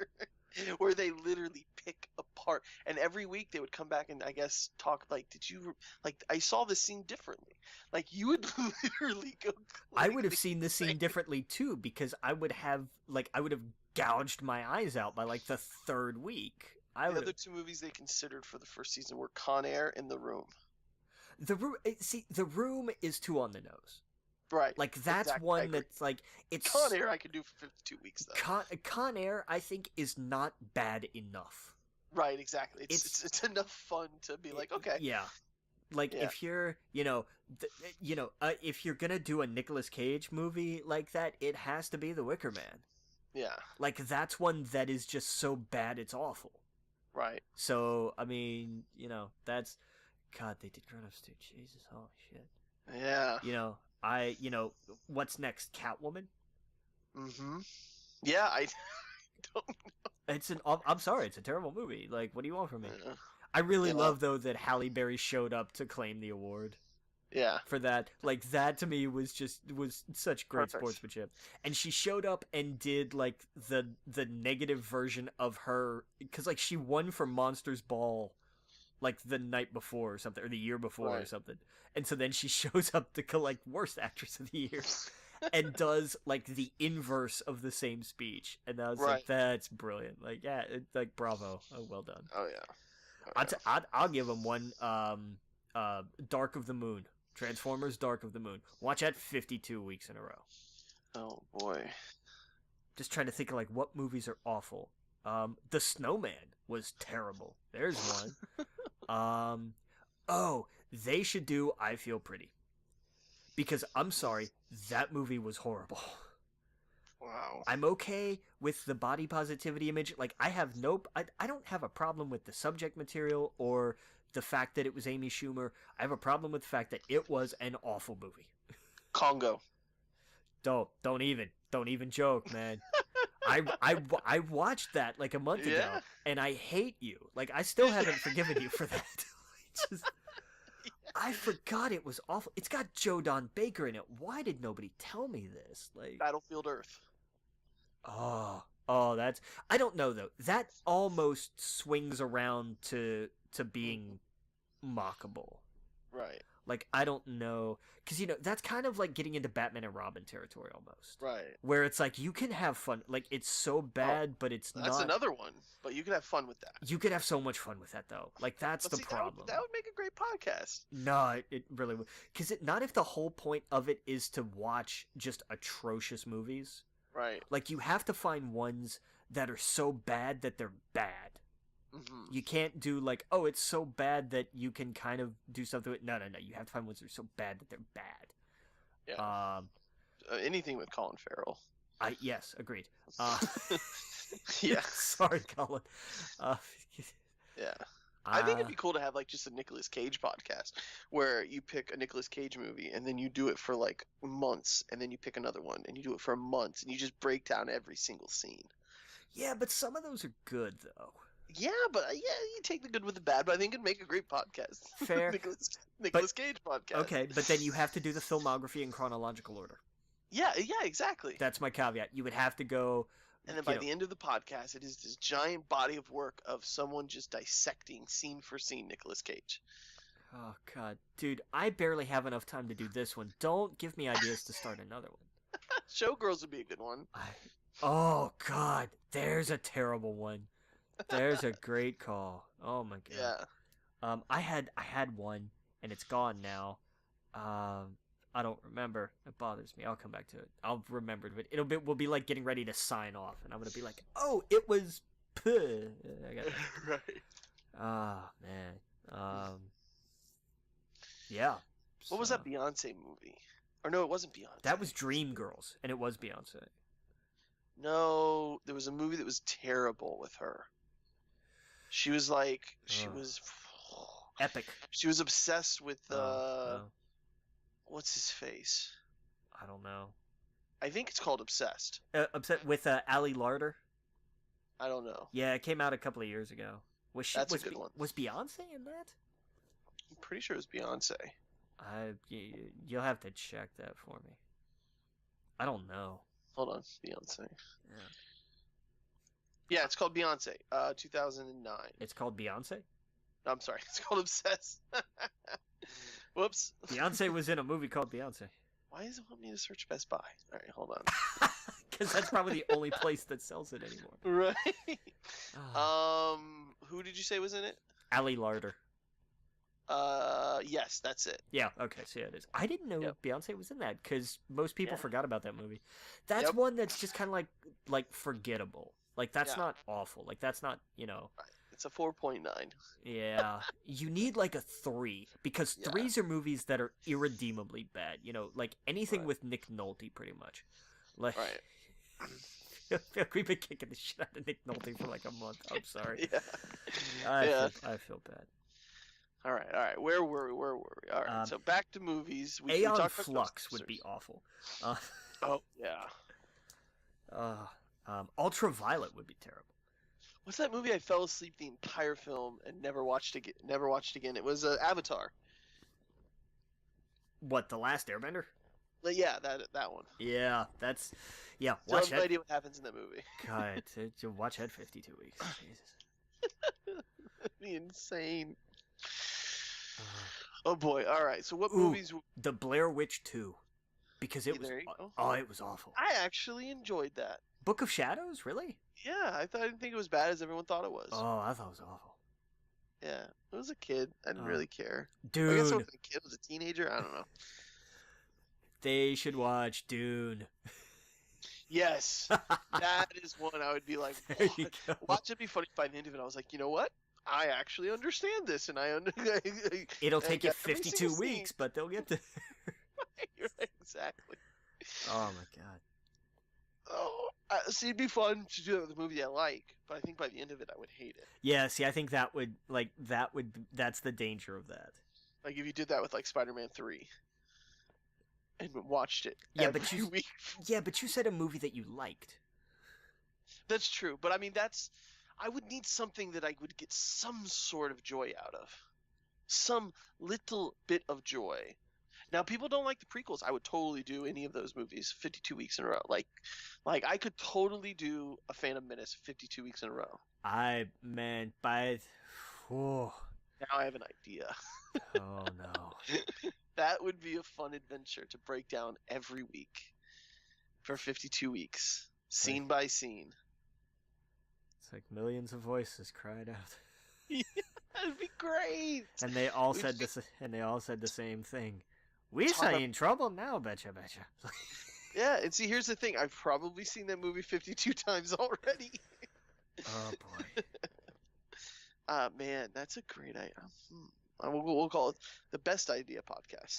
Where they literally pick apart, and every week they would come back and I guess talk like, did you like? I saw this scene differently. Like, you would literally go. I would have seen this scene differently too, because I would have gouged my eyes out by like the third week. The other two movies they considered for the first season were Con Air and The Room. The Room is too on the nose. Right. Like, that's one that's like, it's... Con Air I could do for 52 weeks, though. Con Air, I think, is not bad enough. Right, exactly. It's enough fun to be like, okay. Yeah. Like, if you're, if you're gonna do a Nicolas Cage movie like that, it has to be The Wicker Man. Yeah. Like, that's one that is just so bad it's awful. Right. So, I mean, that's... God, they did Grown Ups too. Jesus, holy shit. Yeah. What's next? Catwoman? Mm-hmm. Yeah, I don't know. I'm sorry, it's a terrible movie. Like, what do you want from me? Yeah. I really love, though, that Halle Berry showed up to claim the award. Yeah. For that. Like, that to me was such great sportsmanship. And she showed up and did, like, the negative version of her, because, like, she won for Monsters Ball, like, the night before or something, or the year before or something. And so then she shows up to collect Worst Actress of the Year and does, like, the inverse of the same speech. And I was like, that's brilliant. Like, yeah, like, bravo. Oh, well done. Oh, yeah. I'll give him one, Dark of the Moon. Transformers Dark of the Moon. Watch that 52 weeks in a row. Oh, boy. Just trying to think of, like, what movies are awful. The Snowman was terrible. There's one. They should do I Feel Pretty. Because, I'm sorry, that movie was horrible. Wow. I'm okay with the body positivity image. Like, I don't have a problem with the subject material or the fact that it was Amy Schumer. I have a problem with the fact that it was an awful movie. Congo. Don't even joke, man. I watched that like a month ago, and I hate you. Like, I still haven't forgiven you for that. I forgot it was awful. It's got Joe Don Baker in it. Why did nobody tell me this? Like, Battlefield Earth. Oh, that's... I don't know, though. That almost swings around to being mockable. Right. Like, I don't know. Because, that's kind of like getting into Batman and Robin territory almost. Right. Where it's like, you can have fun. Like, it's so bad, but it's not... That's another one. But you can have fun with that. You could have so much fun with that, though. Like, that's the problem. That would make a great podcast. No, it really would. Because not if the whole point of it is to watch just atrocious movies. Right. Like, you have to find ones that are so bad that they're bad. Mm-hmm. You can't do, like, oh, it's so bad that you can kind of do something with... No. You have to find ones that are so bad that they're bad. Yeah. Anything with Colin Farrell. Yes, agreed. Yeah. Sorry, Colin. Yeah. I think it'd be cool to have, like, just a Nicolas Cage podcast where you pick a Nicolas Cage movie and then you do it for, like, months, and then you pick another one and you do it for months and you just break down every single scene. Yeah, but some of those are good though. Yeah, but you take the good with the bad, but I think it'd make a great podcast. Fair. Nicolas Cage podcast. Okay, but then you have to do the filmography in chronological order. Yeah, exactly. That's my caveat. You would have to go. And then by the end of the podcast, it is this giant body of work of someone just dissecting scene for scene Nicolas Cage. Oh God, dude, I barely have enough time to do this one. Don't give me ideas to start another one. Showgirls would be a good one. Oh God, there's a terrible one. There's a great call. Oh my God. Yeah. I had one, and it's gone now. I don't remember. It bothers me. I'll come back to it. I'll remember it. We'll be like getting ready to sign off, and I'm gonna be like, oh, it was. I got Right. Ah, man. Yeah. What was that Beyonce movie? Or no, it wasn't Beyonce. That was Dreamgirls, and it was Beyonce. No, there was a movie that was terrible with her. She was like, epic. She was obsessed with No. what's his face? I don't know. I think it's called Obsessed. Upset with Ali Larter. I don't know. Yeah, it came out a couple of years ago. That's a good one. Was Beyonce in that? I'm pretty sure it was Beyonce. You'll have to check that for me. I don't know. Hold on, Beyonce. Yeah. Yeah, it's called Beyonce. 2009. It's called Beyonce? I'm sorry, it's called Obsessed. Whoops. Beyonce was in a movie called Beyonce. Why does it want me to search Best Buy? All right, hold on. Because that's probably the only place that sells it anymore. Right. Who did you say was in it? Ali Larter. Yes, that's it. Yeah, okay, so yeah, it is. I didn't know Beyonce was in that, because most people forgot about that movie. That's one that's just kind of like forgettable. Like, that's not awful. Like, that's not, Right. It's a 4.9. Yeah. You need, like, a 3, because 3s are movies that are irredeemably bad. Like, anything with Nick Nolte, pretty much. Like, I feel like we've been kicking the shit out of Nick Nolte for, like, a month. I'm sorry. Yeah. I feel bad. All right. Where were we? All right. So back to movies. Aeon Flux would be awful. Oh yeah. Ultraviolet would be terrible. What's that movie I fell asleep the entire film and never watched again? It was Avatar. What, The Last Airbender? Yeah, that one. Yeah, that's Still watch have no idea what happens in that movie. God, to watch that 52 weeks. Jesus. That'd be insane. Oh boy! All right. So what movies? The Blair Witch 2, because it was it was awful. I actually enjoyed that. Book of Shadows, really? Yeah, I didn't think it was bad as everyone thought it was. Oh, I thought it was awful. Yeah, it was a kid. I didn't really care. Dude, I guess it was a kid. Was a teenager. I don't know. They should watch Dune. Yes, that is one I would be like, watch it be funny. By the end of it, I was like, you know what? I actually understand this, and It'll take you 52 weeks, but they'll get there. Right, exactly. Oh my god. Oh, see, it'd be fun to do it with a movie I like, but I think by the end of it, I would hate it. Yeah, see, I think that's the danger of that. Like if you did that with like Spider-Man 3 and watched it every week. Yeah, but you said a movie that you liked. That's true, but I mean I would need something that I would get some sort of joy out of. Some little bit of joy. Now, people don't like the prequels. I would totally do any of those movies 52 weeks in a row. Like I could totally do a Phantom Menace 52 weeks in a row. Now I have an idea. Oh, no. That would be a fun adventure to break down every week for 52 weeks, scene by scene. It's like millions of voices cried out. Yeah, that'd be great. And they all said the same thing. We're in trouble now, betcha. Yeah, and see, here's the thing. I've probably seen that movie 52 times already. Oh, boy. Man, that's a great idea. We'll call it the Best Idea Podcast.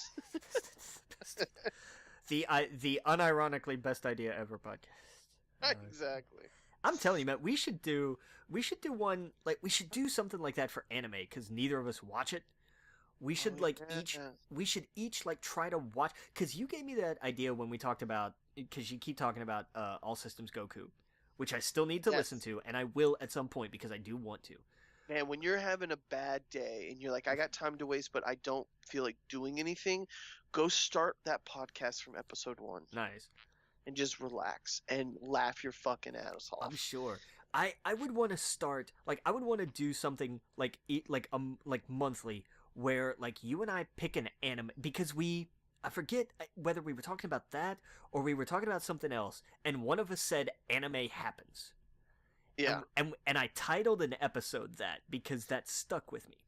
The unironically best idea ever podcast. Exactly. I'm telling you, Matt, we should do one, like, we should do something like that for anime, because neither of us watch it. We should we should each like try to watch, because you gave me that idea when we talked about, because you keep talking about All Systems Goku. which I still need to Yes. listen to, and I will at some point because I do want to. Man, when you're having a bad day and you're like, I got time to waste, but I don't feel like doing anything, go start that podcast from episode 1 Nice. and just relax and laugh your fucking ass off. I'm sure. I would want to start, like, I would want to do something like monthly, where like you and I pick an anime, because I forget whether we were talking about that or we were talking about something else, and one of us said anime happens. Yeah. And I titled an episode that because that stuck with me.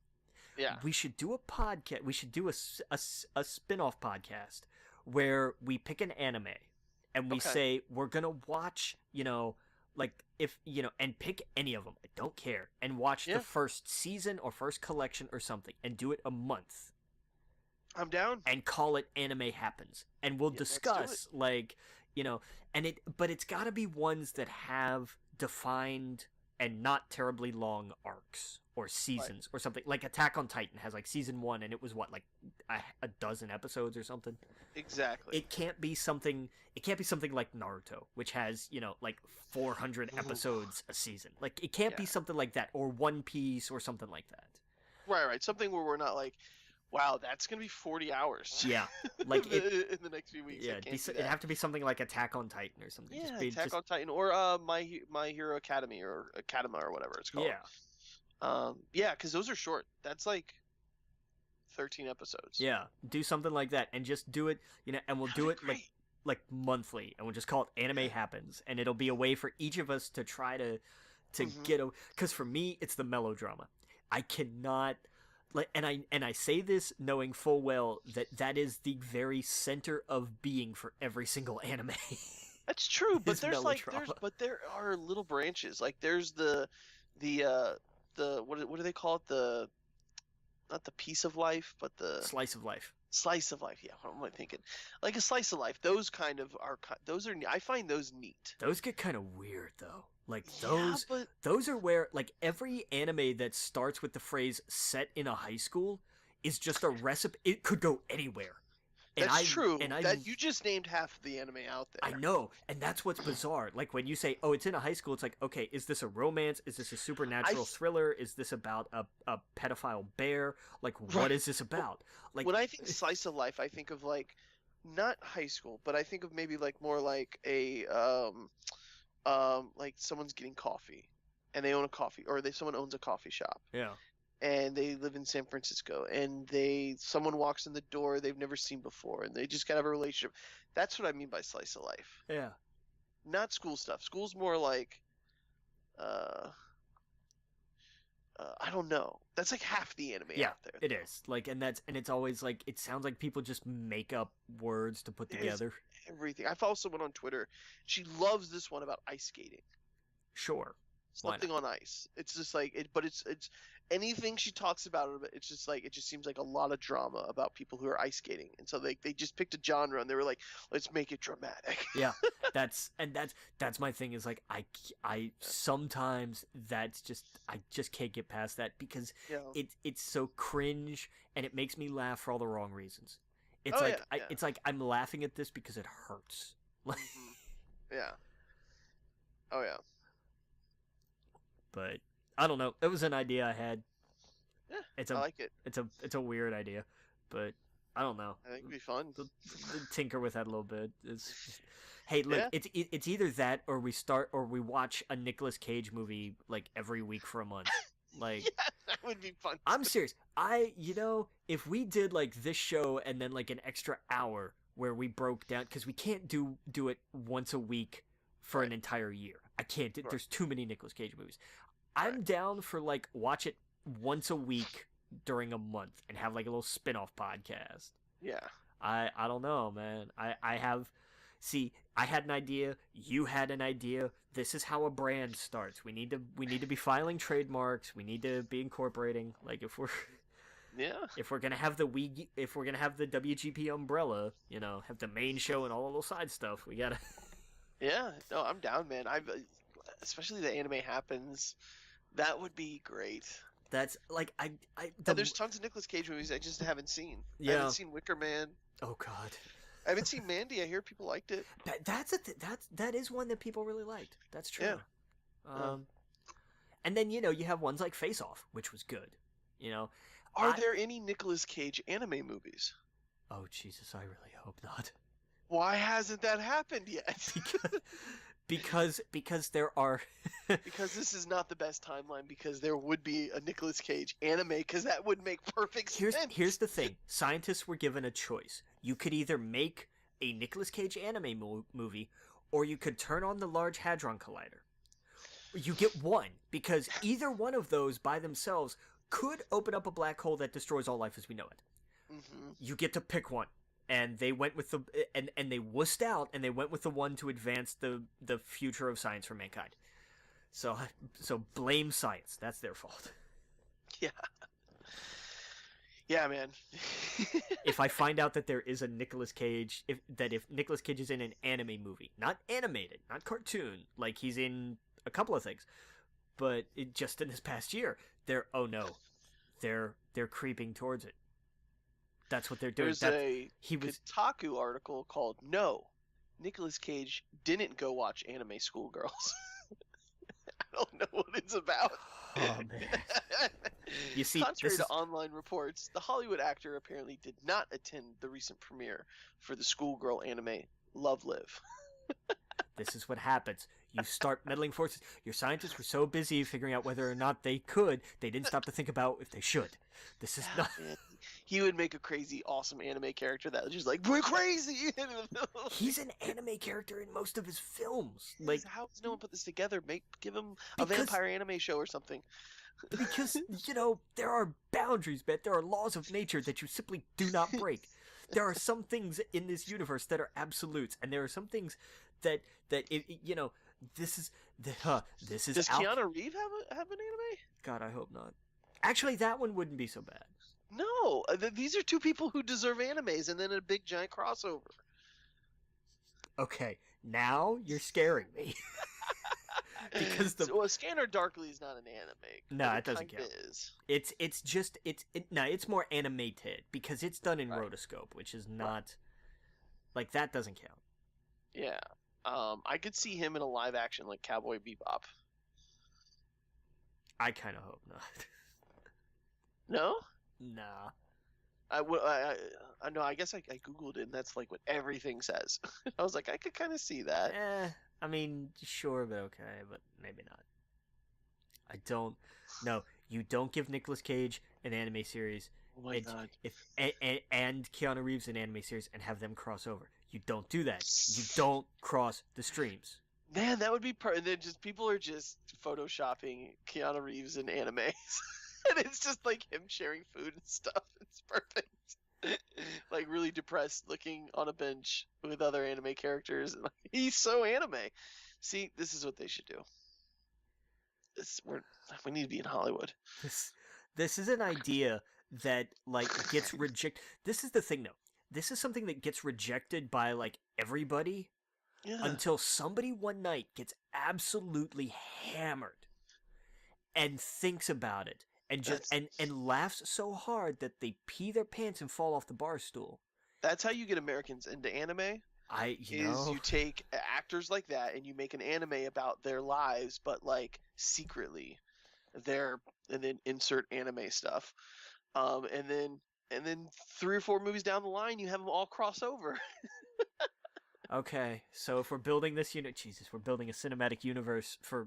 Yeah. We should do a podcast. We should do a spin-off podcast where we pick an anime and we Okay. say we're going to watch, like if, and pick any of them. I don't care. And watch Yeah. the first season or first collection or something and do it a month. I'm down. And call it Anime Happens. And we'll Yeah, let's do discuss but it's got to be ones that have defined and not terribly long arcs or seasons or something. Like Attack on Titan has like season 1 and it was what, like a dozen episodes or something. Exactly. It can't be something like Naruto, which has, like 400 episodes a season. Like it can't be something like that, or One Piece or something like that. Right. Something where we're not like, wow, that's gonna be 40 hours. Yeah, like in the next few weeks. Yeah, it'd have to be something like Attack on Titan or something. Yeah, just Attack on Titan or My Hero Academy or Academa or whatever it's called. Yeah. Because those are short. That's like 13 episodes. Yeah, do something like that and just do it, and we'll do it like monthly, and we'll just call it Anime Happens, and it'll be a way for each of us to try to get a, because for me it's the melodrama. I cannot, like, and I say this knowing full well that is the very center of being for every single anime. That's true, but there's melodrama. there are little branches. Like there's the what do they call it? Not the piece of life, but the Slice of life. Slice of life. Yeah, what am I thinking? Like a slice of life. Those kind of are. I find those neat. Those get kind of weird though. Like Yeah, but those are where, like, every anime that starts with the phrase "set in a high school" is just a recipe. It could go anywhere. that's true. That you just named half the anime out there. I know, and that's what's bizarre. Like when you say, "Oh, it's in a high school," it's like, okay, is this a romance? Is this a supernatural thriller? Is this about a pedophile bear? Like, what is this about? Like, when I think slice of life, I think of like not high school, but I think of maybe like more like a like someone's getting coffee, and they own a coffee, or someone owns a coffee shop. Yeah. And they live in San Francisco, and someone walks in the door they've never seen before, and they just gotta have a relationship. That's what I mean by slice of life. Yeah. Not school stuff. School's more like, I don't know. That's like half the anime out there. It is. Like, and it's always like, it sounds like people just make up words to put together. Everything. I follow someone on Twitter. She loves this one about ice skating. Sure. Something on ice. It's just like it, but it's anything she talks about it. It's just like, it just seems like a lot of drama about people who are ice skating, and so they just picked a genre and they were like, let's make it dramatic. Yeah, that's my thing, is like I sometimes I just can't get past that because it's so cringe and it makes me laugh for all the wrong reasons. It's it's like I'm laughing at this because it hurts. Yeah. Oh yeah. But I don't know. It was an idea I had. Yeah, I like it. It's a weird idea, but I don't know. I think it'd be fun. Tinker with that a little bit. Hey, look, it's either that or we watch a Nicolas Cage movie like every week for a month. Like, yeah, that would be fun. I'm serious. If we did like this show and then like an extra hour where we broke down, because we can't do it once a week for an entire year. I can't. There's too many Nicolas Cage movies. I'm down for like watch it once a week during a month and have like a little spin-off podcast. Yeah. I don't know, man. I had an idea. You had an idea. This is how a brand starts. We need to be filing trademarks. We need to be incorporating. Like if we're gonna have the WGP umbrella, have the main show and all the little side stuff. We gotta. Yeah. No, I'm down, man. Especially the anime happens. That would be great. That's like there's tons of Nicolas Cage movies I just haven't seen. Yeah. I haven't seen Wicker Man. Oh God. I haven't seen Mandy. I hear people liked it. That is one that people really liked. That's true. Yeah. And then you have ones like Face Off, which was good. Are there any Nicolas Cage anime movies? Oh Jesus, I really hope not. Why hasn't that happened yet? because there are. Because this is not the best timeline. Because there would be a Nicolas Cage anime. Because that would make perfect sense. Here's the thing: scientists were given a choice. You could either make a Nicolas Cage anime movie, or you could turn on the Large Hadron Collider. You get one, because either one of those by themselves could open up a black hole that destroys all life as we know it. Mm-hmm. You get to pick one, and they went with and they wussed out, and they went with the one to advance the future of science for mankind. So blame science. That's their fault. Yeah. Yeah, man. If I find out that there is a Nicolas Cage, if Nicolas Cage is in an anime movie, not animated, not cartoon, like he's in a couple of things, but just in this past year, they're creeping towards it. That's what they're doing. There's a Kotaku article called "No, Nicolas Cage didn't go watch anime schoolgirls." I don't know what it's about. Oh man! You see, contrary to online reports, the Hollywood actor apparently did not attend the recent premiere for the schoolgirl anime Love Live. This is what happens. You start meddling forces. Your scientists were so busy figuring out whether or not they could, they didn't stop to think about if they should. This is not. Man, he would make a crazy, awesome anime character that was just like, we're crazy! He's an anime character in most of his films. How does no one put this together? Give him a vampire anime show or something. Because, there are boundaries, man. There are laws of nature that you simply do not break. There are some things in this universe that are absolutes, and there are some things that this is. Does Keanu Reeves have an anime? God, I hope not. Actually, that one wouldn't be so bad. No, these are two people who deserve animes, and then a big giant crossover. Okay, now you're scaring me. Because Scanner Darkly is not an anime. No, it doesn't count. Is. It's more animated because it's done in rotoscope, which is not like that doesn't count. Yeah. I could see him in a live action like Cowboy Bebop. I kind of hope not. No? Nah. I know. I guess I googled it, and that's like what everything says. I was like, I could kind of see that. I mean, sure, but okay, but maybe not. I don't. No, you don't give Nicolas Cage an anime series. Oh my god! And Keanu Reeves an anime series and have them cross over. You don't do that. You don't cross the streams. Man, that would be and then just people are just photoshopping Keanu Reeves in animes. And it's just like him sharing food and stuff. It's perfect. Like really depressed looking on a bench with other anime characters. And like, he's so anime. See, this is what they should do. We need to be in Hollywood. This is an idea that like gets rejected. This is the thing though. This is something that gets rejected by like everybody until somebody one night gets absolutely hammered and thinks about it. And just and laughs so hard that they pee their pants and fall off the bar stool. That's how you get Americans into anime. You take actors like that and you make an anime about their lives, but like secretly, and then insert anime stuff, and then 3 or 4 movies down the line, you have them all cross over. Okay, so if we're building this we're building a cinematic universe for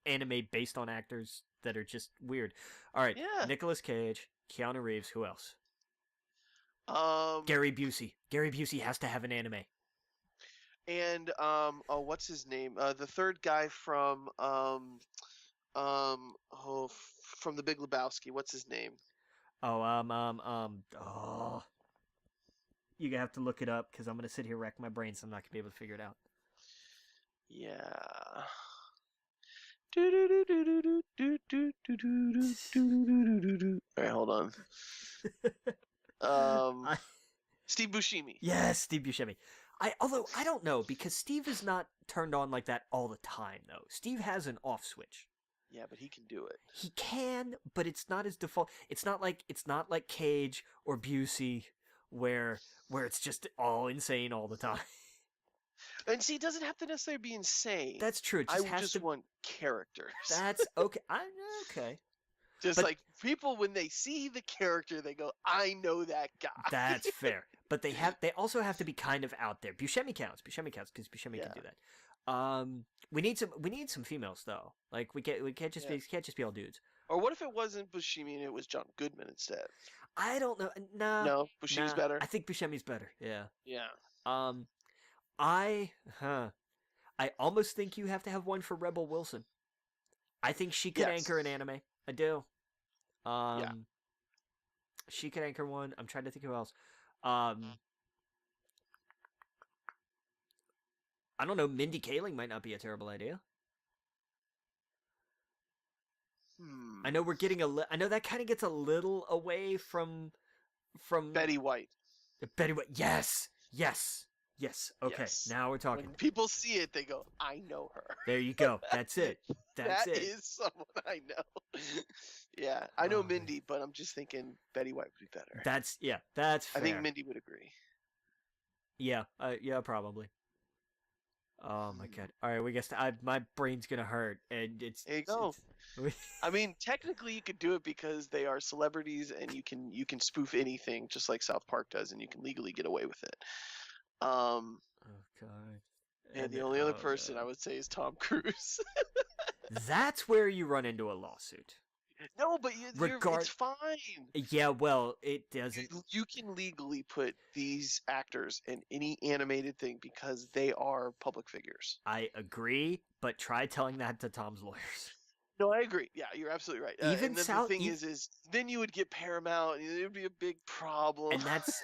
anime based on actors that are just weird. All right, yeah. Nicolas Cage, Keanu Reeves, who else? Gary Busey. Gary Busey has to have an anime. And what's his name? The third guy from from The Big Lebowski. What's his name? You have to look it up because I'm gonna sit here rack my brain, so I'm not gonna be able to figure it out. Yeah. All right, hold on. Steve Buscemi. Yes, Steve Buscemi. Although I don't know because Steve is not turned on like that all the time though. Steve has an off switch. Yeah, but he can do it. He can, but it's not his default. It's not like Cage or Busey where it's just all insane all the time. And see, it doesn't have to necessarily be insane. That's true. It I just has just to. want characters. That's okay. Okay. Just But- like people, when they see the character, they go, "I know that guy." That's fair. But they also have to be kind of out there. Buscemi counts because Buscemi Yeah. can do that. We need some females though. Like we can't just be all dudes. Or what if it wasn't Buscemi and it was John Goodman instead? I don't know. Nah, No, Buscemi's better. I think Buscemi's better. Yeah. Yeah. I almost think you have to have one for Rebel Wilson. I think she could Yes. anchor an anime. I do. Yeah. She could anchor one. I'm trying to think who else. I don't know. Mindy Kaling might not be a terrible idea. I know we're getting I know that kind of gets a little away from Betty White. Betty White. Yes. Okay, Yes. now we're talking. When people see it, they go, "I know her." There you go. That's it. That's That it. is someone I know. Yeah, I know Oh, man. Mindy, but I'm just thinking Betty White would be better. That's fair. I think Mindy would agree. Yeah, probably. Oh my god! All right, we guess my brain's gonna hurt, and it's. There you go. it's- I mean, technically, you could do it because they are celebrities, and you can spoof anything, just like South Park does, and you can legally get away with it. oh god! And the only other oh, person no. I would say is Tom Cruise. That's where you run into a lawsuit. No, but it's fine. Yeah, well, it doesn't. You can legally put these actors in any animated thing because they are public figures. I agree, but try telling that to Tom's lawyers. No, I agree. Yeah, you're absolutely right. Even and then South- the thing is then you would get Paramount, and it would be a big problem.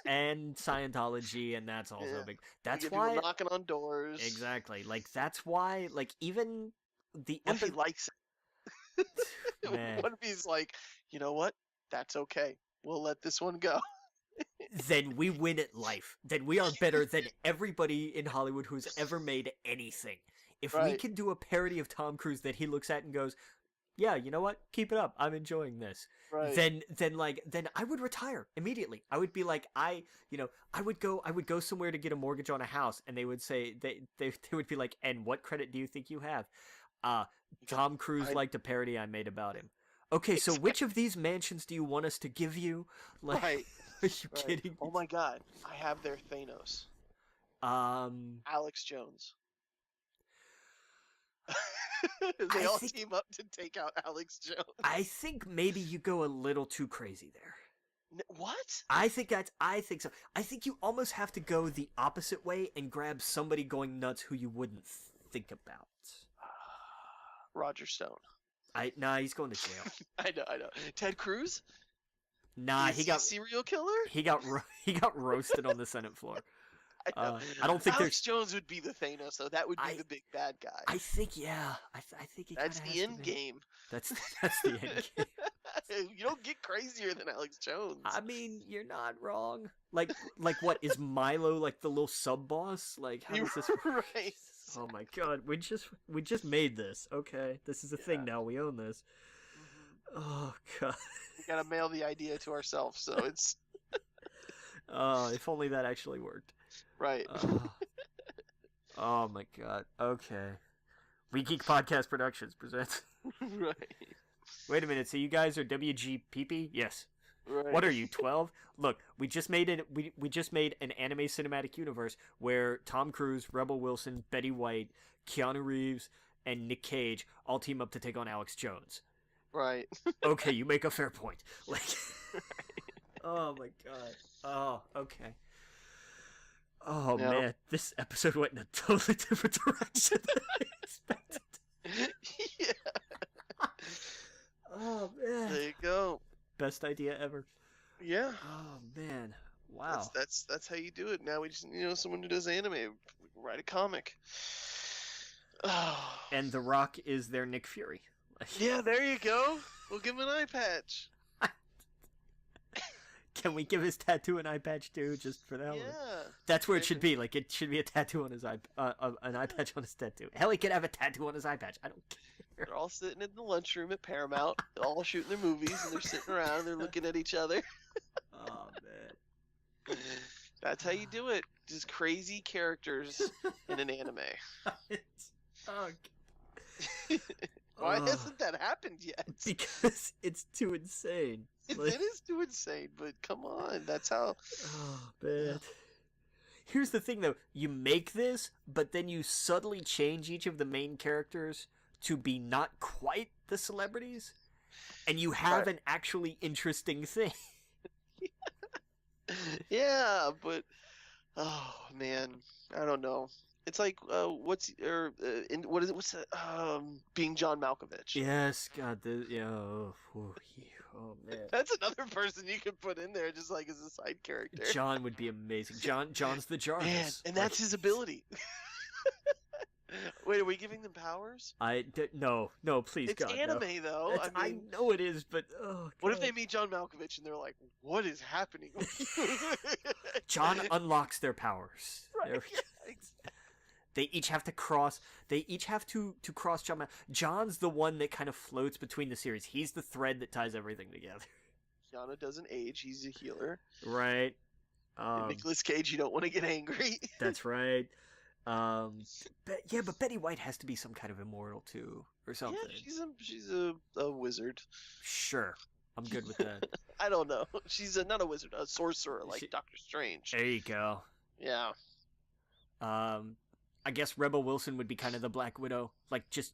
And Scientology, and that's also Yeah. a big. You That's get why people knocking on doors. exactly. Like that's why. Like even the What if he likes it? Man. What if he's like, you know what? That's okay. We'll let this one go. then we win at life. Then we are better than everybody in Hollywood who's ever made anything. If we Right. can do a parody of Tom Cruise that he looks at and goes, "Yeah, you know what? Keep it up. I'm enjoying this." Right. Then I would retire immediately. I would be like, I would go somewhere to get a mortgage on a house, and they would say they would be like, "And what credit do you think you have?" Tom Cruise liked a parody I made about him. Okay, so which of these mansions do you want us to give you? Like, Right. are you kidding? Oh my god. I have their Thanos. Alex Jones. They all team up to take out Alex Jones. I think maybe you go a little too crazy there. What? I think so. I think you almost have to go the opposite way and grab somebody going nuts who you wouldn't think about. Roger Stone. Nah, he's going to jail. I know. Ted Cruz? Nah, Is he a got serial killer? he got roasted on the Senate floor. I know. I don't think Alex Jones would be the Thanos, though. That would be I- the big bad guy. I think yeah. I think he That's kinda the has to end be. game. That's the end game. You don't get crazier than Alex Jones. I mean, you're not wrong. Like what is Milo like the little sub boss? Like how does this work? Right. Oh my god, we just made this. Okay, this is a thing now. We own this. Oh god. We gotta mail the idea to ourselves, so it's Oh, if only that actually worked. right. Oh my god. Okay. We Geek Podcast Productions presents. Right. Wait a minute. So you guys are WGPP? Yes. Right. What are you, 12? Look, we just made an anime cinematic universe where Tom Cruise, Rebel Wilson, Betty White, Keanu Reeves, and Nic Cage all team up to take on Alex Jones. Right. Okay, you make a fair point. Like, oh my god. Oh, okay. Oh No. man, this episode went in a totally different direction than I expected. Yeah. Oh man, There you go. best idea ever. Yeah. Oh man, wow. That's how you do it. Now we just someone who does anime. We can write a comic. Oh. And The Rock is their Nick Fury. Like, Yeah, there you go. We'll give him an eye patch. can we give his tattoo an eye patch too, just for the hell of it? Yeah. That's where it should be. Like, it should be a tattoo on his eye, an eye patch on his tattoo. Hell, he could have a tattoo on his eye patch. I don't care. They're all sitting in the lunchroom at Paramount, all shooting their movies, and they're sitting around and they're looking at each other. Oh man. That's how you do it. Just crazy characters in an anime. Oh, Why hasn't that happened yet? Because it's too insane. It is too insane, but come on. That's how... Oh, man. Here's the thing, though. You make this, but then you subtly change each of the main characters to be not quite the celebrities, and you have an actually interesting thing. Yeah, but... Oh, man. I don't know. It's like, what's being John Malkovich? Yes, God, oh man. That's another person you could put in there just like as a side character. John would be amazing. John's the Jarvis. Man, and that's his ability. Wait, are we giving them powers? No, please, it's God, anime, no. though. I know it is, but what if they meet John Malkovich and they're like, "What is happening?" John unlocks their powers. Right. They each have to cross. They each have to cross John. John's the one that kind of floats between the series. He's the thread that ties everything together. Keanu doesn't age. He's a healer. Right. Nicolas Cage, you don't want to get angry. That's right. But Betty White has to be some kind of immortal too, or something. Yeah, she's a wizard. Sure, I'm good with that. I don't know. She's not a wizard, a sorcerer, like Doctor Strange. There you go. Yeah. I guess Rebel Wilson would be kind of the Black Widow. Like, just,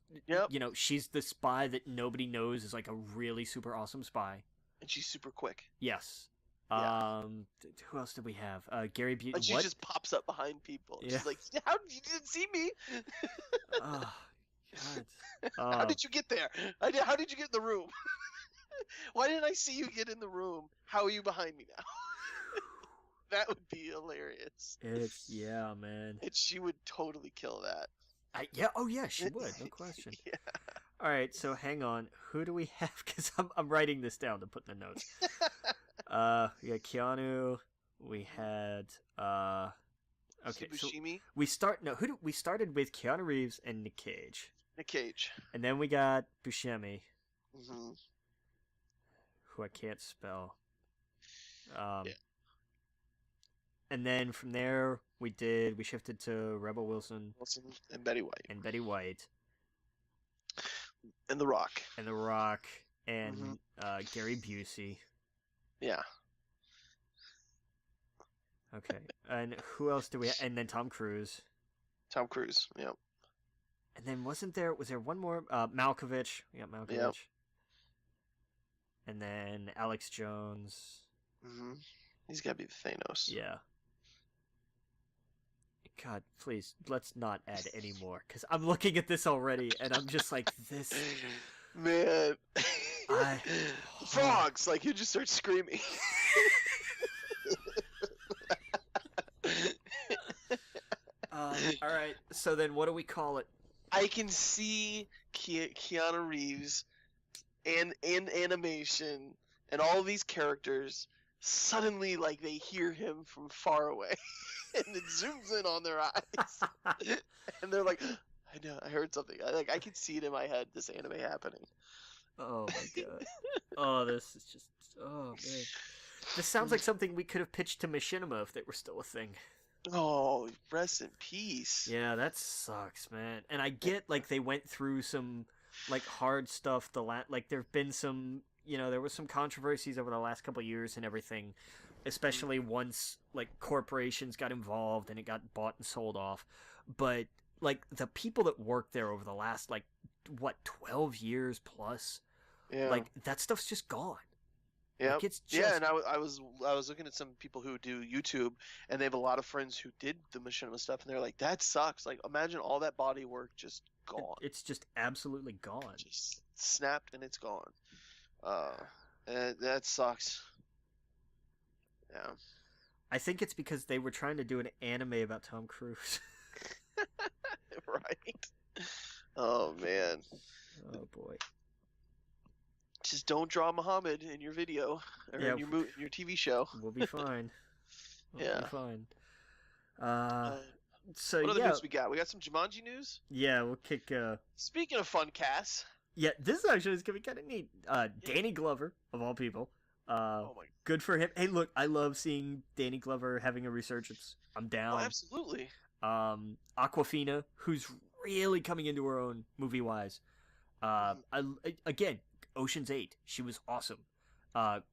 she's the spy that nobody knows is, like, a really super awesome spy. And she's super quick. Yes. Yeah. Who else did we have? Gary Busey. And she just pops up behind people. Yeah. She's like, how did you didn't see me? Oh, God. How did you get there? How did you get in the room? Why didn't I see you get in the room? How are you behind me now? That would be hilarious. Yeah, man. And she would totally kill that. She would, no question. Yeah. All right, so hang on. Who do we have? Because I'm writing this down to put in the notes. We had Keanu. We had okay. Tsubushimi. So we started with Keanu Reeves and Nic Cage. Nic Cage. And then we got Buscemi, who I can't spell. And then from there, we shifted to Rebel Wilson and Betty White. And The Rock. And Gary Busey. Yeah. Okay. And who else do we have? And then Tom Cruise. Yep. And then was there one more? Malkovich. We got Malkovich. Yep. And then Alex Jones. Mm-hmm. He's got to be the Thanos. Yeah. God, please, let's not add any more, because I'm looking at this already, and I'm just like, this... Man. Frogs! Like, you just start screaming. Alright, so then what do we call it? I can see Keanu Reeves and animation and all of these characters suddenly, like, they hear him from far away. And it zooms in on their eyes. And they're like, I know, I heard something. I can see it in my head, this anime happening. Oh my god. Oh, this is just... Oh, man. This sounds like something we could have pitched to Machinima if they were still a thing. Oh, rest in peace. Yeah, that sucks, man. And I get, like, they went through some, like, hard stuff. Like, there've been some... there was some controversies over the last couple of years and everything, especially once, like, corporations got involved and it got bought and sold off. But, like, the people that worked there over the last, like, 12 years plus, like, that stuff's just gone. Yeah, like, and I was looking at some people who do YouTube, and they have a lot of friends who did the Machinima stuff, and they're like, that sucks. Like, imagine all that body work just gone. It's just absolutely gone. Just snapped and it's gone. And that sucks. Yeah. I think it's because they were trying to do an anime about Tom Cruise. Right. Oh, man. Oh, boy. Just don't draw Muhammad in your video or in your TV show. We'll be fine. We'll be fine. So what other news we got? We got some Jumanji news. Yeah, we'll kick. Speaking of fun casts. Yeah, this actually is gonna be kind of neat. Danny Glover, of all people, Uh, Oh my. good for him. Hey, look, I love seeing Danny Glover having a resurgence. I'm Oh, down. absolutely. Aquafina, who's really coming into her own movie wise. Again, Ocean's 8. She was awesome. But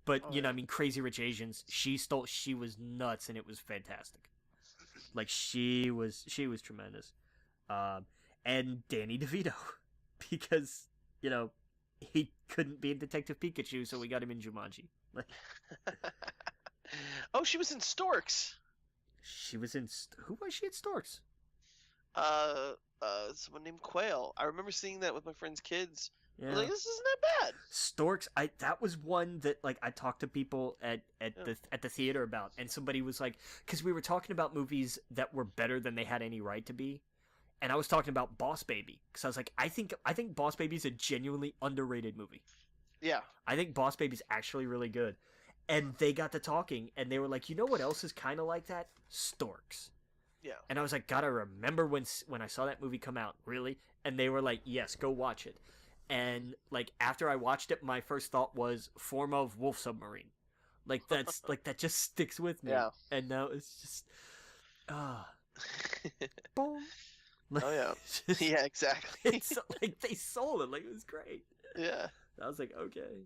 Oh, you know, yeah. I mean, Crazy Rich Asians. She was nuts, and it was fantastic. Like she was tremendous. And Danny DeVito, because you know he couldn't be in Detective Pikachu, so we got him in Jumanji. Like Oh, she was in Storks. she was in. Who was she in Storks? Uh, Someone named Quail. I remember seeing that with my friend's kids. I was Yeah. like, this isn't that bad. Storks, that was one that like I talked to people at Yeah. the theater about, and somebody was like, because we were talking about movies that were better than they had any right to be, and I was talking about Boss Baby because I was like, I think Boss Baby is a genuinely underrated movie. Yeah. I think Boss Baby's actually really good, and they got to talking, and they were like, you know what else is kind of like that? Storks. Yeah. And I was like, gotta remember when I saw that movie come out, really? And they were like, yes, go watch it. And like after I watched it, my first thought was form of Wolf Submarine. Like that's like that just sticks with me. Yeah. And now it's just boom. Oh yeah. Just- Yeah, exactly. It's like they sold it. Like it was great. Yeah. I was like, okay.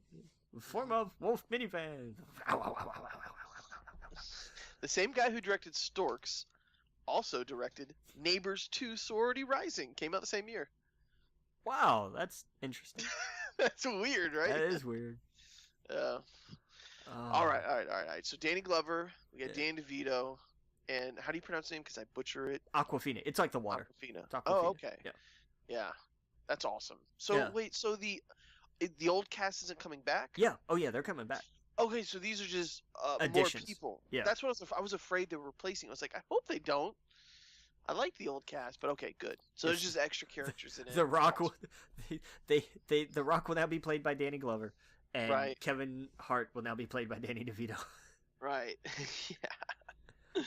Form of Wolf minivan. The same guy who directed Storks also directed Neighbors 2 Sorority Rising. Came out the same year. Wow, that's interesting. That's weird, right? That is weird. Yeah. Oh. All right. So Danny Glover, we got Yeah. Dan DeVito, and how do you pronounce his name? Because I butcher it. Aquafina. It's like the water. Aquafina. It's Aquafina. Oh, okay. Yeah. Yeah. That's awesome. So Yeah. wait, so the old cast isn't coming back? Yeah. Oh yeah, they're coming back. Okay, so these are just more Additions. people. Yeah. That's what I was afraid they were replacing. I was like, I hope they don't. I like the old cast, but okay, good. So there's Yes. just extra characters in it. The Rock Awesome. will, the Rock will now be played by Danny Glover, and Right. Kevin Hart will now be played by Danny DeVito. Right. Yeah.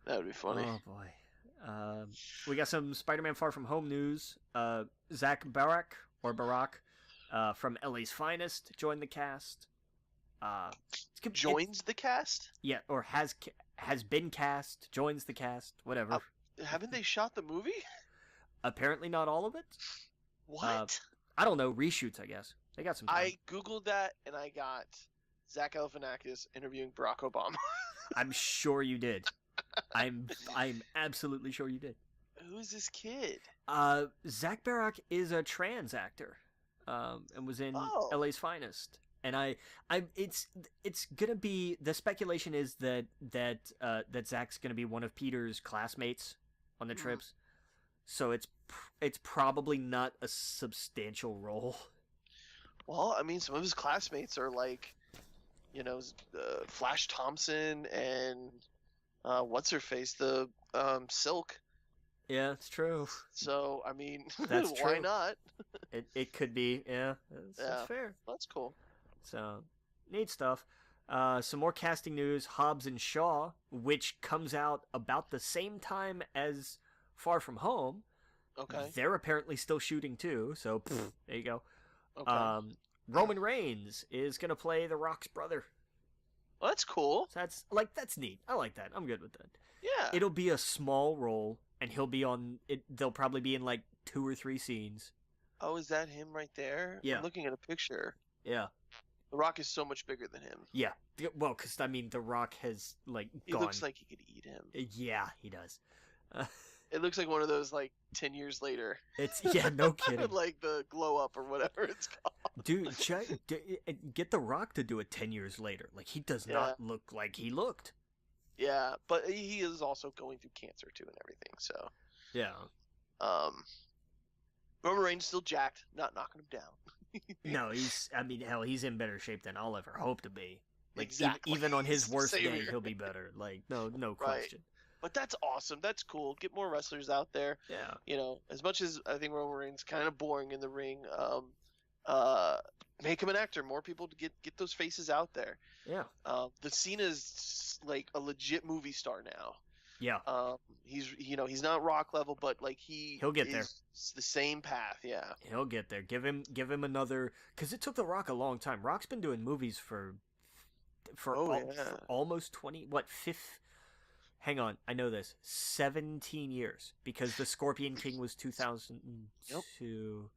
That would be funny. Oh boy. We got some Spider-Man Far From Home news. Zach Barak from LA's Finest joined the cast. Joins the cast? Yeah, or has been cast, joins the cast, whatever. Haven't they shot the movie? Apparently not all of it. What? I don't know, reshoots, I guess. They got some time. I googled that and I got Zach Galifianakis interviewing Barack Obama. I'm sure you did. I'm absolutely sure you did. Who's this kid? Zach Barak is a trans actor, and was in Oh. LA's Finest. And it's gonna be, the speculation is that Zach's gonna be one of Peter's classmates on the trips, so it's probably not a substantial role. Well, I mean, some of his classmates are like, Flash Thompson and what's her face, the Silk. Yeah, it's true. So I mean, That's why true. not? It could be. Yeah, that's Yeah. fair. That's cool. So, neat stuff. Some more casting news. Hobbs and Shaw, which comes out about the same time as Far From Home. Okay. They're apparently still shooting too, so there you go. Okay. Roman Reigns is going to play The Rock's brother. Well, that's cool. So that's neat. I like that. I'm good with that. Yeah. It'll be a small role, and he'll be on it. They'll probably be in like 2 or 3 scenes. Oh, is that him right there? Yeah. I'm looking at a picture. Yeah. The Rock is so much bigger than him. Yeah. Well, because, I mean, The Rock has, like, He gone. looks like he could eat him. Yeah, he does. It looks like one of those, like, 10 years later. It's, yeah, no kidding. Like the glow up or whatever it's called. Dude, get The Rock to do it 10 years later. Like, he does not look like he looked. Yeah, but he is also going through cancer, too, and everything, so. Yeah. Roman Reigns still jacked, not knocking him down. No, he's in better shape than I'll ever hope to be. Like, Exactly. even on his worst Same day, here. he'll be better. Like, no Right. question. But that's awesome. That's cool. Get more wrestlers out there. Yeah. As much as I think Roman Reigns kind of boring in the ring, make him an actor. More people to get those faces out there. Yeah. The Cena's like a legit movie star now. Yeah, He's not Rock level, but like he he'll get there. is the same path. Yeah. He'll get there. Give him another, because it took The Rock a long time. Rock's been doing movies Oh for yeah. almost 20, what, fifth? Hang on, I know this. 17 years, because the Scorpion King was 2002.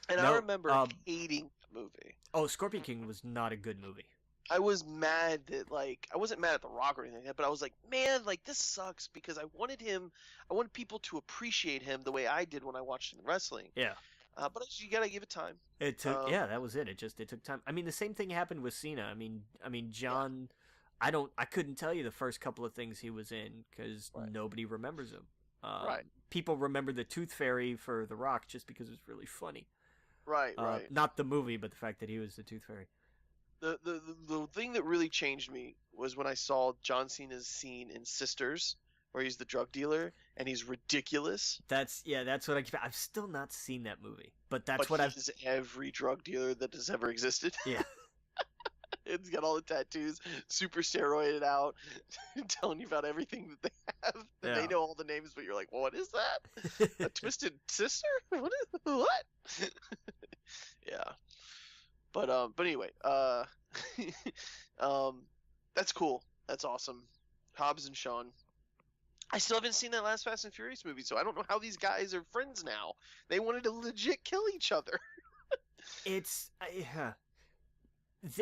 And I No, remember hating the movie. oh, Scorpion King was not a good movie. I was mad that I wasn't mad at The Rock or anything like that, but I was like, man, like this sucks because I wanted people to appreciate him the way I did when I watched him in wrestling. Yeah. But you gotta give it time. It took, yeah, that was it. It took time. I mean, the same thing happened with Cena. I mean, John, I couldn't tell you the first couple of things he was in because nobody remembers him. Right. People remember the Tooth Fairy for The Rock just because it was really funny. Right. Not the movie, but the fact that he was the Tooth Fairy. The thing that really changed me was when I saw John Cena's scene in Sisters, where he's the drug dealer and he's ridiculous. That's what I've still not seen that movie, but he's every drug dealer that has ever existed. Yeah. It's got all the tattoos, super steroided out, telling you about everything that they have. And they know all the names, but you're like, well, what is that? A twisted sister? What? Yeah. But anyway, that's cool. That's awesome. Hobbs and Shaw. I still haven't seen that last Fast and Furious movie, so I don't know how these guys are friends now. They wanted to legit kill each other.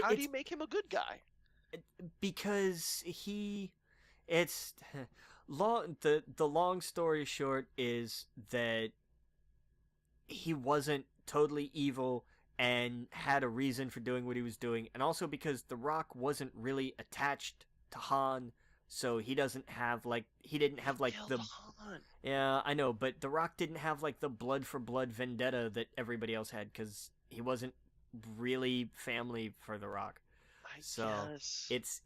How do you make him a good guy? Because it's long. The long story short is that he wasn't totally evil and had a reason for doing what he was doing, and also because The Rock wasn't really attached to Han, so he didn't have the Han. Yeah, I know, but The Rock didn't have like the blood for blood vendetta that everybody else had because he wasn't really family for The Rock. I guess. It's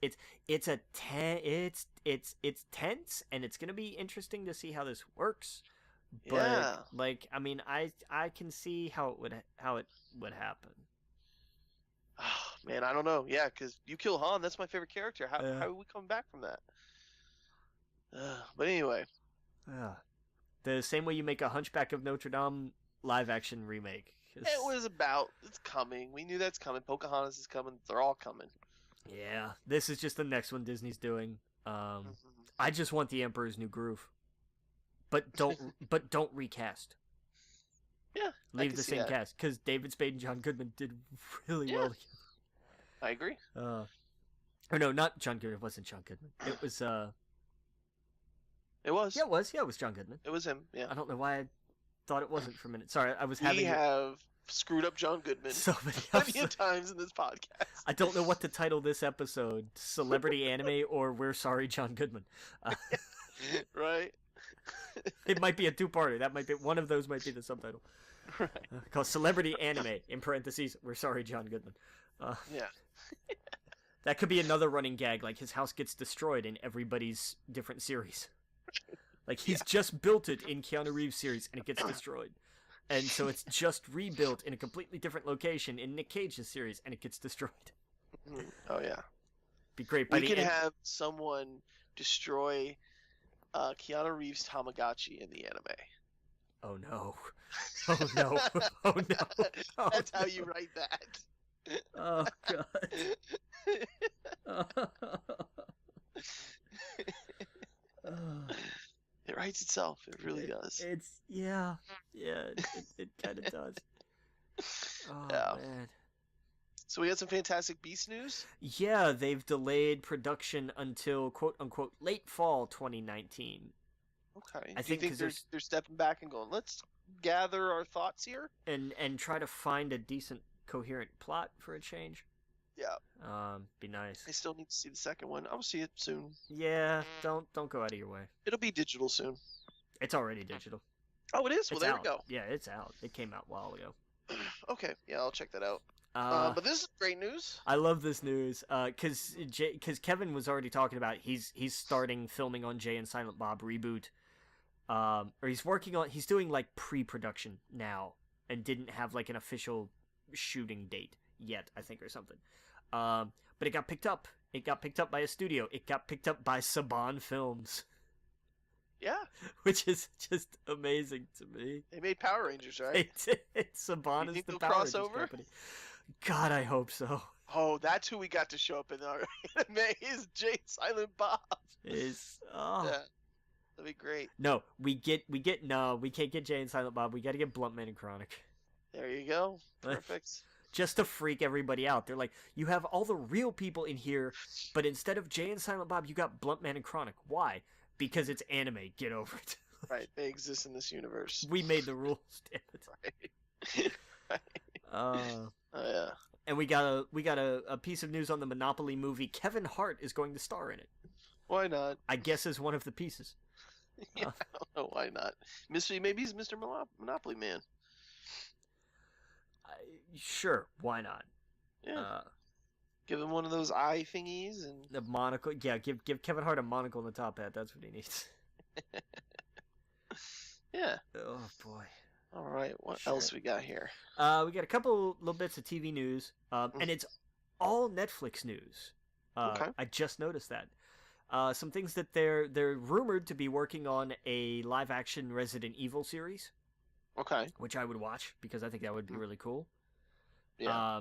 tense, and it's gonna be interesting to see how this works. But I mean, I can see how it would happen. Oh, man, I don't know. Yeah, because you kill Han, that's my favorite character. How are we coming back from that? But anyway. The same way you make a Hunchback of Notre Dame live action remake. It's coming. We knew that's coming. Pocahontas is coming. They're all coming. Yeah, this is just the next one Disney's doing. I just want the Emperor's New Groove. But don't recast. Yeah, leave the same cast because David Spade and John Goodman did really well. I agree. Or no, not John Goodman. It wasn't John Goodman. It was. It was. Yeah, it was. Yeah, it was John Goodman. It was him. Yeah. I don't know why I thought it wasn't for a minute. Sorry, I was We have screwed up John Goodman so many times in this podcast. I don't know what to title this episode: Celebrity Anime or We're Sorry, John Goodman. Right. It might be a two-parter. That might be one of those. Might be the subtitle. Right. Called Celebrity Anime in parentheses. We're sorry, John Goodman. Yeah. That could be another running gag. Like his house gets destroyed in everybody's different series. Like he's just built it in Keanu Reeves' series and it gets destroyed, and so it's just rebuilt in a completely different location in Nic Cage's series and it gets destroyed. Oh yeah. Be great. We could have someone destroy Keanu Reeves' Tamagotchi in the anime. Oh no. Oh no. Oh no. Oh, that's how you write that. Oh god. It writes itself. It really does. It kind of does. Oh man. So we got some Fantastic Beasts news? Yeah, they've delayed production until quote unquote late fall 2019. Okay. Do you think they're stepping back and going, let's gather our thoughts here? And try to find a decent, coherent plot for a change? Yeah. Be nice. I still need to see the second one. I'll see it soon. Yeah, don't go out of your way. It'll be digital soon. It's already digital. Oh, it is? Well, there we go. Yeah, it's out. It came out a while ago. Okay, yeah, I'll check that out. But this is great news. I love this news because Kevin was already talking about he's starting filming on Jay and Silent Bob reboot, or he's doing like pre-production now and didn't have like an official shooting date yet, I think, or something. But it got picked up. It got picked up by a studio. It got picked up by Saban Films. Yeah. which is just amazing to me. They made Power Rangers, right? Saban You is think the they'll Power cross Rangers over? company. God, I hope so. Oh, that's who we got to show up in our anime is Jay and Silent Bob. Oh. Yeah, that'd be great. No, we can't get Jay and Silent Bob. We got to get Bluntman and Chronic. There you go. Perfect. Just to freak everybody out. They're like, you have all the real people in here, but instead of Jay and Silent Bob, you got Bluntman and Chronic. Why? Because it's anime. Get over it. Right, they exist in this universe. We made the rules, damn it. Right. Oh yeah. And we got a piece of news on the Monopoly movie. Kevin Hart is going to star in it. Why not? I guess as one of the pieces. Yeah, I don't know why not. Maybe he's Mr. Monopoly Man. Sure, why not? Yeah. Give him one of those eye thingies and the monocle. Yeah, give Kevin Hart a monocle and a top hat. That's what he needs. Yeah. Oh boy. All right. What else we got here? We got a couple little bits of TV news, and it's all Netflix news. Okay. I just noticed that. Some things that they're rumored to be working on a live action Resident Evil series. Okay. Which I would watch because I think that would be really cool. Yeah.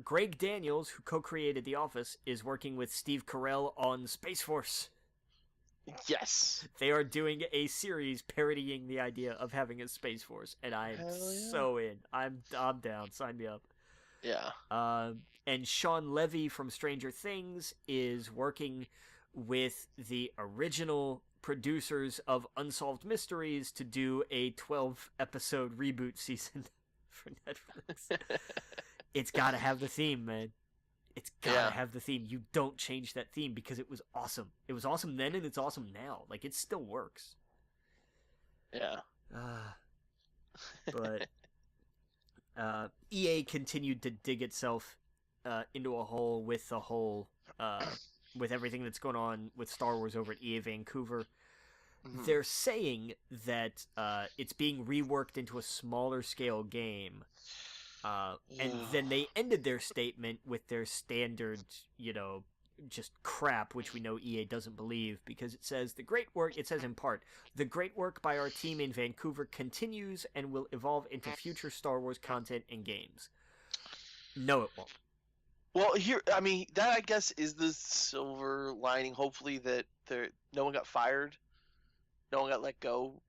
Greg Daniels, who co-created The Office, is working with Steve Carell on Space Force. Yes. They are doing a series parodying the idea of having a Space Force, and I'm so in. I'm down. Sign me up. Yeah. And Sean Levy from Stranger Things is working with the original producers of Unsolved Mysteries to do a 12-episode reboot season for Netflix. It's got to have the theme, man. It's got to have the theme. You don't change that theme because it was awesome. It was awesome then and it's awesome now. Like, it still works. Yeah. But EA continued to dig itself into a hole with the whole with everything that's going on with Star Wars over at EA Vancouver. Mm-hmm. They're saying that it's being reworked into a smaller scale game. And then they ended their statement with their standard, just crap, which we know EA doesn't believe, because it says, it says in part, the great work by our team in Vancouver continues and will evolve into future Star Wars content and games. No, it won't. Well, that I guess is the silver lining, hopefully, that no one got fired, no one got let go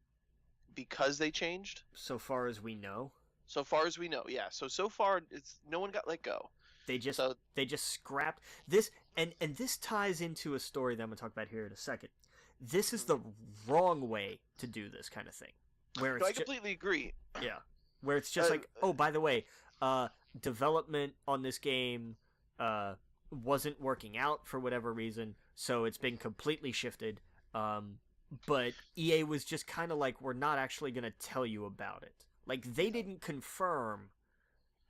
because they changed. So far as we know. So far as we know, yeah. So far, no one got let go. They just scrapped this, and this ties into a story that I'm gonna talk about here in a second. This is the wrong way to do this kind of thing. I completely agree. Yeah, where it's just like, oh, by the way, development on this game wasn't working out for whatever reason, so it's been completely shifted. But EA was just kind of like, we're not actually gonna tell you about it. Like, they didn't confirm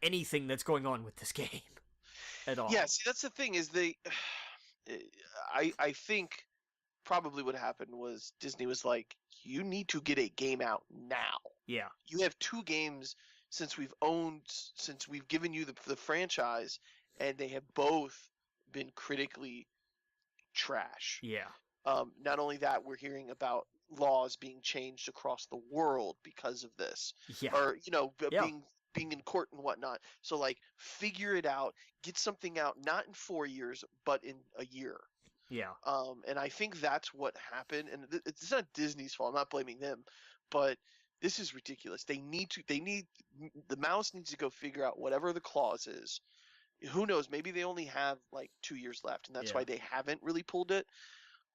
anything that's going on with this game at all. Yeah, see, that's the thing, is I think probably what happened was Disney was like, you need to get a game out now. Yeah. You have 2 games since we've given you the franchise, and they have both been critically trash. Yeah. Not only that, we're hearing about laws being changed across the world because of this, or being in court and whatnot. So, like, figure it out, get something out, not in 4 years, but in a year. Yeah. And I think that's what happened. And it's not Disney's fault. I'm not blaming them, but this is ridiculous. The mouse needs to go figure out whatever the clause is. Who knows? Maybe they only have like 2 years left, and that's why they haven't really pulled it.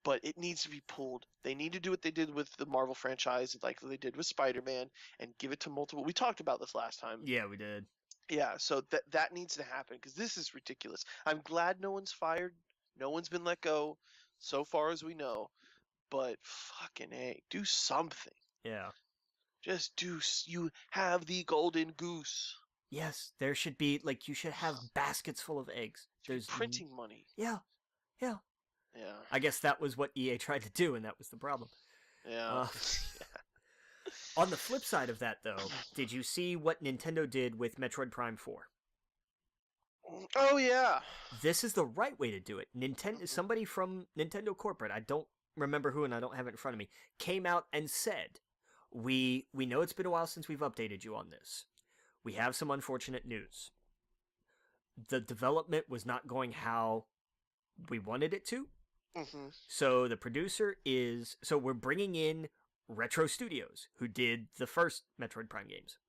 But it needs to be pulled. They need to do what they did with the Marvel franchise, like they did with Spider-Man, and give it to multiple. We talked about this last time. Yeah, we did. Yeah, so that needs to happen, because this is ridiculous. I'm glad no one's fired. No one's been let go, so far as we know. But fucking A, do something. Yeah. Just do. You have the golden goose. Yes, there should be, like, you should have baskets full of eggs. There's printing money. Yeah. Yeah. Yeah. I guess that was what EA tried to do, and that was the problem. Yeah. On the flip side of that, though, did you see what Nintendo did with Metroid Prime 4? Oh, yeah. This is the right way to do it. Somebody from Nintendo corporate, I don't remember who, and I don't have it in front of me, came out and said, we know it's been a while since we've updated you on this. We have some unfortunate news. The development was not going how we wanted it to. Mm-hmm. So the producer is... So we're bringing in Retro Studios, who did the first Metroid Prime games.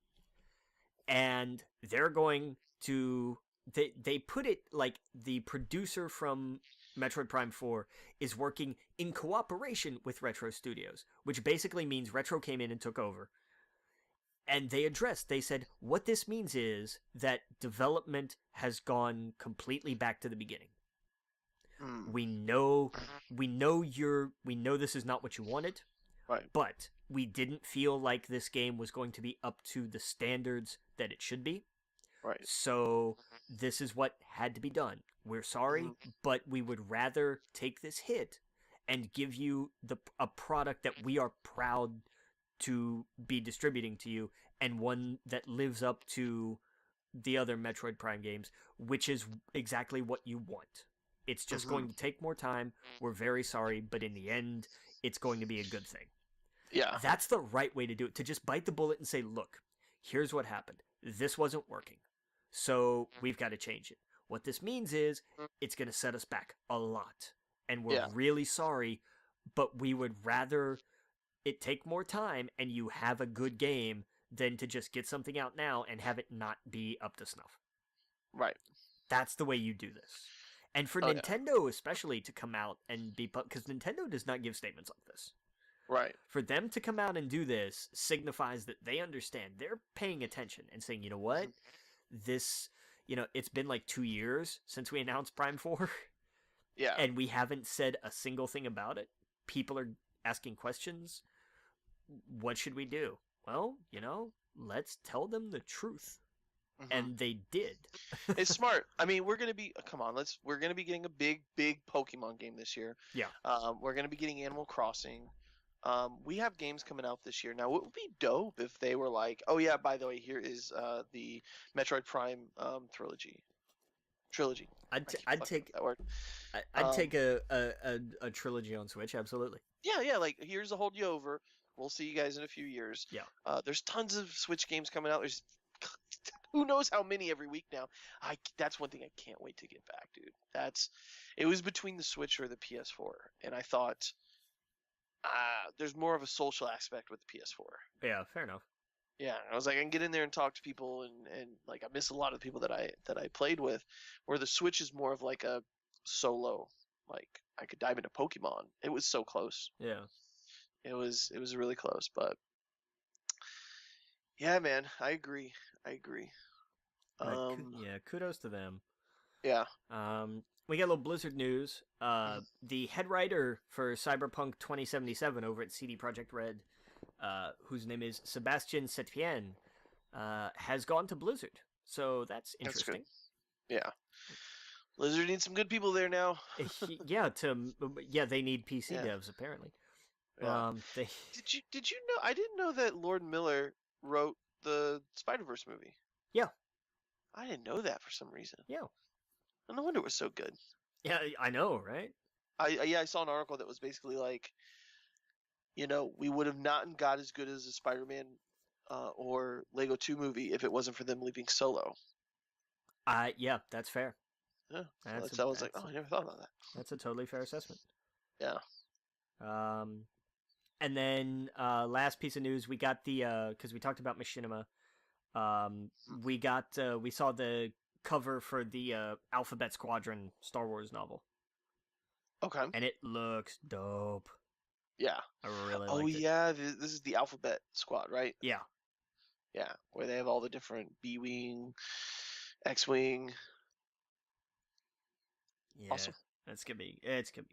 And they're going to... They put it like the producer from Metroid Prime 4 is working in cooperation with Retro Studios, which basically means Retro came in and took over. And they said, what this means is that development has gone completely back to the beginning. Mm. We know this is not what you wanted, right? But we didn't feel like this game was going to be up to the standards that it should be. Right. So this is what had to be done. We're sorry, but we would rather take this hit and give you a product that we are proud to be distributing to you, and one that lives up to the other Metroid Prime games, which is exactly what you want. It's just going to take more time. We're very sorry, but in the end, it's going to be a good thing. Yeah. That's the right way to do it, to just bite the bullet and say, look, here's what happened. This wasn't working, so we've got to change it. What this means is it's going to set us back a lot, and we're really sorry, but we would rather it take more time and you have a good game than to just get something out now and have it not be up to snuff. Right. That's the way you do this. And for Nintendo especially to come out and be... Because Nintendo does not give statements like this. Right. For them to come out and do this signifies that they understand. They're paying attention and saying, you know what? This... it's been like 2 years since we announced Prime 4. Yeah. And we haven't said a single thing about it. People are asking questions. What should we do? Well, let's tell them the truth. And they did. It's smart. I mean, we're going to be... Come on, we're going to be getting a big Pokemon game this year. Yeah. We're going to be getting Animal Crossing. We have games coming out this year. Now, it would be dope if they were like, oh yeah, by the way, here is the Metroid Prime trilogy. I'd take that word. I'd take a trilogy on Switch, absolutely. Yeah, like here's a hold you over. We'll see you guys in a few years. Yeah. There's tons of Switch games coming out. There's who knows how many every week now. That's one thing I can't wait to get back, dude. It was between the Switch or the PS4, and I thought there's more of a social aspect with the PS4. Yeah, fair enough. Yeah, I was like, I can get in there and talk to people, and like I miss a lot of the people that I played with. Where the Switch is more of like a solo. Like I could dive into Pokemon. It was so close. Yeah. It was really close, but yeah, man, I agree. Kudos to them. Yeah. We got a little Blizzard news. The head writer for Cyberpunk 2077 over at CD Projekt Red, whose name is Sebastian Setien, has gone to Blizzard. So that's interesting. That's good. Yeah. Blizzard needs some good people there now. They need PC devs apparently. Yeah. Did you know? I didn't know that Lord Miller wrote the Spider-Verse movie. Yeah. I didn't know that for some reason. Yeah. No wonder it was so good. Yeah, I know, right? I saw an article that was basically like, we would have not got as good as a Spider-Man or Lego 2 movie if it wasn't for them leaving Solo. Yeah, that's fair. Yeah. I was like, I never thought about that. That's a totally fair assessment. Yeah. And then last piece of news, we got because we talked about Machinima. We saw the cover for the Alphabet Squadron Star Wars novel. Okay. And it looks dope. Yeah. I really like it. Oh yeah, this is the Alphabet Squad, right? Yeah. Yeah, where they have all the different B-Wing, X-Wing. Yeah. Awesome. It's gonna be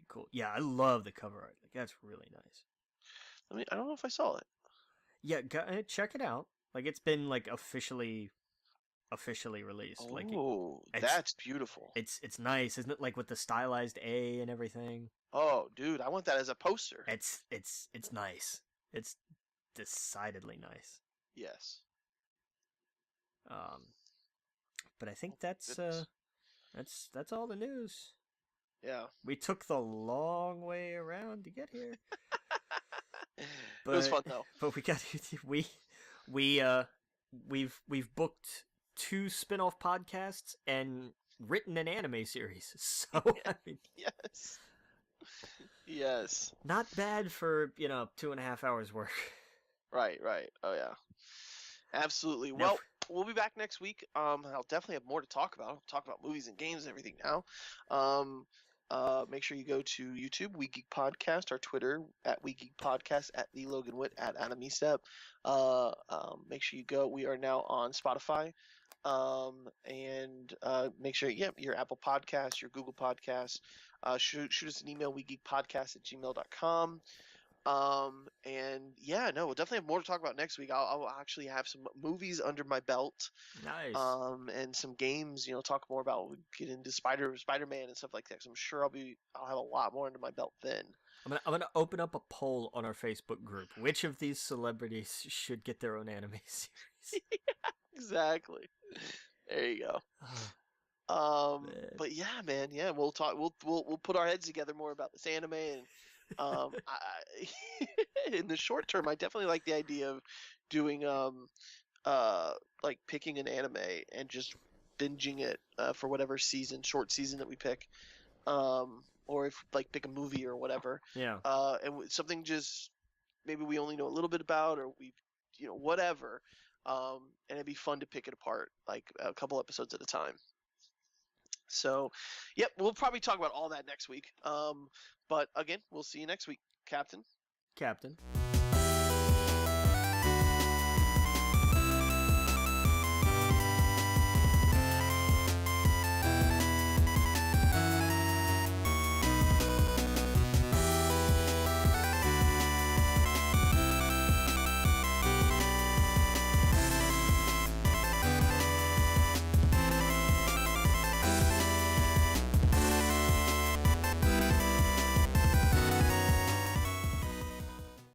cool. Yeah, I love the cover art. Like that's really nice. I don't know if I saw it. Yeah, check it out. Like it's been like officially released. Oh, that's beautiful. It's nice, isn't it? Like with the stylized A and everything. Oh, dude, I want that as a poster. It's nice. It's decidedly nice. Yes. But I think that's all the news. Yeah. We took the long way around to get here. It was fun though. But we we've booked 2 spin-off podcasts and written an anime series. So I mean, Yes. Yes. not bad for 2.5 hours work. Right. Oh yeah. Absolutely. Now, Well, we'll be back next week. I'll definitely have more to talk about. I'll talk about movies and games and everything now. Make sure you go to YouTube, We Geek Podcast, our Twitter at We Geek Podcast, at the Logan Witt, at Adam Estep. Make sure you go. We are now on Spotify. And make sure, your Apple Podcasts, your Google Podcasts. Shoot us an email, wegeekpodcast@gmail.com. And yeah, no, we'll definitely have more to talk about next week. I'll actually have some movies under my belt. Nice. And some games, talk more about, get into Spider-Man and stuff like that. So I'm sure I'll have a lot more under my belt then. I'm gonna open up a poll on our Facebook group. Which of these celebrities should get their own anime series? Yeah, exactly. There you go. But yeah, man, yeah, we'll talk. We'll put our heads together more about this anime, and in the short term, I definitely like the idea of doing like picking an anime and just binging it for whatever short season that we pick, or if like pick a movie or whatever. Yeah. And something just maybe we only know a little bit about, or we, whatever. And it'd be fun to pick it apart, like a couple episodes at a time. So, yep, we'll probably talk about all that next week. But again, we'll see you next week, Captain.